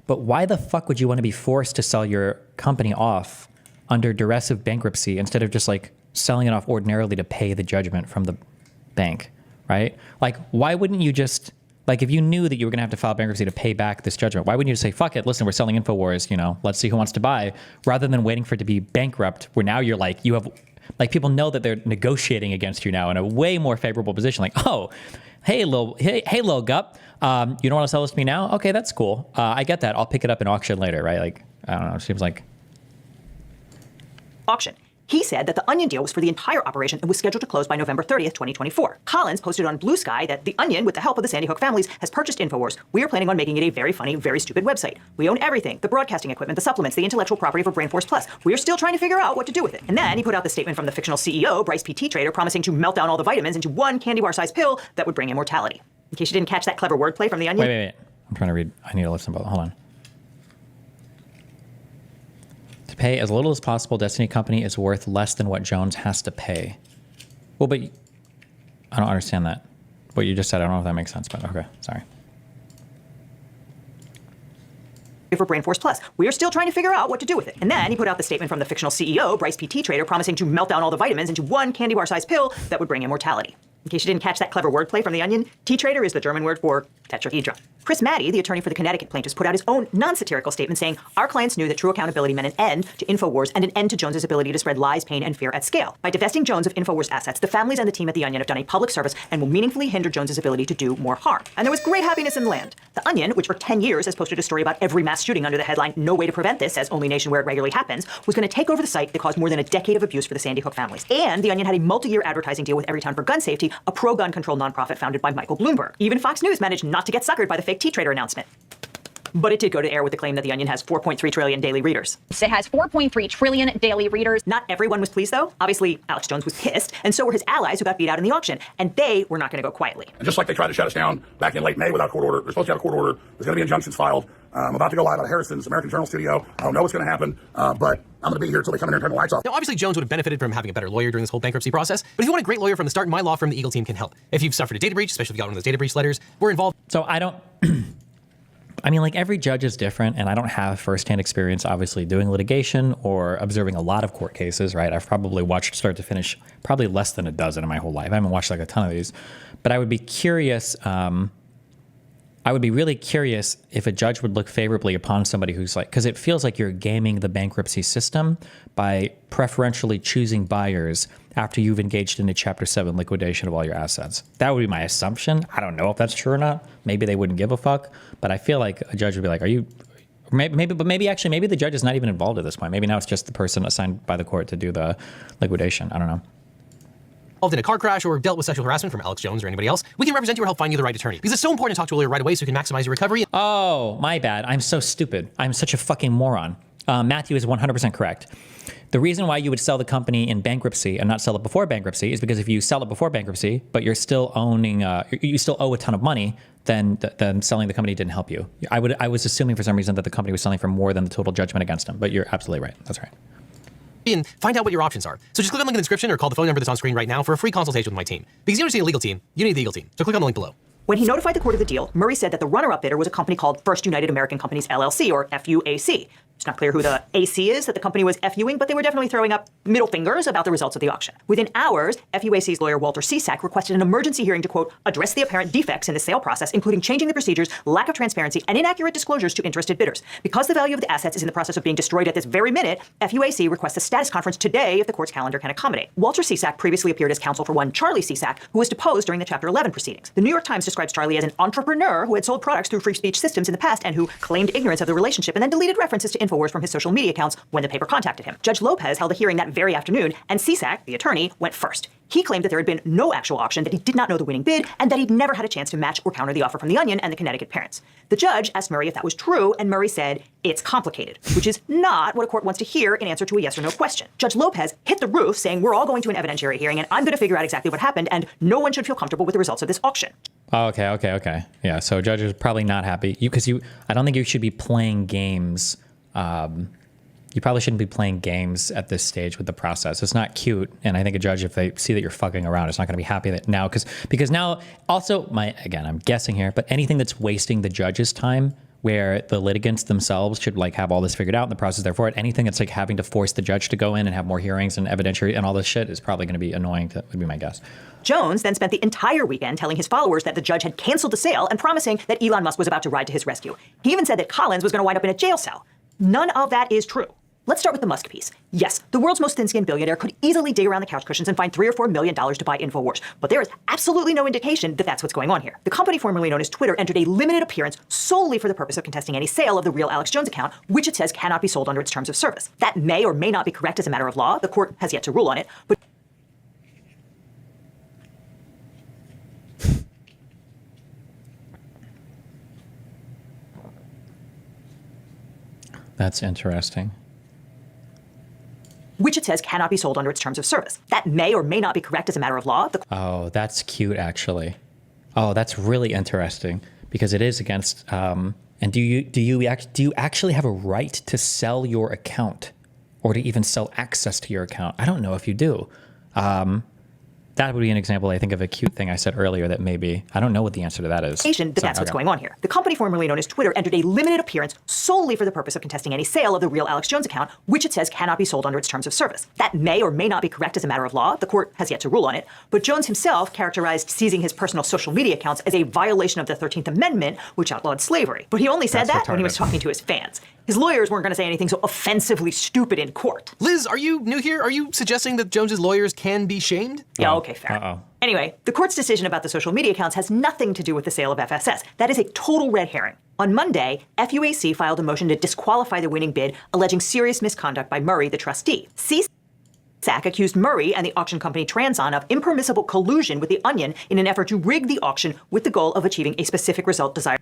But why the fuck would you want to be forced to sell your company off under duress of bankruptcy instead of just like selling it off ordinarily to pay the judgment from the bank, right? Like, why wouldn't you just, like, if you knew that you were going to have to file bankruptcy to pay back this judgment, why wouldn't you just say, fuck it, listen, we're selling InfoWars, let's see who wants to buy, rather than waiting for it to be bankrupt, where now you're like, you have, like, people know that they're negotiating against you now in a way more favorable position. Like, oh, hey, Lil Gup, you don't want to sell this to me now? Okay, that's cool. I get that. I'll pick it up in auction later, right? Like, I don't know, it seems like... Auction. He said that the Onion deal was for the entire operation and was scheduled to close by November 30th, 2024. Collins posted on Blue Sky that the Onion, with the help of the Sandy Hook families, has purchased InfoWars. We are planning on making it a very funny, very stupid website. We own everything, the broadcasting equipment, the supplements, the intellectual property for Brainforce Plus. We are still trying to figure out what to do with it. And then he put out the statement from the fictional CEO, Bryce P. Trader, promising to melt down all the vitamins into one candy bar-sized pill that would bring immortality. In case you didn't catch that clever wordplay from the Onion. Wait. I'm trying to read. I need to listen. Hold on. pay as little as possible. Destiny Company is worth less than what Jones has to pay. Well, but I don't understand that. What you just said, I don't know if that makes sense, but okay, sorry. For Brainforce Plus. We are still trying to figure out what to do with it. And then he put out the statement from the fictional CEO, Bryce P. Tea Trader, promising to melt down all the vitamins into one candy bar-sized pill that would bring immortality. In case you didn't catch that clever wordplay from The Onion, Tea Trader is the German word for tetrahedron. Chris Maddy, the attorney for the Connecticut plaintiffs, put out his own non-satirical statement saying, our clients knew that true accountability meant an end to InfoWars and an end to Jones's ability to spread lies, pain, and fear at scale. By divesting Jones of InfoWars assets, the families and the team at The Onion have done a public service and will meaningfully hinder Jones's ability to do more harm. And there was great happiness in the land. The Onion, which for 10 years has posted a story about every mass shooting under the headline, No Way to Prevent This, as only nation where it regularly happens, was going to take over the site that caused more than a decade of abuse for the Sandy Hook families. And The Onion had a multi-year advertising deal with Everytown for Gun Safety, a pro-gun control nonprofit founded by Michael Bloomberg. Even Fox News managed not to get suckered by the fake Tea Trader announcement. But it did go to air with the claim that The Onion has 4.3 trillion daily readers. It has 4.3 trillion daily readers. Not everyone was pleased, though. Obviously, Alex Jones was pissed, and so were his allies who got beat out in the auction. And they were not going to go quietly. And just like they tried to shut us down back in late May without court order, they're supposed to have a court order. There's going to be injunctions filed. I'm about to go live out of Harrison's American Journal studio. I don't know what's going to happen, but I'm going to be here until they come in here and turn the lights off. Now, obviously, Jones would have benefited from having a better lawyer during this whole bankruptcy process. But if you want a great lawyer from the start, my law firm, the Eagle Team, can help. If you've suffered a data breach, especially if you got one of those data breach letters, we're involved. So I don't... I mean, like, every judge is different, and I don't have firsthand experience, obviously, doing litigation or observing a lot of court cases, right? I've probably watched start to finish probably less than a dozen in my whole life. I haven't watched like a ton of these. But I would be curious... I would be really curious if a judge would look favorably upon somebody who's like, because it feels like you're gaming the bankruptcy system by preferentially choosing buyers after you've engaged in a Chapter 7 liquidation of all your assets. That would be my assumption. I don't know if that's true or not. Maybe they wouldn't give a fuck, but I feel like a judge would be like, are you, maybe the judge is not even involved at this point. Maybe now it's just the person assigned by the court to do the liquidation. I don't know. Involved in a car crash or dealt with sexual harassment from Alex Jones or anybody else, we can represent you or help find you the right attorney. Because it's so important to talk to a lawyer right away so you can maximize your recovery. Oh, my bad. I'm so stupid. I'm such a fucking moron. Matthew is 100% correct. The reason why you would sell the company in bankruptcy and not sell it before bankruptcy is because if you sell it before bankruptcy, but you're still owning, you still owe a ton of money, then selling the company didn't help you. I was assuming for some reason that the company was selling for more than the total judgment against them, but you're absolutely right. That's right. And find out what your options are. So just click on the link in the description or call the phone number that's on screen right now for a free consultation with my team. Because you don't just need a legal team, you need the Eagle Team. So click on the link below. When he notified the court of the deal, Murray said that the runner-up bidder was a company called First United American Companies, LLC, or FUAC. It's not clear who the AC is that the company was FUing, but they were definitely throwing up middle fingers about the results of the auction. Within hours, FUAC's lawyer Walter Cisak requested an emergency hearing to, quote, address the apparent defects in the sale process, including changing the procedures, lack of transparency, and inaccurate disclosures to interested bidders. Because the value of the assets is in the process of being destroyed at this very minute, FUAC requests a status conference today if the court's calendar can accommodate. Walter Cisak previously appeared as counsel for one Charlie Cisak, who was deposed during the Chapter 11 proceedings. The New York Times describes Charlie as an entrepreneur who had sold products through free speech systems in the past and who claimed ignorance of the relationship and then deleted references to InfoWars from his social media accounts when the paper contacted him. Judge Lopez held a hearing that very afternoon, and Cisak, the attorney, went first. He claimed that there had been no actual auction, that he did not know the winning bid, and that he'd never had a chance to match or counter the offer from The Onion and the Connecticut parents. The judge asked Murray if that was true, and Murray said, it's complicated, which is not what a court wants to hear in answer to a yes or no question. Judge Lopez hit the roof saying, we're all going to an evidentiary hearing, and I'm going to figure out exactly what happened, and no one should feel comfortable with the results of this auction. Okay. Yeah, so judge is probably not happy. I don't think you should be playing games. You probably shouldn't be playing games at this stage with the process. It's not cute, and I think a judge, if they see that you're fucking around, is not going to be happy that now, because now also again, I'm guessing here, but anything that's wasting the judge's time, where the litigants themselves should like have all this figured out in the process there for it, anything that's like having to force the judge to go in and have more hearings and evidentiary and all this shit is probably going to be annoying. Would be my guess. Jones then spent the entire weekend telling his followers that the judge had canceled the sale and promising that Elon Musk was about to ride to his rescue. He even said that Collins was going to wind up in a jail cell. None of that is true. Let's start with the Musk piece. Yes, the world's most thin-skinned billionaire could easily dig around the couch cushions and find $3 or $4 million to buy InfoWars, but there is absolutely no indication that that's what's going on here. The company formerly known as Twitter entered a limited appearance solely for the purpose of contesting any sale of the real Alex Jones account, which it says cannot be sold under its terms of service. That may or may not be correct as a matter of law. The court has yet to rule on it, but that's interesting. Which it says cannot be sold under its terms of service. That may or may not be correct as a matter of law. Oh, that's cute, actually. Oh, that's really interesting because it is against. And do you actually have a right to sell your account or to even sell access to your account. I don't know if you do. That would be an example, I think, of a cute thing I said earlier that maybe, I don't know what the answer to that is. That's what's going on here. The company formerly known as Twitter entered a limited appearance solely for the purpose of contesting any sale of the real Alex Jones account, which it says cannot be sold under its terms of service. That may or may not be correct as a matter of law. The court has yet to rule on it. But Jones himself characterized seizing his personal social media accounts as a violation of the 13th Amendment, which outlawed slavery. But he only said that when he was talking to his fans. His lawyers weren't going to say anything so offensively stupid in court. Liz, are you new here? Are you suggesting that Jones's lawyers can be shamed? Yeah, okay, fair. Anyway, the court's decision about the social media accounts has nothing to do with the sale of FSS. That is a total red herring. On Monday, FUAC filed a motion to disqualify the winning bid, alleging serious misconduct by Murray, the trustee. CSAC accused Murray and the auction company Transon of impermissible collusion with the Onion in an effort to rig the auction with the goal of achieving a specific result desired.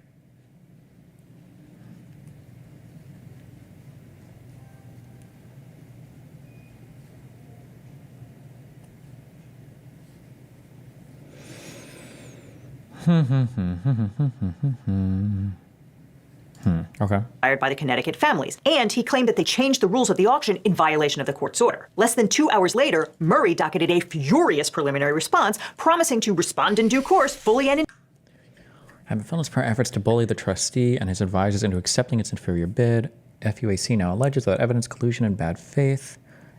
Okay. By the Connecticut families. And he claimed that they changed the rules of the auction in violation of the court's order. Less than 2 hours later, Murray docketed a furious preliminary response, promising to respond in due course, fully and in Have felons prior efforts to bully the trustee and his advisors into accepting its inferior bid. FUAC now alleges that evidence collusion and bad faith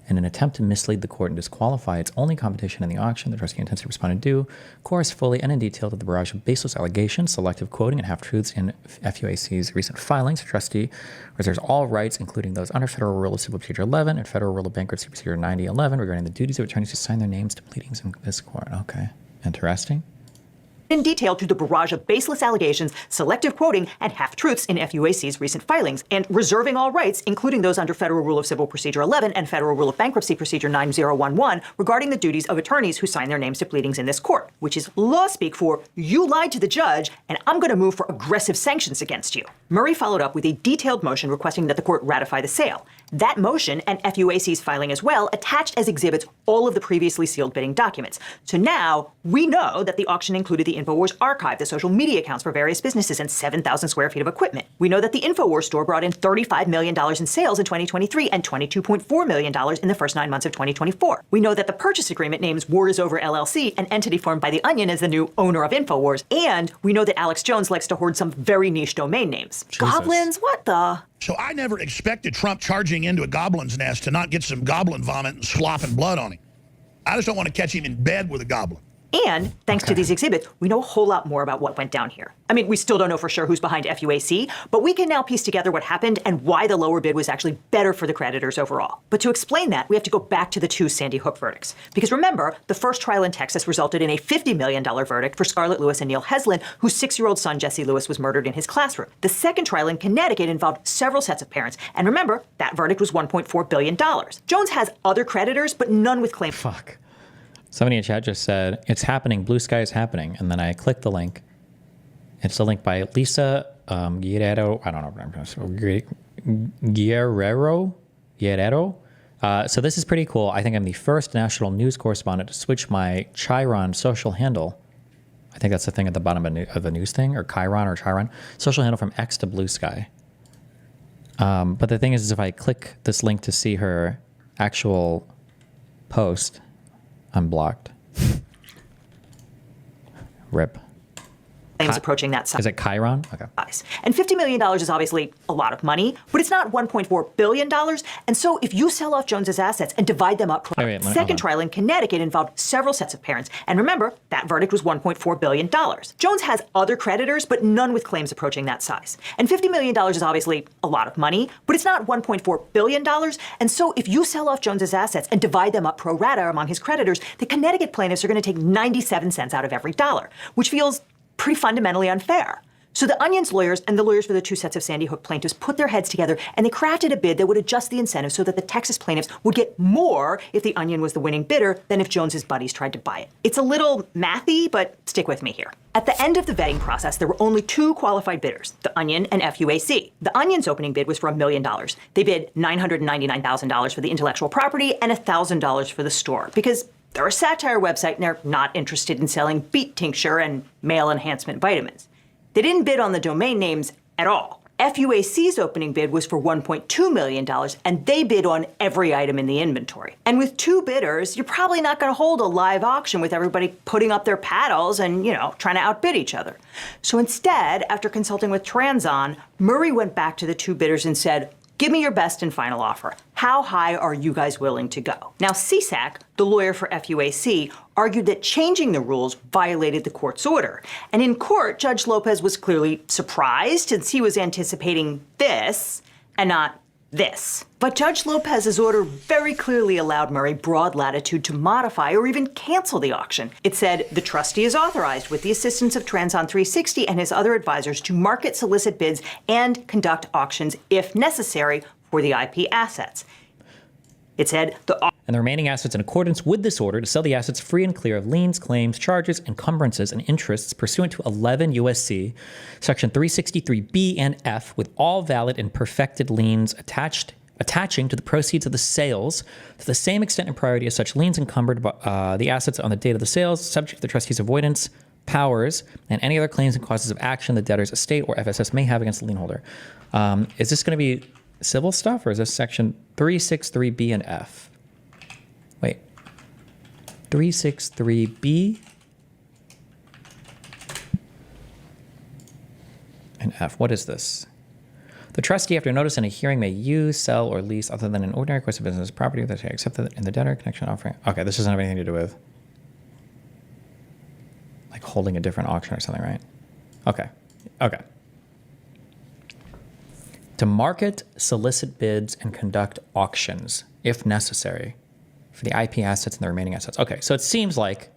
in an attempt to mislead the court and disqualify its only competition in the auction. The trustee intends to respond in due course, fully and in detail to the barrage of baseless allegations, selective quoting, and half-truths in FUAC's recent filings. The trustee reserves all rights, including those under Federal Rule of Civil Procedure 11 and Federal Rule of Bankruptcy Procedure 9011, regarding the duties of attorneys to sign their names to pleadings in this court. Okay, interesting. detail to the barrage of baseless allegations, selective quoting, and half-truths in FUAC's recent filings, and reserving all rights, including those under Federal Rule of Civil Procedure 11 and Federal Rule of Bankruptcy Procedure 9011, regarding the duties of attorneys who sign their names to pleadings in this court, which is law speak for, you lied to the judge, and I'm going to move for aggressive sanctions against you. Murray followed up with a detailed motion requesting that the court ratify the sale. That motion, and FUAC's filing as well, attached as exhibits all of the previously sealed bidding documents. So now, we know that the auction included the InfoWars archive, the social media accounts for various businesses, and 7,000 square feet of equipment. We know that the InfoWars store brought in $35 million in sales in 2023 and $22.4 million in the first 9 months of 2024. We know that the purchase agreement names War is Over LLC, an entity formed by the Onion, as the new owner of InfoWars. And we know that Alex Jones likes to hoard some very niche domain names. Jesus. Goblins? What the? So I never expected Trump charging into a goblin's nest to not get some goblin vomit and slop and blood on him. I just don't want to catch him in bed with a goblin. And thanks to these exhibits, we know a whole lot more about what went down here. I mean, we still don't know for sure who's behind FUAC, but we can now piece together what happened and why the lower bid was actually better for the creditors overall. But to explain that, we have to go back to the two Sandy Hook verdicts. Because remember, the first trial in Texas resulted in a $50 million verdict for Scarlett Lewis and Neil Heslin, whose 6-year-old son, Jesse Lewis, was murdered in his classroom. The second trial in Connecticut involved several sets of parents. And remember, that verdict was $1.4 billion. Jones has other creditors, but none with claims. Fuck. Somebody in chat just said, it's happening, Blue Sky is happening. And then I clicked the link. It's a link by Lisa Guerrero. I don't know what I'm pronouncing. Guerrero. So this is pretty cool. I think I'm the first national news correspondent to switch my Chiron social handle. I think that's the thing at the bottom of the news thing, or Chiron. Social handle from X to Blue Sky. But the thing is if I click this link to see her actual post, I'm blocked. Rip. Claims approaching that size. Is it Chiron? Okay. And $50 million is obviously a lot of money, but it's not $1.4 billion. And so if you sell off Jones's assets and divide them up, second trial in Connecticut involved several sets of parents. And remember, that verdict was $1.4 billion. Jones has other creditors, but none with claims approaching that size. And $50 million is obviously a lot of money, but it's not $1.4 billion. And so if you sell off Jones's assets and divide them up pro rata among his creditors, the Connecticut plaintiffs are going to take 97 cents out of every dollar, which feels pretty fundamentally unfair. So the Onion's lawyers and the lawyers for the two sets of Sandy Hook plaintiffs put their heads together and they crafted a bid that would adjust the incentives so that the Texas plaintiffs would get more if the Onion was the winning bidder than if Jones's buddies tried to buy it. It's a little mathy, but stick with me here. At the end of the vetting process, there were only two qualified bidders, the Onion and FUAC. The Onion's opening bid was for $1 million. They bid $999,000 for the intellectual property and $1,000 for the store because they're a satire website and they're not interested in selling beet tincture and male enhancement vitamins. They didn't bid on the domain names at all. FUAC's opening bid was for $1.2 million, and they bid on every item in the inventory. And with two bidders, you're probably not going to hold a live auction with everybody putting up their paddles and, trying to outbid each other. So instead, after consulting with Transon, Murray went back to the two bidders and said, "Give me your best and final offer. How high are you guys willing to go?" Now, CSAC, the lawyer for FUAC, argued that changing the rules violated the court's order. And in court, Judge Lopez was clearly surprised since he was anticipating this and not this. But Judge Lopez's order very clearly allowed Murray broad latitude to modify or even cancel the auction. It said the trustee is authorized, with the assistance of Transon 360 and his other advisors, to market, solicit bids, and conduct auctions if necessary for the IP assets. It said and the remaining assets in accordance with this order to sell the assets free and clear of liens, claims, charges, encumbrances, and interests pursuant to 11 U.S.C. Section 363B and F, with all valid and perfected liens attaching to the proceeds of the sales to the same extent and priority as such liens encumbered by the assets on the date of the sales, subject to the trustee's avoidance powers and any other claims and causes of action the debtor's estate or FSS may have against the lien holder. Is this going to be civil stuff, or is this section 363B and F? Wait, 363B and F. What is this? The trustee, after notice in a hearing, may use, sell, or lease other than an ordinary course of business property that is accepted in the debtor connection offering. Okay, this doesn't have anything to do with like holding a different auction or something, right? Okay. To market, solicit bids, and conduct auctions, if necessary, for the IP assets and the remaining assets. Okay, so it seems like,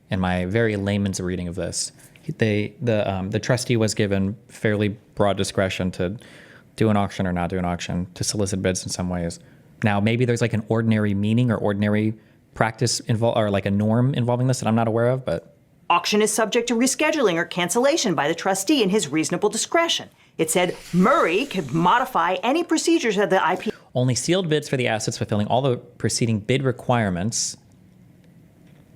in my very layman's reading of this, the trustee was given fairly broad discretion to do an auction or not do an auction, to solicit bids in some ways. Now, maybe there's like an ordinary meaning or ordinary practice or like a norm involving this that I'm not aware of, but... Auction is subject to rescheduling or cancellation by the trustee in his reasonable discretion. It said Murray could modify any procedures of the IP. Only sealed bids for the assets fulfilling all the preceding bid requirements.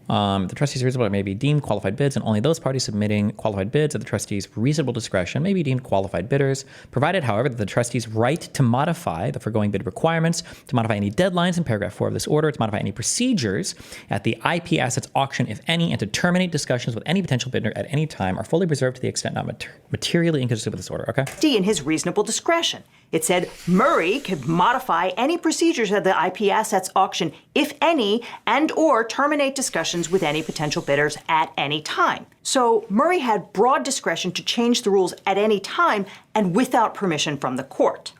The trustee's reasonable may be deemed qualified bids, and only those parties submitting qualified bids at the trustee's reasonable discretion may be deemed qualified bidders, provided, however, that the trustee's right to modify the foregoing bid requirements, to modify any deadlines in paragraph 4 of this order, to modify any procedures at the IP assets auction, if any, and to terminate discussions with any potential bidder at any time are fully preserved to the extent not materially inconsistent with this order. Okay. In his reasonable discretion. It said Murray could modify any procedures of the IP assets auction, if any, and or terminate discussions with any potential bidders at any time. So Murray had broad discretion to change the rules at any time and without permission from the court.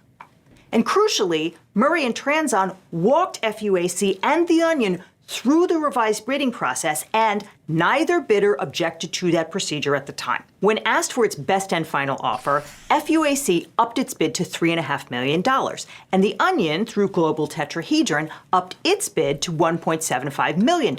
And crucially, Murray and Transon walked FUAC and The Onion through the revised bidding process, and neither bidder objected to that procedure at the time. When asked for its best and final offer, FUAC upped its bid to $3.5 million, and The Onion, through Global Tetrahedron, upped its bid to $1.75 million.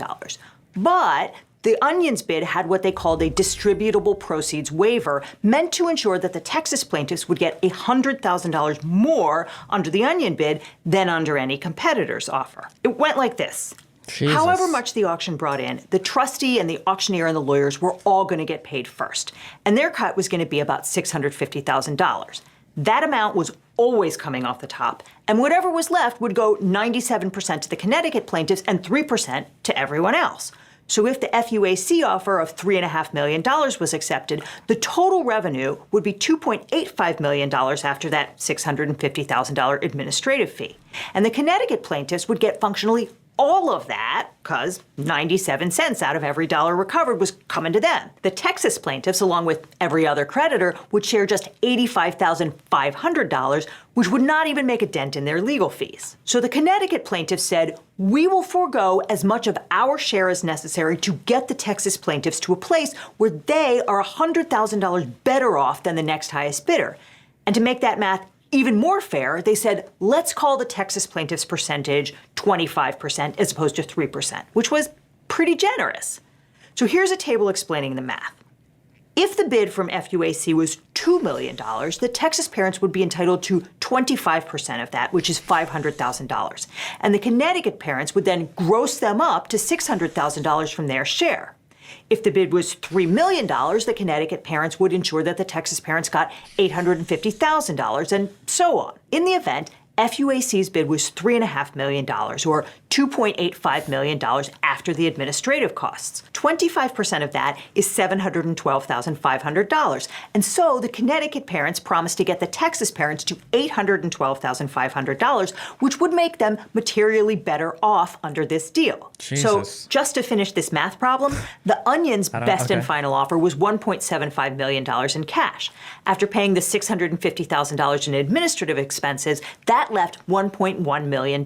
But The Onion's bid had what they called a distributable proceeds waiver, meant to ensure that the Texas plaintiffs would get $100,000 more under The Onion bid than under any competitor's offer. It went like this. Jesus. However much the auction brought in, the trustee and the auctioneer and the lawyers were all going to get paid first, and their cut was going to be about $650,000. That amount was always coming off the top, and whatever was left would go 97% to the Connecticut plaintiffs and 3% to everyone else. So if the FUAC offer of $3.5 million was accepted, the total revenue would be $2.85 million after that $650,000 administrative fee. And the Connecticut plaintiffs would get functionally all of that, because 97 cents out of every dollar recovered was coming to them. The Texas plaintiffs, along with every other creditor, would share just $85,500, which would not even make a dent in their legal fees. So the Connecticut plaintiffs said, we will forego as much of our share as necessary to get the Texas plaintiffs to a place where they are $100,000 better off than the next highest bidder. And to make that math even more fair, they said, let's call the Texas plaintiffs' percentage 25% as opposed to 3%, which was pretty generous. So here's a table explaining the math. If the bid from FUAC was $2 million, the Texas parents would be entitled to 25% of that, which is $500,000. And the Connecticut parents would then gross them up to $600,000 from their share. If the bid was $3 million, the Connecticut parents would ensure that the Texas parents got $850,000, and so on. In the event, FUAC's bid was $3.5 million, or $2.85 million after the administrative costs. 25% of that is $712,500. And so the Connecticut parents promised to get the Texas parents to $812,500, which would make them materially better off under this deal. Jesus. So just to finish this math problem, the Onion's best and okay. final offer was $1.75 million in cash. After paying the $650,000 in administrative expenses, that left $1.1 million.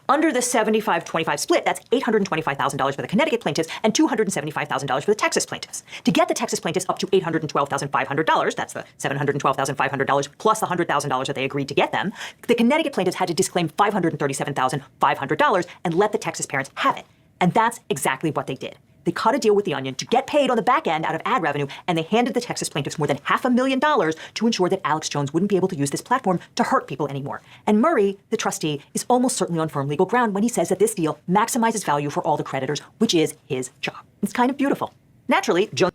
Under the 75-25 split, that's $825,000 for the Connecticut plaintiffs and $275,000 for the Texas plaintiffs. To get the Texas plaintiffs up to $812,500, that's the $712,500 plus the $100,000 that they agreed to get them, the Connecticut plaintiffs had to disclaim $537,500 and let the Texas parents have it. And that's exactly what they did. They cut a deal with the Onion to get paid on the back end out of ad revenue, and they handed the Texas plaintiffs more than $500,000 to ensure that Alex Jones wouldn't be able to use this platform to hurt people anymore. And Murray, the trustee, is almost certainly on firm legal ground when he says that this deal maximizes value for all the creditors, which is his job. It's kind of beautiful. Naturally, Jones...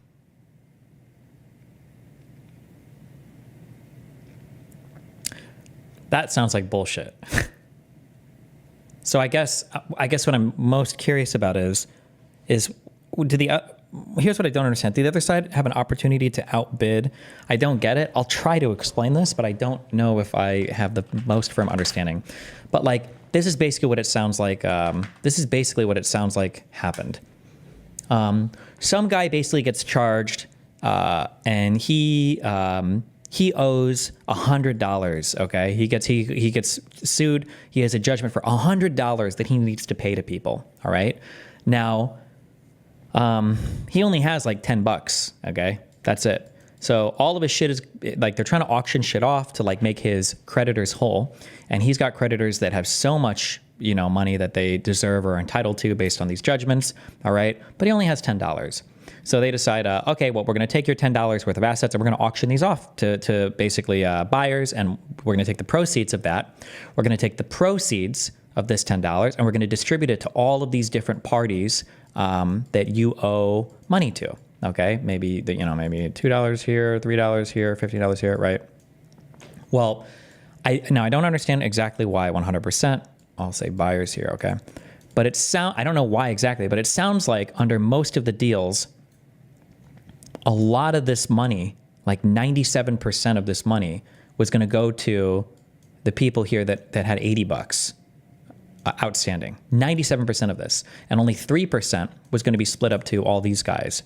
That sounds like bullshit. So I guess what I'm most curious about is do the here's what I don't understand. Did the other side have an opportunity to outbid? I don't get it. I'll try to explain this, but I don't know if I have the most firm understanding. But like, this is basically what it sounds like. Happened. Some guy basically gets charged, and he owes $100. Okay, he gets sued. He has a judgment for $100 that he needs to pay to people. All right, now. He only has like $10. Okay, that's it. So all of his shit is like, they're trying to auction shit off to like make his creditors whole, and he's got creditors that have so much, money that they deserve or are entitled to based on these judgments. All right, but he only has $10. So they decide, okay, well, we're going to take your $10 worth of assets and we're going to auction these off to basically buyers, and we're going to take the proceeds of that. We're going to take the proceeds of this $10 and we're going to distribute it to all of these different parties that you owe money to. Okay, maybe maybe $2 here, $3 here, $50 here, right? Well, I don't understand exactly why 100%. I'll say buyers here, okay? But I don't know why exactly, but it sounds like under most of the deals, a lot of this money, like 97% of this money, was going to go to the people here that had $80 outstanding. 97% of this, and only 3% was going to be split up to all these guys.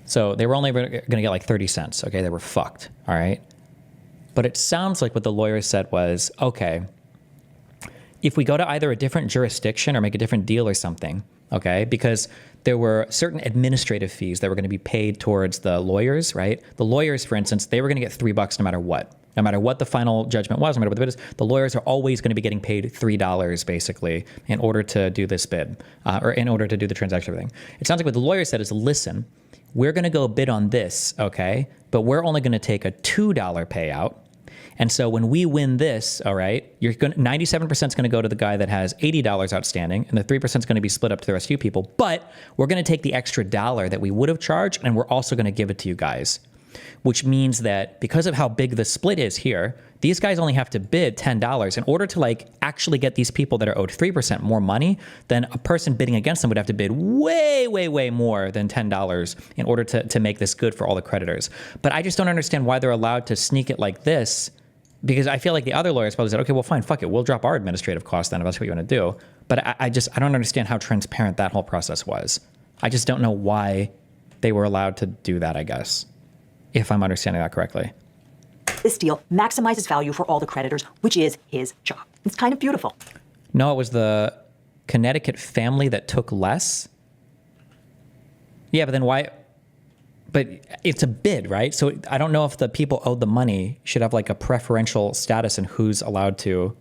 So they were only going to get like 30 cents. Okay, they were fucked. All right. But it sounds like what the lawyers said was, okay, if we go to either a different jurisdiction or make a different deal or something, okay, because there were certain administrative fees that were going to be paid towards the lawyers, right? The lawyers, for instance, they were going to get $3 no matter what. No matter what the final judgment was, no matter what the bid is, the lawyers are always going to be getting paid $3 basically in order to do this bid, or in order to do the transaction, everything. It sounds like what the lawyer said is, listen, we're going to go bid on this, okay, but we're only going to take a $2 payout. And so when we win this, all right, 97% is going to go to the guy that has $80 outstanding, and the 3% is going to be split up to the rest of you people. But we're going to take the extra $1 that we would have charged, and we're also going to give it to you guys. Which means that because of how big the split is here, these guys only have to bid $10 in order to like actually get these people that are owed 3% more money. Then a person bidding against them would have to bid way, way, way more than $10 in order to make this good for all the creditors. But I just don't understand why they're allowed to sneak it like this, because I feel like the other lawyers probably said, okay, well, fine, fuck it, we'll drop our administrative costs then if that's what you want to do. But I don't understand how transparent that whole process was. I just don't know why they were allowed to do that, I guess, if I'm understanding that correctly. This deal maximizes value for all the creditors, which is his job. It's kind of beautiful. No, it was the Connecticut family that took less. Yeah, but then why? But it's a bid, right? So I don't know if the people owed the money should have like a preferential status in who's allowed to.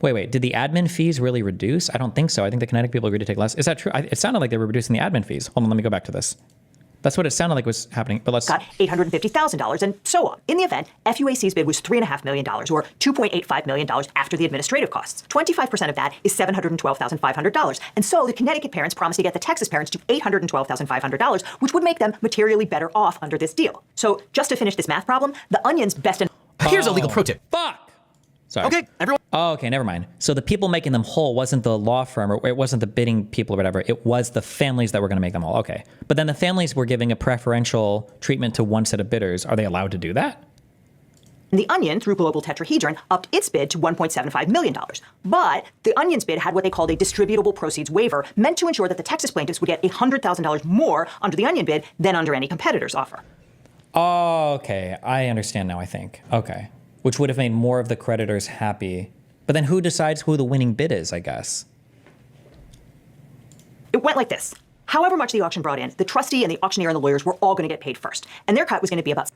Wait, did the admin fees really reduce? I don't think so. I think the Connecticut people agreed to take less. Is that true? It sounded like they were reducing the admin fees. Hold on, let me go back to this. That's what it sounded like was happening. But let's got $850,000 and so on. In the event, FUAC's bid was $3.5 million or $2.85 million after the administrative costs. 25% of that is $712,500. And so the Connecticut parents promised to get the Texas parents to $812,500, which would make them materially better off under this deal. So just to finish this math problem, the Onion's best and here's a legal pro tip. Fuck. Sorry. Okay, everyone. Oh, okay, never mind. So the people making them whole wasn't the law firm, or it wasn't the bidding people or whatever. It was the families that were going to make them whole. Okay. But then the families were giving a preferential treatment to one set of bidders. Are they allowed to do that? The Onion, through Global Tetrahedron, upped its bid to $1.75 million. But the Onion's bid had what they called a distributable proceeds waiver, meant to ensure that the Texas plaintiffs would get $100,000 more under the Onion bid than under any competitor's offer. Oh, okay. I understand now, I think. Okay. Which would have made more of the creditors happy. But then who decides who the winning bid is, I guess? It went like this. However much the auction brought in, the trustee and the auctioneer and the lawyers were all going to get paid first. And their cut was going to be about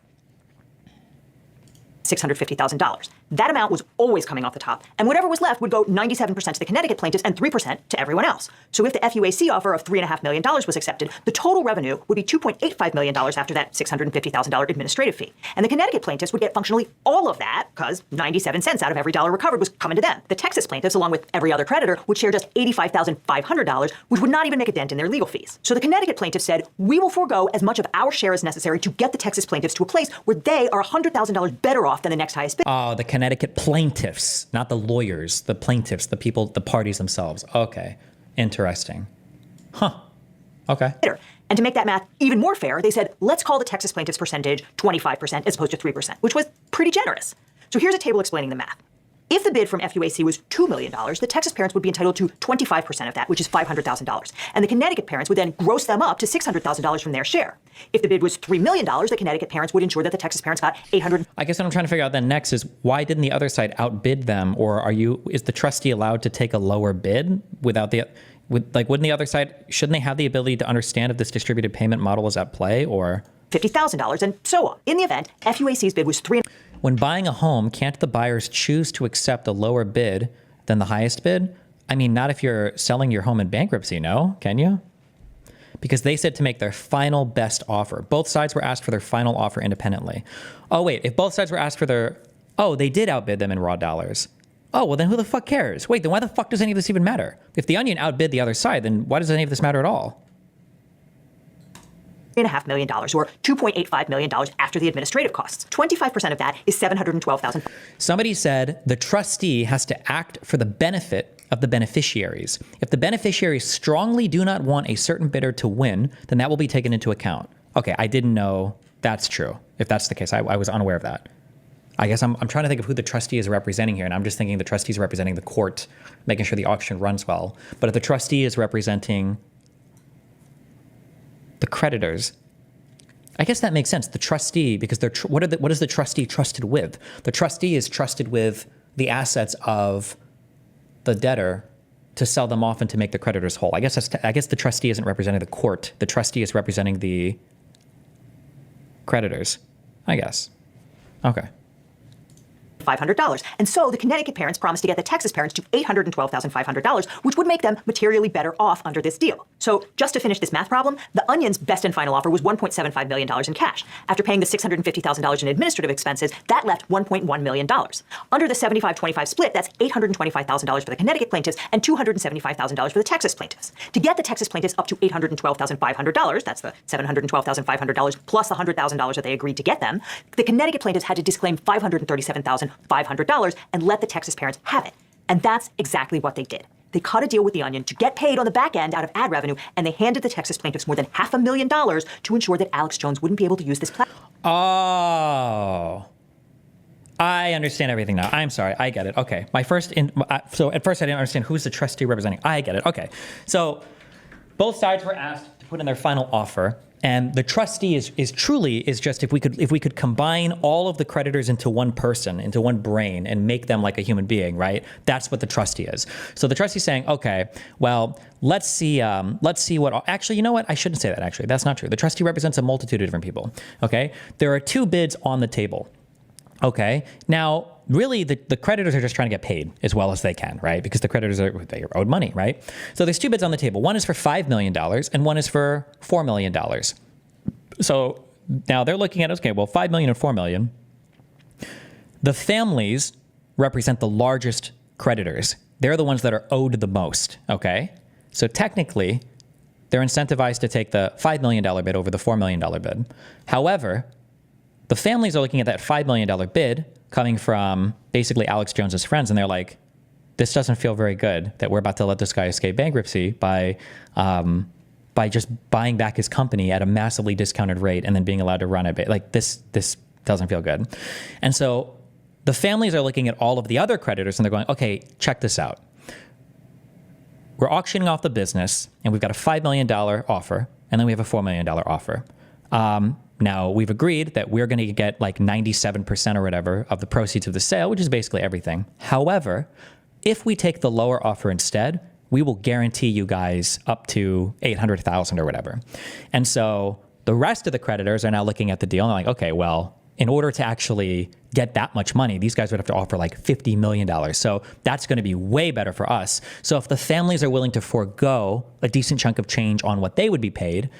$650,000. That amount was always coming off the top, and whatever was left would go 97% to the Connecticut plaintiffs and 3% to everyone else. So if the FUAC offer of $3.5 million was accepted, the total revenue would be $2.85 million after that $650,000 administrative fee. And the Connecticut plaintiffs would get functionally all of that, because 97 cents out of every dollar recovered was coming to them. The Texas plaintiffs, along with every other creditor, would share just $85,500, which would not even make a dent in their legal fees. So the Connecticut plaintiffs said, we will forego as much of our share as necessary to get the Texas plaintiffs to a place where they are $100,000 better off than the next highest bid. Oh, the Connecticut plaintiffs, not the lawyers, the plaintiffs, the people, the parties themselves. Okay, interesting. Huh, okay. And to make that math even more fair, they said, let's call the Texas plaintiffs' percentage 25% as opposed to 3%, which was pretty generous. So here's a table explaining the math. If the bid from FUAC was $2 million, the Texas parents would be entitled to 25% of that, which is $500,000. And the Connecticut parents would then gross them up to $600,000 from their share. If the bid was $3 million, the Connecticut parents would ensure that the Texas parents got $800,000. I guess what I'm trying to figure out then next is why didn't the other side outbid them, or is the trustee allowed to take a lower bid without wouldn't the other side, shouldn't they have the ability to understand if this distributed payment model is at play, or $50,000 and so on. In the event, FUAC's bid was When buying a home, can't the buyers choose to accept a lower bid than the highest bid? I mean, not if you're selling your home in bankruptcy, no? Can you? Because they said to make their final best offer. Both sides were asked for their final offer independently. Oh, wait, if both sides were asked for they did outbid them in raw dollars. Oh, well, then who the fuck cares? Wait, then why the fuck does any of this even matter? If the Onion outbid the other side, then why does any of this matter at all? $3.5 million or $2.85 million after the administrative costs. 25% of that is $712,000. Somebody said the trustee has to act for the benefit of the beneficiaries. If the beneficiaries strongly do not want a certain bidder to win, then that will be taken into account. Okay, I didn't know that's true. If that's the case, I was unaware of that. I guess I'm trying to think of who the trustee is representing here, and I'm just thinking the trustee is representing the court, making sure the auction runs well. But if the trustee is representing the creditors, I guess that makes sense. The trustee, because what is the trustee trusted with? The trustee is trusted with the assets of the debtor to sell them off and to make the creditors whole. I guess the trustee isn't representing the court. The trustee is representing the creditors, I guess. Okay. $500. And so the Connecticut parents promised to get the Texas parents to $812,500, which would make them materially better off under this deal. So just to finish this math problem, the Onion's best and final offer was $1.75 million in cash. After paying the $650,000 in administrative expenses, that left $1.1 million. Under the 75-25 split, that's $825,000 for the Connecticut plaintiffs and $275,000 for the Texas plaintiffs. To get the Texas plaintiffs up to $812,500, that's the $712,500 plus the $100,000 that they agreed to get them, the Connecticut plaintiffs had to disclaim $537,500 and let the Texas parents have it. And that's exactly what they did. They cut a deal with the Onion to get paid on the back end out of ad revenue, and they handed the Texas plaintiffs more than $500,000 to ensure that Alex Jones wouldn't be able to use this platform. Oh, I understand everything now. I'm sorry. I get it. Okay. So at first I didn't understand who's the trustee representing. I get it. Okay. So both sides were asked to put in their final offer. And the trustee is just if we could combine all of the creditors into one person, into one brain, and make them like a human being, right? That's what the trustee is. So the trustee's saying, okay, well, let's see what. Actually, you know what? I shouldn't say that. Actually, that's not true. The trustee represents a multitude of different people. Okay, there are two bids on the table. Okay, now really the creditors are just trying to get paid as well as they can, right? Because the creditors are owed money, right? So there's two bids on the table. One is for $5 million and one is for $4 million. So now they're looking at, okay, well, 5 million and 4 million. The families represent the largest creditors. They're the ones that are owed the most, okay? So technically, they're incentivized to take the $5 million bid over the $4 million bid. However, the families are looking at that $5 million bid coming from basically Alex Jones's friends, and they're like, this doesn't feel very good that we're about to let this guy escape bankruptcy by just buying back his company at a massively discounted rate and then being allowed to run it. Like this doesn't feel good. And so the families are looking at all of the other creditors and they're going, okay, check this out. We're auctioning off the business and we've got a $5 million offer and then we have a $4 million offer. Now we've agreed that we're going to get like 97% or whatever of the proceeds of the sale, which is basically everything. However, if we take the lower offer instead, we will guarantee you guys up to $800,000 or whatever. And so the rest of the creditors are now looking at the deal and they're like, okay, well, in order to actually get that much money, these guys would have to offer like $50 million. So that's going to be way better for us. So if the families are willing to forego a decent chunk of change on what they would be paid,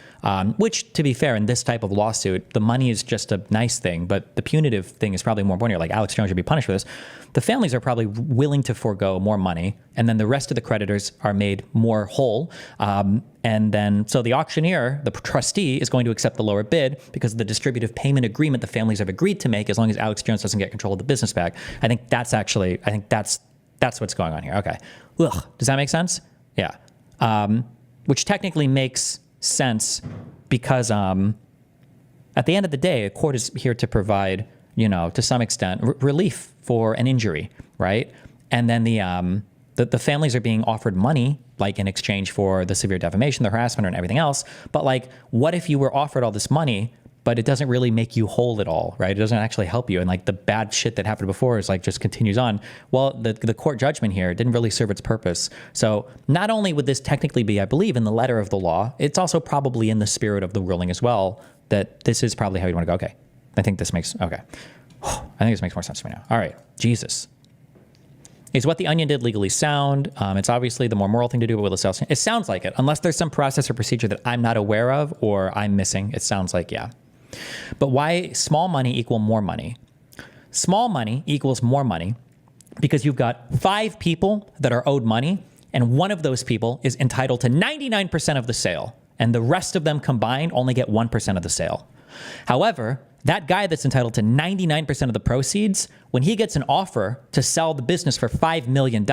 which to be fair, in this type of lawsuit, the money is just a nice thing, but the punitive thing is probably more important here. Like Alex Jones should be punished for this. The families are probably willing to forego more money, and then the rest of the creditors are made more whole. And then, so the auctioneer, the trustee, is going to accept the lower bid because of the distributive payment agreement the families have agreed to make as long as Alex Jones doesn't get control of the business back. I think that's what's going on here. Okay. Ugh. Does that make sense? Yeah. Which technically makes sense because at the end of the day, a court is here to provide, to some extent, relief for an injury, right? And then the families are being offered money, like in exchange for the severe defamation, the harassment, and everything else. But like, what if you were offered all this money, but it doesn't really make you whole at all, right? It doesn't actually help you. And like the bad shit that happened before is like just continues on. Well, the court judgment here didn't really serve its purpose. So not only would this technically be, I believe, in the letter of the law, it's also probably in the spirit of the ruling as well, that this is probably how you want to go. Okay. I think this makes more sense to me now. All right. Jesus. Is what the Onion did legally sound? It's obviously the more moral thing to do, but will it sell? It sounds like it, unless there's some process or procedure that I'm not aware of or I'm missing. It sounds like, yeah. But why small money equal more money? Small money equals more money because you've got 5 people that are owed money, and one of those people is entitled to 99% of the sale, and the rest of them combined only get 1% of the sale. However, that guy that's entitled to 99% of the proceeds, when he gets an offer to sell the business for $5 million,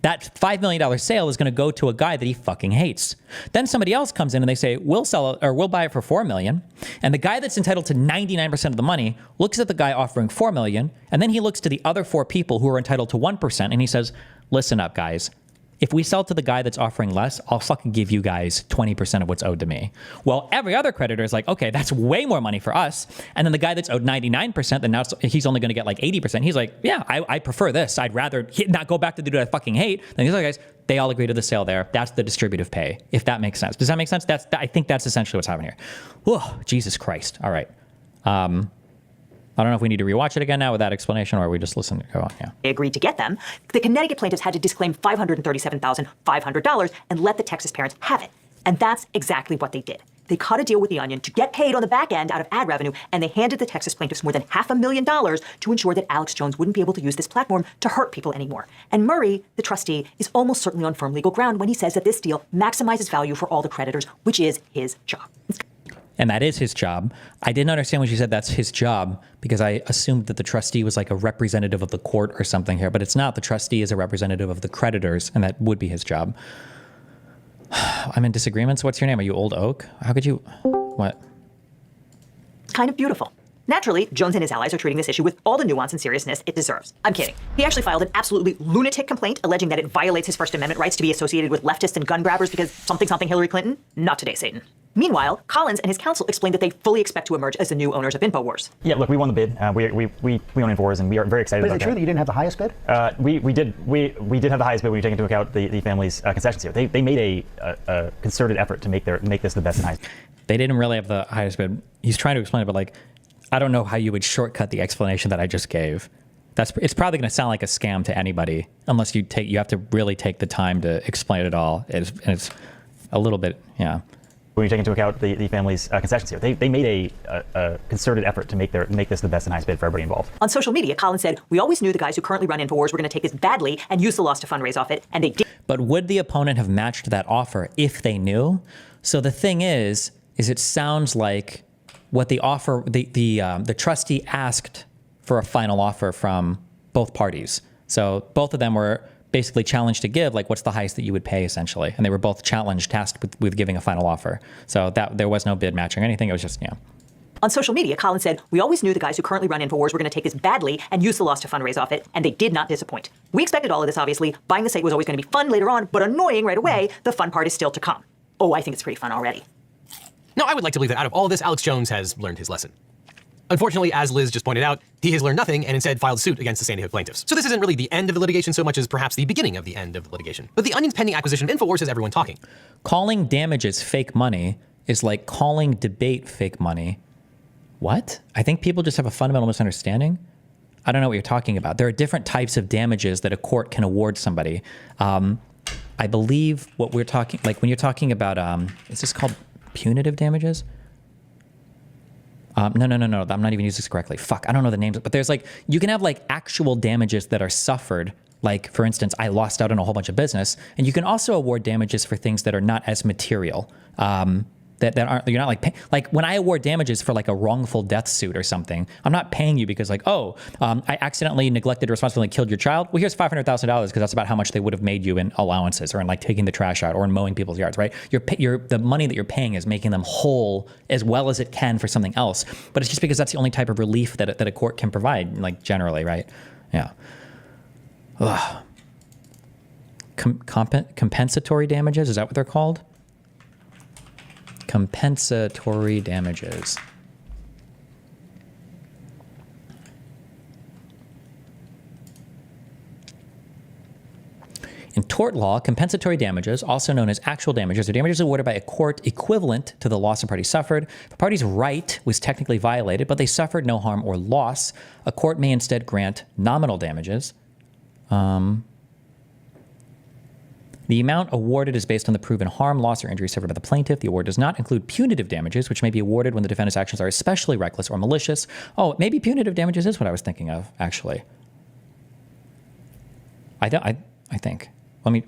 that $5 million sale is going to go to a guy that he fucking hates. Then somebody else comes in and they say, we'll sell it, or we'll buy it for $4 million. And the guy that's entitled to 99% of the money looks at the guy offering $4 million. And then he looks to the other 4 people who are entitled to 1%. And he says, listen up, guys. If we sell to the guy that's offering less, I'll fucking give you guys 20% of what's owed to me. Well, every other creditor is like, okay, that's way more money for us. And then the guy that's owed 99%, then now he's only going to get like 80%. He's like, yeah, I prefer this. I'd rather not go back to the dude I fucking hate. Then these other guys, they all agree to the sale there. That's the distributive pay, if that makes sense. Does that make sense? I think that's essentially what's happening here. Whoa, Jesus Christ. All right. I don't know if we need to rewatch it again now with that explanation, or we just listen to go on. Yeah. They agreed to get them. The Connecticut plaintiffs had to disclaim $537,500 and let the Texas parents have it. And that's exactly what they did. They cut a deal with the Onion to get paid on the back end out of ad revenue, and they handed the Texas plaintiffs more than $500,000 to ensure that Alex Jones wouldn't be able to use this platform to hurt people anymore. And Murray, the trustee, is almost certainly on firm legal ground when he says that this deal maximizes value for all the creditors, which is his job. And that is his job. I didn't understand when she said that's his job because I assumed that the trustee was like a representative of the court or something here, but it's not. The trustee is a representative of the creditors, and that would be his job. I'm in disagreements. What's your name? Are you Old Oak? How could you... What? Kind of beautiful. Naturally, Jones and his allies are treating this issue with all the nuance and seriousness it deserves. I'm kidding. He actually filed an absolutely lunatic complaint alleging that it violates his First Amendment rights to be associated with leftists and gun grabbers because something Hillary Clinton. Not today, Satan. Meanwhile, Collins and his counsel explained that they fully expect to emerge as the new owners of InfoWars. Yeah, look, we won the bid. We own InfoWars, and we are very excited about that. But is it true that you didn't have the highest bid? We did have the highest bid when you take into account the family's concessions here. They made a concerted effort to make this the best and highest. They didn't really have the highest bid. He's trying to explain it, but like, I don't know how you would shortcut the explanation that I just gave. It's probably going to sound like a scam to anybody unless you have to really take the time to explain it all. It's a little bit, yeah. When you take into account the family's concessions here, they made a concerted effort to make this the best and highest bid for everybody involved. On social media, Colin said, "We always knew the guys who currently run InfoWars were going to take this badly and use the loss to fundraise off it, and they did." But would the opponent have matched that offer if they knew? So the thing is it sounds like what the offer, the trustee asked for a final offer from both parties. So both of them were basically challenged to give, like, what's the highest that you would pay, essentially. And they were both tasked with giving a final offer. So that there was no bid matching or anything. It was just, On social media, Colin said, "We always knew the guys who currently run InfoWars were going to take this badly and use the loss to fundraise off it, and they did not disappoint. We expected all of this, obviously. Buying the site was always going to be fun later on, but annoying right away. The fun part is still to come." Oh, I think it's pretty fun already. Now, I would like to believe that out of all this, Alex Jones has learned his lesson. Unfortunately, as Liz just pointed out, he has learned nothing and instead filed suit against the Sandy Hook plaintiffs. So this isn't really the end of the litigation so much as perhaps the beginning of the end of the litigation. But the Onion's pending acquisition of InfoWars has everyone talking. Calling damages fake money is like calling debate fake money. What? I think people just have a fundamental misunderstanding. I don't know what you're talking about. There are different types of damages that a court can award somebody. I believe what we're talking, like when you're talking about, is this called punitive damages? No. I'm not even using this correctly. Fuck, I don't know the names. But there's like, you can have like actual damages that are suffered. Like, for instance, I lost out on a whole bunch of business. And you can also award damages for things that are not as material. That aren't, you're not like when I award damages for like a wrongful death suit or something, I'm not paying you because like, I accidentally neglected responsibility and killed your child. Well, here's $500,000 because that's about how much they would have made you in allowances or in like taking the trash out or in mowing people's yards, right? The money that you're paying is making them whole as well as it can for something else. But it's just because that's the only type of relief that a court can provide, like generally, right? Yeah. Ugh. Compensatory damages, is that what they're called? Compensatory damages. In tort law, compensatory damages, also known as actual damages, are damages awarded by a court equivalent to the loss a party suffered. If a party's right was technically violated, but they suffered no harm or loss, a court may instead grant nominal damages. The amount awarded is based on the proven harm, loss, or injury suffered by the plaintiff. The award does not include punitive damages, which may be awarded when the defendant's actions are especially reckless or malicious. Oh, maybe punitive damages is what I was thinking of, actually. I think.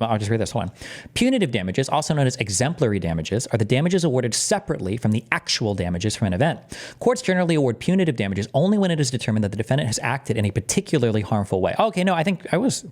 I'll just read this. Hold on. Punitive damages, also known as exemplary damages, are the damages awarded separately from the actual damages from an event. Courts generally award punitive damages only when it is determined that the defendant has acted in a particularly harmful way. Okay, no, I think I was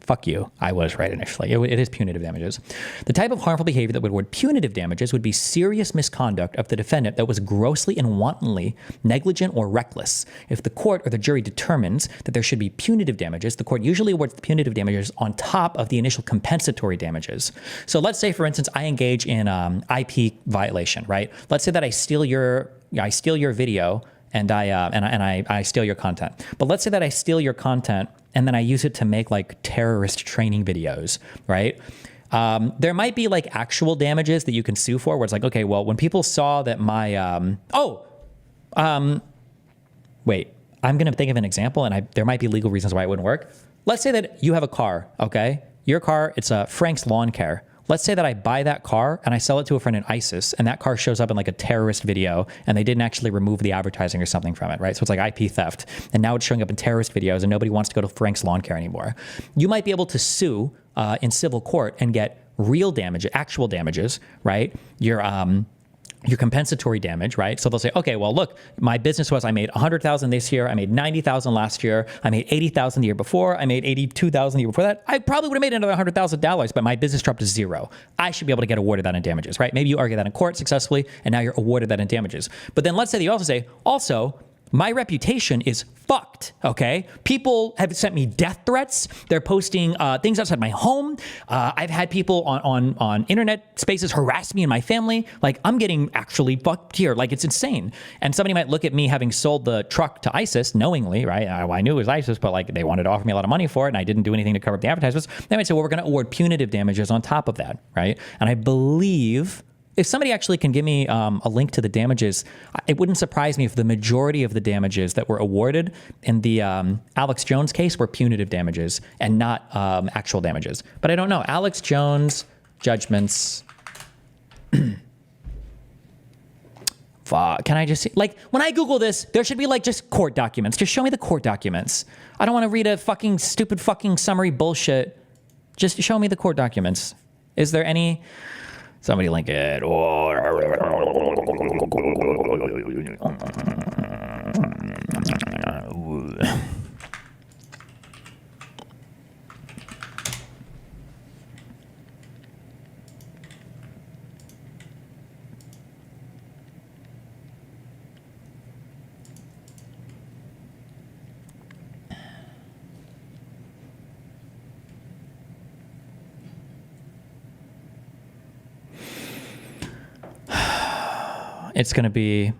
right initially. It is punitive damages. The type of harmful behavior that would award punitive damages would be serious misconduct of the defendant that was grossly and wantonly negligent or reckless. If the court or the jury determines that there should be punitive damages, the court usually awards the punitive damages on top of the initial compensatory damages. So let's say, for instance, I engage in IP violation, right? Let's say that I steal your video and I steal your content. But let's say that I steal your content and then I use it to make like terrorist training videos, right? There might be like actual damages that you can sue for, where it's like, okay, well, when people saw that my wait, I'm gonna think of an example, and there might be legal reasons why it wouldn't work. Let's say that you have a car, okay? Your car, it's a Frank's Lawn Care. Let's say that I buy that car and I sell it to a friend in ISIS, and that car shows up in like a terrorist video, and they didn't actually remove the advertising or something from it, right? So it's like IP theft, and now it's showing up in terrorist videos, and nobody wants to go to Frank's Lawn Care anymore. You might be able to sue in civil court and get real damage, actual damages, right? Your compensatory damage, right? So they'll say, okay, well, look, my business was, I made $100,000 this year, I made $90,000 last year, I made $80,000 the year before, I made $82,000 the year before that. I probably would have made another $100,000, but my business dropped to zero. I should be able to get awarded that in damages, right? Maybe you argue that in court successfully, and now you're awarded that in damages. But then let's say that you also say, also, my reputation is fucked, okay? People have sent me death threats. They're posting things outside my home. I've had people on internet spaces harass me and my family. Like, I'm getting actually fucked here. Like, it's insane. And somebody might look at me having sold the truck to ISIS knowingly, right? I knew it was ISIS, but like they wanted to offer me a lot of money for it, and I didn't do anything to cover up the advertisements. They might say, well, we're going to award punitive damages on top of that, right? And I believe, if somebody actually can give me a link to the damages, it wouldn't surprise me if the majority of the damages that were awarded in the Alex Jones case were punitive damages and not actual damages. But I don't know. Alex Jones judgments. Fuck. Can I just see, like, when I Google this, there should be like just court documents. Just show me the court documents. I don't want to read a fucking stupid fucking summary bullshit. Just show me the court documents. Is there any? Somebody link it. It's going to be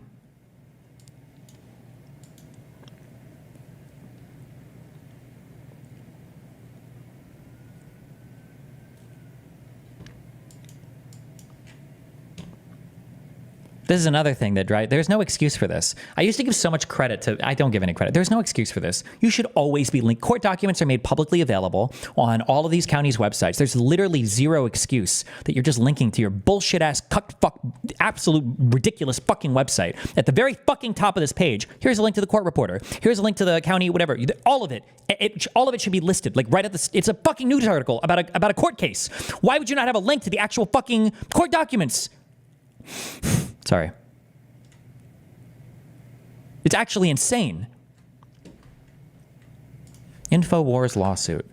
This is another thing that there's no excuse for this. I used to give so much credit to, I don't give any credit. There's no excuse for this. You should always be linked. Court documents are made publicly available on all of these counties' websites. There's literally zero excuse that you're just linking to your bullshit ass, absolute ridiculous fucking website. At the very fucking top of this page, here's a link to the court reporter. Here's a link to the county, whatever. All of it. All of it should be listed. Like right at the, it's a fucking news article about a court case. Why would you not have a link to the actual fucking court documents? Sorry. It's actually insane. InfoWars lawsuit.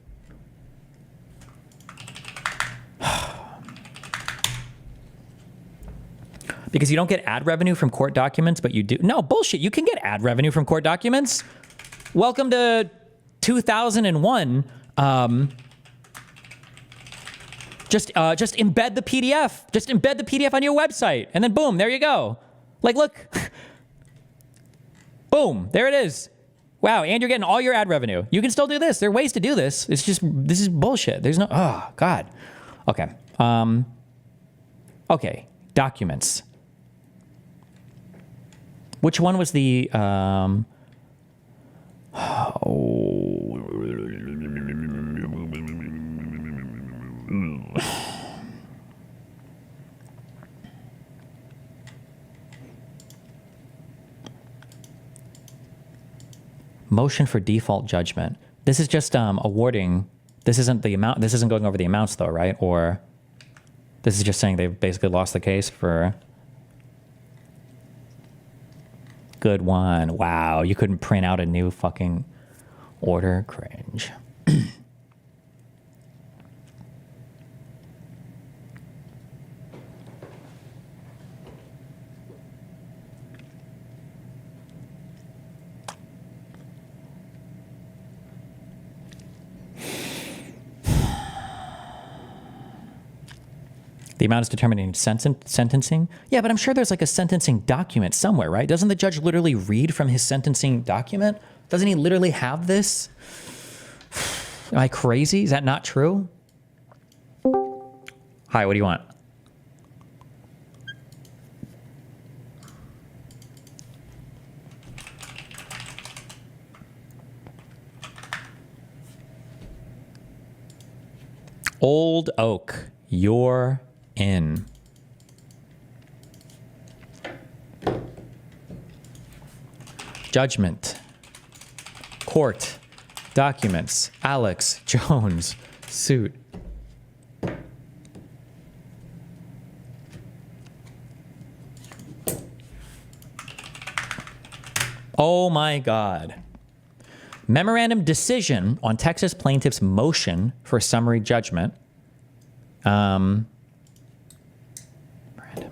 Because you don't get ad revenue from court documents, but you do. No, bullshit. You can get ad revenue from court documents. Welcome to 2001. Just embed the PDF. Just embed the PDF on your website. And then boom, there you go. Like, look. Boom, there it is. Wow, and you're getting all your ad revenue. You can still do this. There are ways to do this. It's just, this is bullshit. There's no, oh, God. Okay. Okay, documents. Which one was the, motion for default judgment. This is just awarding. This isn't the amount. This isn't going over the amounts though, right? Or this is just saying they've basically lost the case for. Good one. Wow, you couldn't print out a new fucking order. Cringe. The amount is determined in sentencing? Yeah, but I'm sure there's like a sentencing document somewhere, right? Doesn't the judge literally read from his sentencing document? Doesn't he literally have this? Am I crazy? Is that not true? Hi, what do you want? Old Oak, you're in. Judgment. Court. Documents. Alex Jones. Suit. Oh my God. Memorandum decision on Texas plaintiff's motion for summary judgment.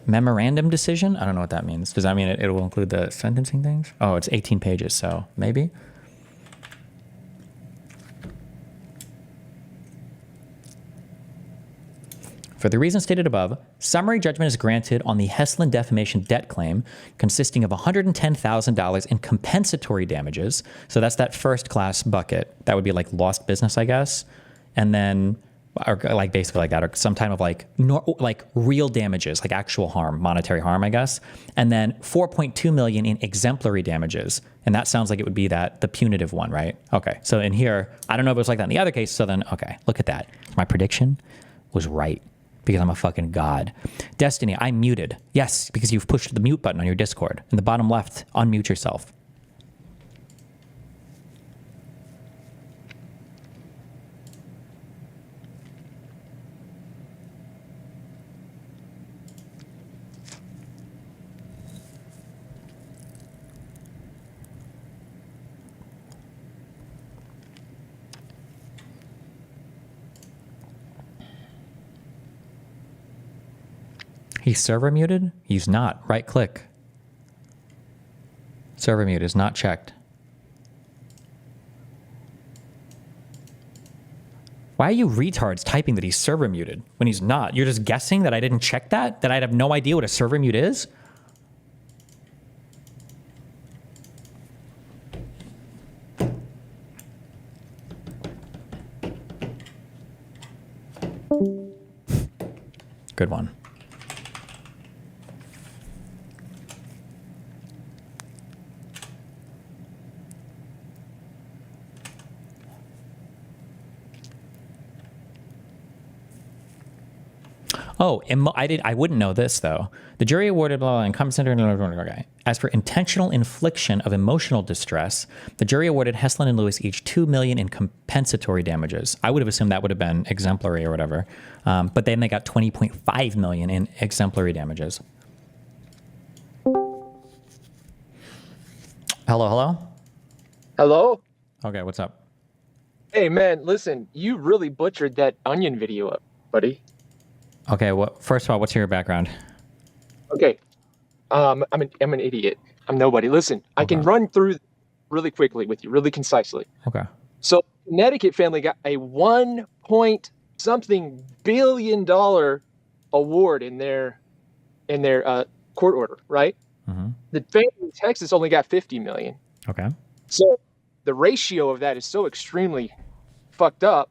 Memorandum decision? I don't know what that means. Does that mean it will include the sentencing things? Oh, it's 18 pages, so maybe. For the reasons stated above, summary judgment is granted on the Heslin defamation debt claim consisting of $110,000 in compensatory damages. So that's that first class bucket. That would be like lost business, I guess. And then, or like basically like that, or some type of like real damages, like actual harm, monetary harm, I guess. And then 4.2 million in exemplary damages. And that sounds like it would be the punitive one, right? Okay. So in here, I don't know if it was like that in the other case. So then, okay, look at that. My prediction was right. because I'm a fucking god. Destiny, I'm muted. Yes, because you've pushed the mute button on your Discord. In the bottom left, unmute yourself. He's server muted? He's not. Right click. Server mute is not checked. Why are you retards typing that he's server muted when he's not? You're just guessing that I didn't check that? That I'd have no idea what a server mute is? Good one. Oh, I wouldn't know this though. The jury awarded blah, blah, income center. Okay. As for intentional infliction of emotional distress, the jury awarded Heslin and Lewis each $2 million in compensatory damages. I would have assumed that would have been exemplary or whatever, but then they got $20.5 million in exemplary damages. Hello. Hello? Okay, what's up? Hey, man, listen, you really butchered that Onion video up, buddy. Okay, first of all, what's your background? Okay, I'm an idiot. I'm nobody. Listen, I can run through really quickly with you, really concisely. Okay. So, Connecticut family got a $1.something billion award in their court order, right? Mm-hmm. The family in Texas only got $50 million. Okay. So the ratio of that is so extremely fucked up.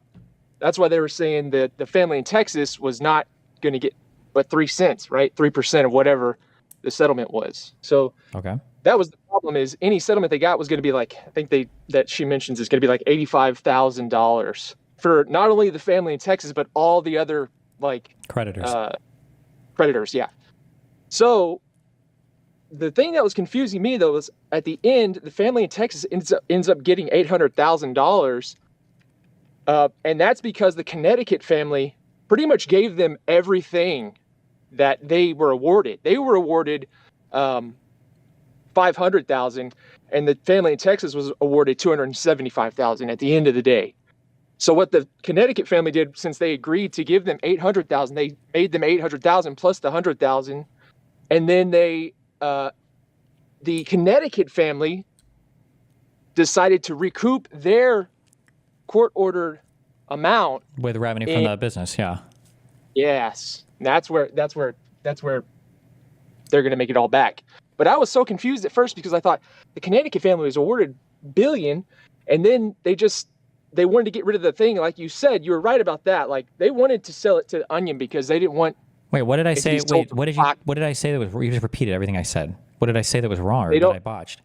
That's why they were saying that the family in Texas was not going to get but 3 cents, right? 3% of whatever the settlement was. So okay. That was the problem, is any settlement they got was going to be like, I think that she mentions is going to be like $85,000 for not only the family in Texas, but all the other like creditors. Creditors, yeah. So the thing that was confusing me though was at the end, the family in Texas ends up getting $800,000. And that's because the Connecticut family pretty much gave them everything that they were awarded. They were awarded $500,000, and the family in Texas was awarded $275,000 at the end of the day. So what the Connecticut family did, since they agreed to give them $800,000, they made them $800,000 plus the $100,000, and then the Connecticut family decided to recoup their court-ordered amount with revenue from the business. Yeah. Yes, that's where they're going to make it all back. But I was so confused at first because I thought the Connecticut family was awarded $1 billion, and then they wanted to get rid of the thing. Like you said, you were right about that. Like they wanted to sell it to Onion because they didn't want. Wait, what did I say? Wait, what did I say that was? You just repeated everything I said. What did I say that was wrong or that I botched?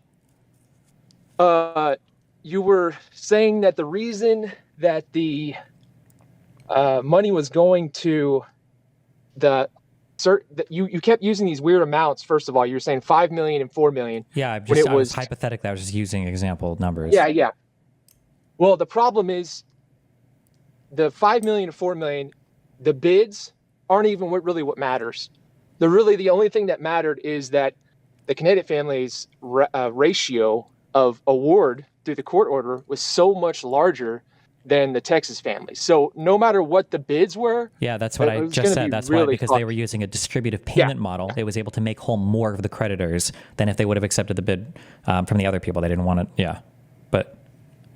You were saying that the reason that the money was going to you kept using these weird amounts. First of all, you were saying 5 million and 4 million. Yeah, I was hypothetically, I was just using example numbers. Yeah. Well, the problem is the 5 million and 4 million, the bids aren't even really what matters. The only thing that mattered is that the Connecticut family's ratio of award through the court order was so much larger than the Texas family. So no matter what the bids were. Yeah, that's what I just said. That's really why, because they were using a distributive payment model, it was able to make whole more of the creditors than if they would have accepted the bid from the other people. They didn't want it. Yeah, but.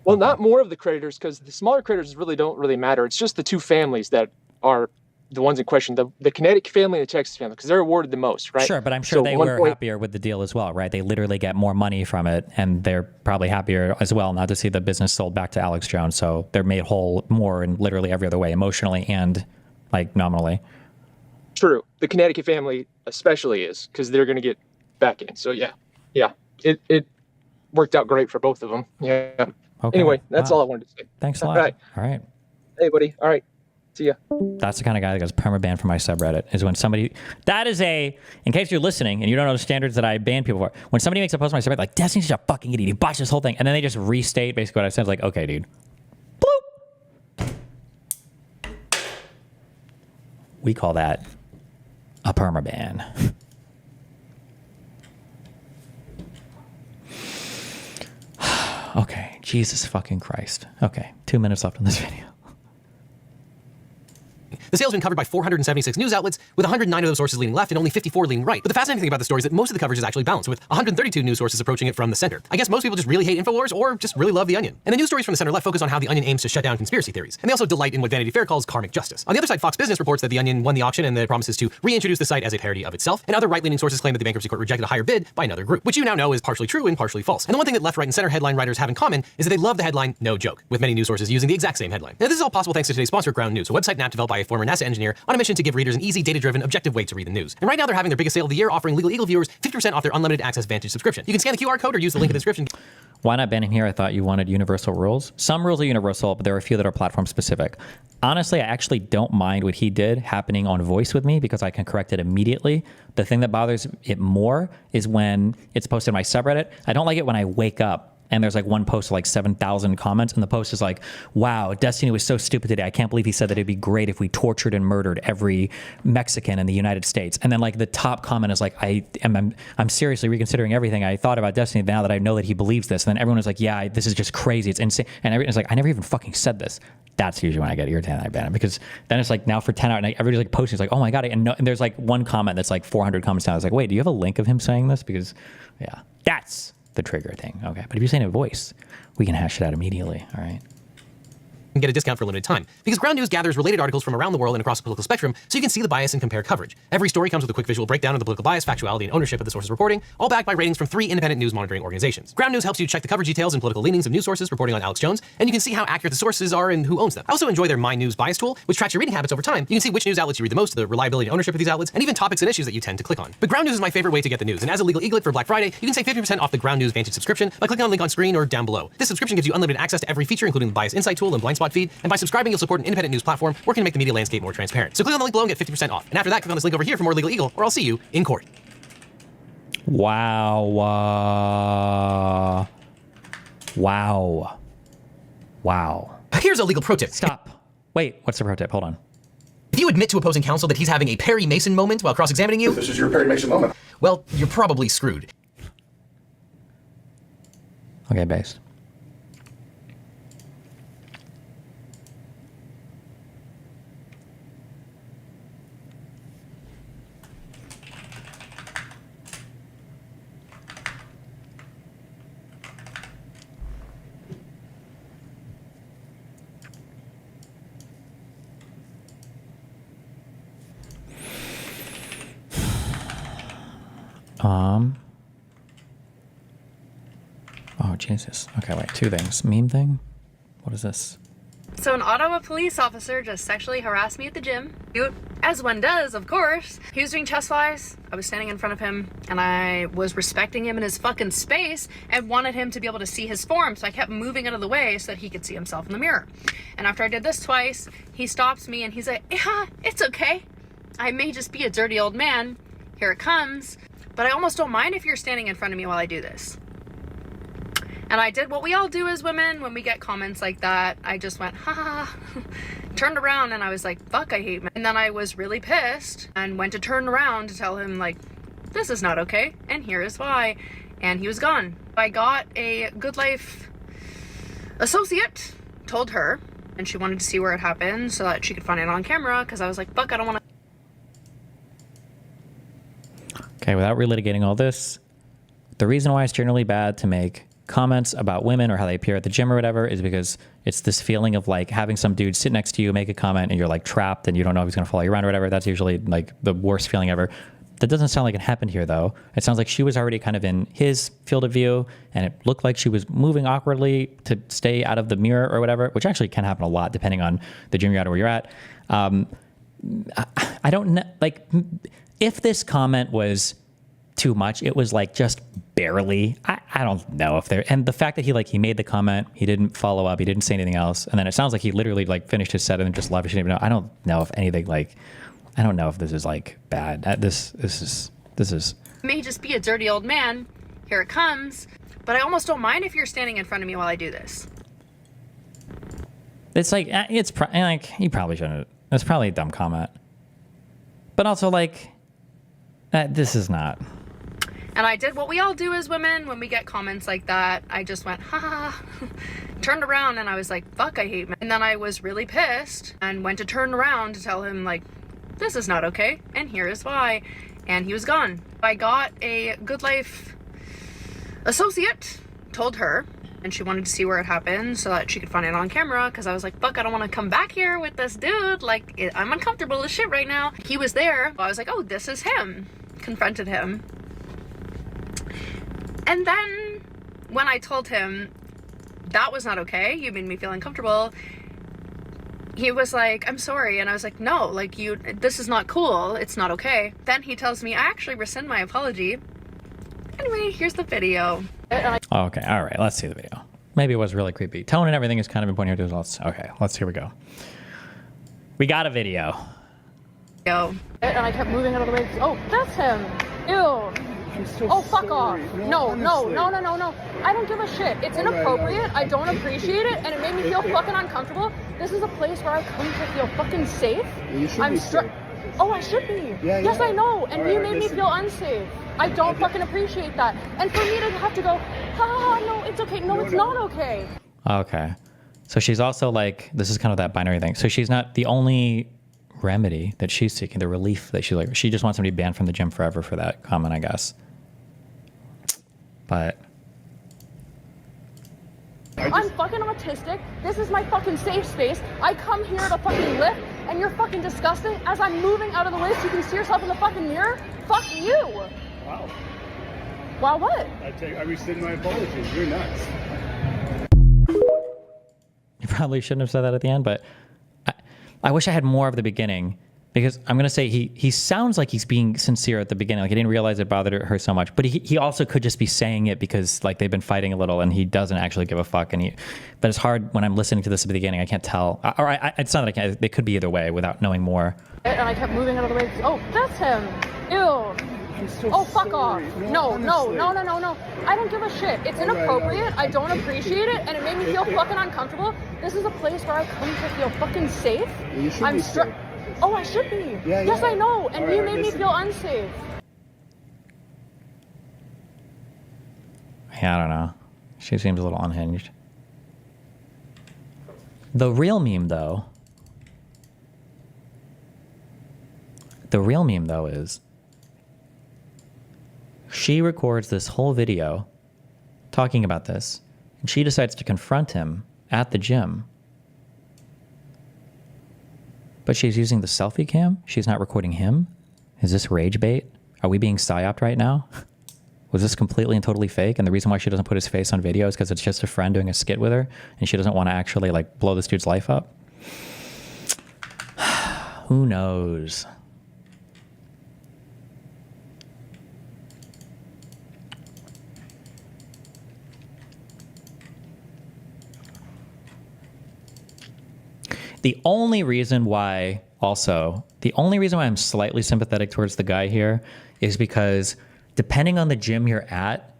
Well, not more of the creditors, because the smaller creditors don't really matter. It's just the two families that are the ones in question, the Connecticut family and the Texas family, because they're awarded the most, right? Sure, but I'm sure they were happier with the deal as well, right? They literally get more money from it, and they're probably happier as well now to see the business sold back to Alex Jones. So they're made whole more in literally every other way, emotionally and like nominally. True. The Connecticut family especially is, because they're going to get back in. So yeah, it worked out great for both of them. Yeah. Okay. Anyway, that's all I wanted to say. Thanks a lot. All right. All right. Hey, buddy. All right. See ya. That's the kind of guy that goes permaban from my subreddit, is when somebody, that is a, in case you're listening and you don't know the standards that I ban people for, when somebody makes a post on my subreddit, like, Destiny's such a fucking idiot, he botched this whole thing, and then they just restate basically what I said, it's like, okay, dude. Bloop. We call that a permaban. Okay, Jesus fucking Christ. Okay, 2 minutes left on this video. The sale's been covered by 476 news outlets, with 109 of those sources leaning left and only 54 leaning right. But the fascinating thing about the story is that most of the coverage is actually balanced, with 132 news sources approaching it from the center. I guess most people just really hate InfoWars or just really love The Onion. And the news stories from the center left focus on how The Onion aims to shut down conspiracy theories. And they also delight in what Vanity Fair calls karmic justice. On the other side, Fox Business reports that The Onion won the auction and that it promises to reintroduce the site as a parody of itself. And other right-leaning sources claim that the bankruptcy court rejected a higher bid by another group, which you now know is partially true and partially false. And the one thing that left, right, and center headline writers have in common is that they love the headline "No Joke," with many news sources using the exact same headline. Now, this is all possible thanks to today's sponsor, Ground News, a website and app developed by a former NASA engineer on a mission to give readers an easy, data-driven, objective way to read the news. And right now they're having their biggest sale of the year, offering Legal Eagle viewers 50% off their unlimited access Vantage subscription. You can scan the QR code or use the link in the description. Why not ban him here? I thought you wanted universal rules. Some rules are universal, but there are a few that are platform specific. Honestly, I actually don't mind what he did happening on voice with me because I can correct it immediately. The thing that bothers it more is when it's posted on my subreddit. I don't like it when I wake up and there's like one post with like 7,000 comments, and the post is like, wow, Destiny was so stupid today. I can't believe he said that it'd be great if we tortured and murdered every Mexican in the United States. And then like the top comment is like, I'm seriously reconsidering everything I thought about Destiny now that I know that he believes this. And then everyone is like, yeah, this is just crazy. It's insane. And everyone's like, I never even fucking said this. That's usually when I get irritated and I ban it, because then it's like now for 10 hours, and everybody's like posting, it's like, oh my God. And there's like one comment that's like 400 comments down. I was like, wait, do you have a link of him saying this? Because yeah, that's the trigger thing. Okay. But if you're saying a voice, we can hash it out immediately. All right. And get a discount for a limited time, because Ground News gathers related articles from around the world and across the political spectrum, so you can see the bias and compare coverage. Every story comes with a quick visual breakdown of the political bias, factuality, and ownership of the source's reporting, all backed by ratings from 3 independent news monitoring organizations. Ground News helps you check the coverage details and political leanings of news sources reporting on Alex Jones, and you can see how accurate the sources are and who owns them. I also enjoy their My News bias tool, which tracks your reading habits over time. You can see which news outlets you read the most, the reliability and ownership of these outlets, and even topics and issues that you tend to click on. But Ground News is my favorite way to get the news, and as a legal eaglet for Black Friday, you can save 50% off the Ground News Vantage subscription by clicking on the link on screen or down below. This subscription gives you unlimited access to every feature, including the Bias Insight tool and Blind Spot feed, and by subscribing, you'll support an independent news platform working to make the media landscape more transparent. So click on the link below and get 50% off. And after that, click on this link over here for more Legal Eagle, or I'll see you in court. Wow. Wow. Here's a legal pro tip. Stop. Wait, what's the pro tip? Hold on. If you admit to opposing counsel that he's having a Perry Mason moment while cross-examining you, This is your Perry Mason moment. well, you're probably screwed. Okay, based. Oh, Jesus. Okay, wait. 2 things. Meme thing? What is this? So an Ottawa police officer just sexually harassed me at the gym. As one does, of course. He was doing chest flies. I was standing in front of him, and I was respecting him in his fucking space and wanted him to be able to see his form, so I kept moving out of the way so that he could see himself in the mirror. And after I did this twice, he stops me and he's like, yeah, it's okay. I may just be a dirty old man. Here it comes. But I almost don't mind if you're standing in front of me while I do this. And I did what we all do as women when we get comments like that. I just went, ha ha ha, turned around and I was like, fuck, I hate men. And then I was really pissed and went to turn around to tell him, like, this is not okay, and here is why. And he was gone. I got a Good Life associate, told her, and she wanted to see where it happened so that she could find it on camera, because I was like, fuck, I don't want to. Okay, without relitigating all this, the reason why it's generally bad to make comments about women or how they appear at the gym or whatever is because it's this feeling of like having some dude sit next to you, make a comment, and you're like trapped and you don't know if he's going to follow you around or whatever. That's usually like the worst feeling ever. That doesn't sound like it happened here, though. It sounds like she was already kind of in his field of view, and it looked like she was moving awkwardly to stay out of the mirror or whatever, which actually can happen a lot depending on the gym you're at or where you're at. I don't know, like, if this comment was too much, it was like just barely. I don't know if they're, and the fact that he made the comment, he didn't follow up, he didn't say anything else, and then it sounds like he literally like finished his set and then just left. He didn't even know. I don't know if anything like, I don't know if this is like bad. This is. May just be a dirty old man. Here it comes. But I almost don't mind if you're standing in front of me while I do this. It's like he probably shouldn't. It's probably a dumb comment. But also like, this is not. And I did what we all do as women when we get comments like that. I just went, ha ha, ha. Turned around and I was like, fuck, I hate men. And then I was really pissed and went to turn around to tell him like, this is not okay. And here is why. And he was gone. I got a Good Life associate, told her, and she wanted to see where it happened so that she could find it on camera, because I was like, fuck, I don't want to come back here with this dude. Like, I'm uncomfortable as shit right now. He was there. I was like, oh, this is him. Confronted him. And then when I told him that was not okay, you made me feel uncomfortable, he was like, I'm sorry. And I was like, no, like this is not cool. It's not okay. Then he tells me, I actually rescind my apology. Anyway, here's the video. Okay, all right, let's see the video. Maybe it was really creepy. Tone and everything is kind of important here too. Okay, here we go. We got a video. And I kept moving out of the way. Oh, that's him. Ew. Oh, fuck off. No. I don't give a shit. It's inappropriate. I don't appreciate it, and it made me feel fucking uncomfortable. This is a place where I come to feel fucking safe. I'm Oh, I should be. Yes, I know. And you made me feel unsafe. I don't fucking appreciate that. And for me to have to go, no, it's okay. No, it's not okay. Okay. So she's also like, this is kind of that binary thing. So she's not the only remedy that she's seeking, the relief that she just wants somebody banned from the gym forever for that comment, I guess. But I'm fucking autistic. This is my fucking safe space. I come here to fucking lift, and you're fucking disgusting. As I'm moving out of the way so you can see yourself in the fucking mirror. Fuck you. Wow. Wow, what? I rescind my apologies. You're nuts. You probably shouldn't have said that at the end, but I wish I had more of the beginning, because I'm going to say he sounds like he's being sincere at the beginning. Like, he didn't realize it bothered her so much, but he also could just be saying it because like they've been fighting a little and he doesn't actually give a fuck. But it's hard when I'm listening to this at the beginning. I can't tell. It's not that I can't. It could be either way without knowing more. And I kept moving out of the way. Oh, that's him. Ew. Oh, fuck off. No. I don't give a shit. It's inappropriate. I don't appreciate it, and it made me feel fucking uncomfortable. This is a place where I come to feel fucking safe. I'm Oh, I should be. Yes, I know. And you made me feel unsafe. Yeah, I don't know. She seems a little unhinged. The real meme, though, is she records this whole video talking about this, and she decides to confront him at the gym. But she's using the selfie cam. She's not recording him. Is this rage bait? Are we being psyoped right now? Was this completely and totally fake? And the reason why she doesn't put his face on video is because it's just a friend doing a skit with her, and she doesn't want to actually like blow this dude's life up. Who knows? The only reason why I'm slightly sympathetic towards the guy here is because depending on the gym you're at,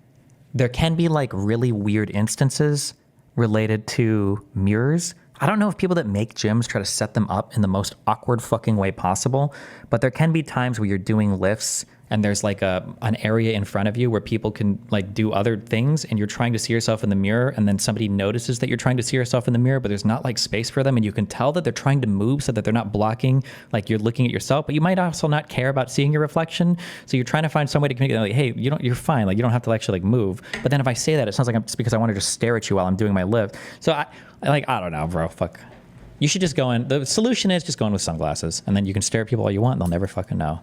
there can be like really weird instances related to mirrors. I don't know if people that make gyms try to set them up in the most awkward fucking way possible, but there can be times where you're doing lifts and there's like an area in front of you where people can like do other things, and you're trying to see yourself in the mirror, and then somebody notices that you're trying to see yourself in the mirror, but there's not like space for them, and you can tell that they're trying to move so that they're not blocking, like you're looking at yourself, but you might also not care about seeing your reflection. So you're trying to find some way to communicate, like, hey, you're fine, like you don't have to actually like move. But then if I say that, it sounds like it's because I want to just stare at you while I'm doing my lift. So I don't know, bro, fuck. You should just go in. The solution is just go in with sunglasses, and then you can stare at people all you want, and they'll never fucking know.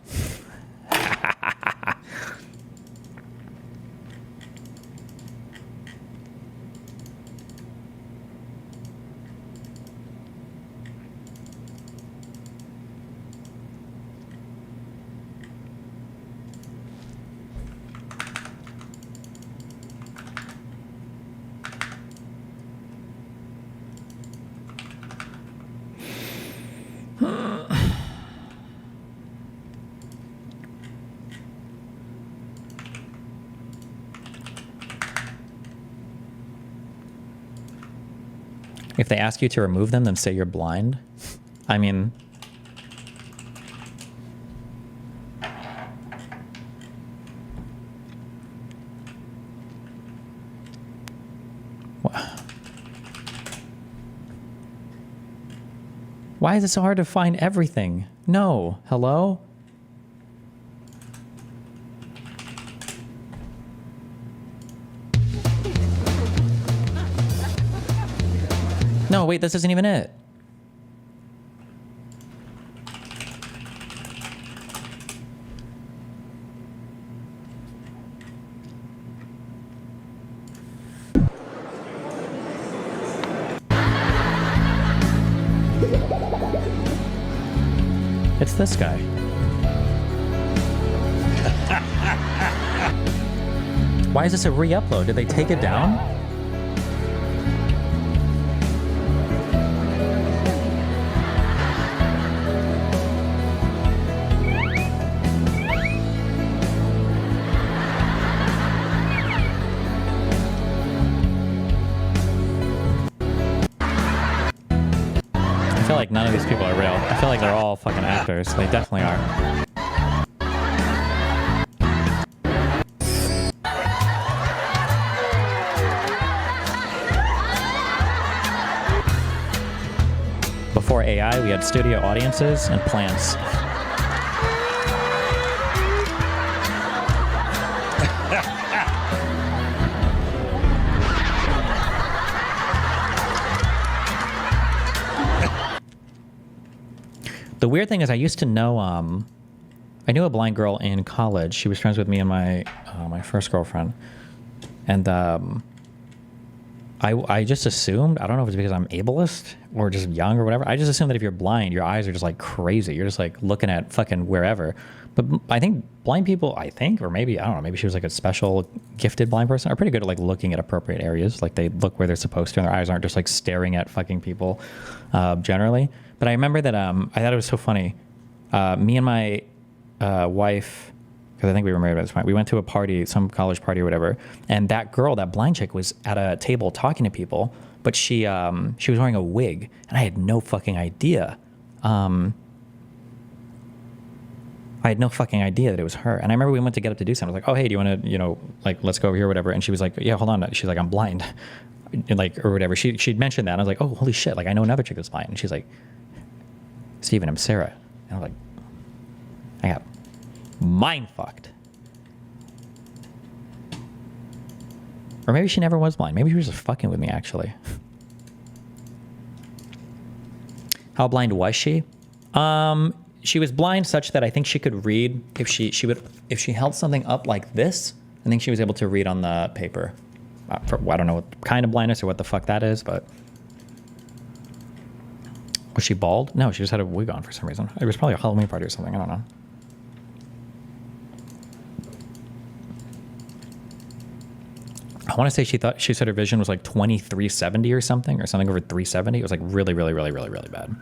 If they ask you to remove them, then say you're blind. I mean... Why is it so hard to find everything? No. Hello? No, wait, this isn't even it. It's this guy. Why is this a re-upload? Did they take it down? I feel like none of these people are real. I feel like they're all fucking actors. They definitely are. Before AI, we had studio audiences and plants. The weird thing is I used to know, I knew a blind girl in college. She was friends with me and my my first girlfriend. And I just assumed, I don't know if it's because I'm ableist or just young or whatever. I just assumed that if you're blind, your eyes are just like crazy. You're just like looking at fucking wherever. But I think blind people, or maybe, I don't know, maybe she was like a special gifted blind person, are pretty good at like looking at appropriate areas. Like they look where they're supposed to and their eyes aren't just like staring at fucking people generally. But I remember that I thought it was so funny. Me and my wife, because I think we were married at this point, we went to a party, some college party or whatever, and that girl, that blind chick, was at a table talking to people, but she was wearing a wig, and I had no fucking idea. I had no fucking idea that it was her. And I remember we went to get up to do something. I was like, oh, hey, do you want to, like, let's go over here or whatever? And she was like, yeah, hold on. She's like, I'm blind. And like, or whatever. She'd mentioned that. And I was like, oh, holy shit. Like, I know another chick that's blind. And she's like, Steven, I'm Sarah. And I was like, I got mind fucked. Or maybe she never was blind. Maybe she was just fucking with me, actually. How blind was she? She was blind such that I think she could read if she held something up like this. I think she was able to read on the paper. I don't know what kind of blindness or what the fuck that is, but was she bald? No, she just had a wig on for some reason. It was probably a Halloween party or something. I don't know. I want to say she said her vision was like 2370 or something over 370. It was like really, really, really, really, really bad.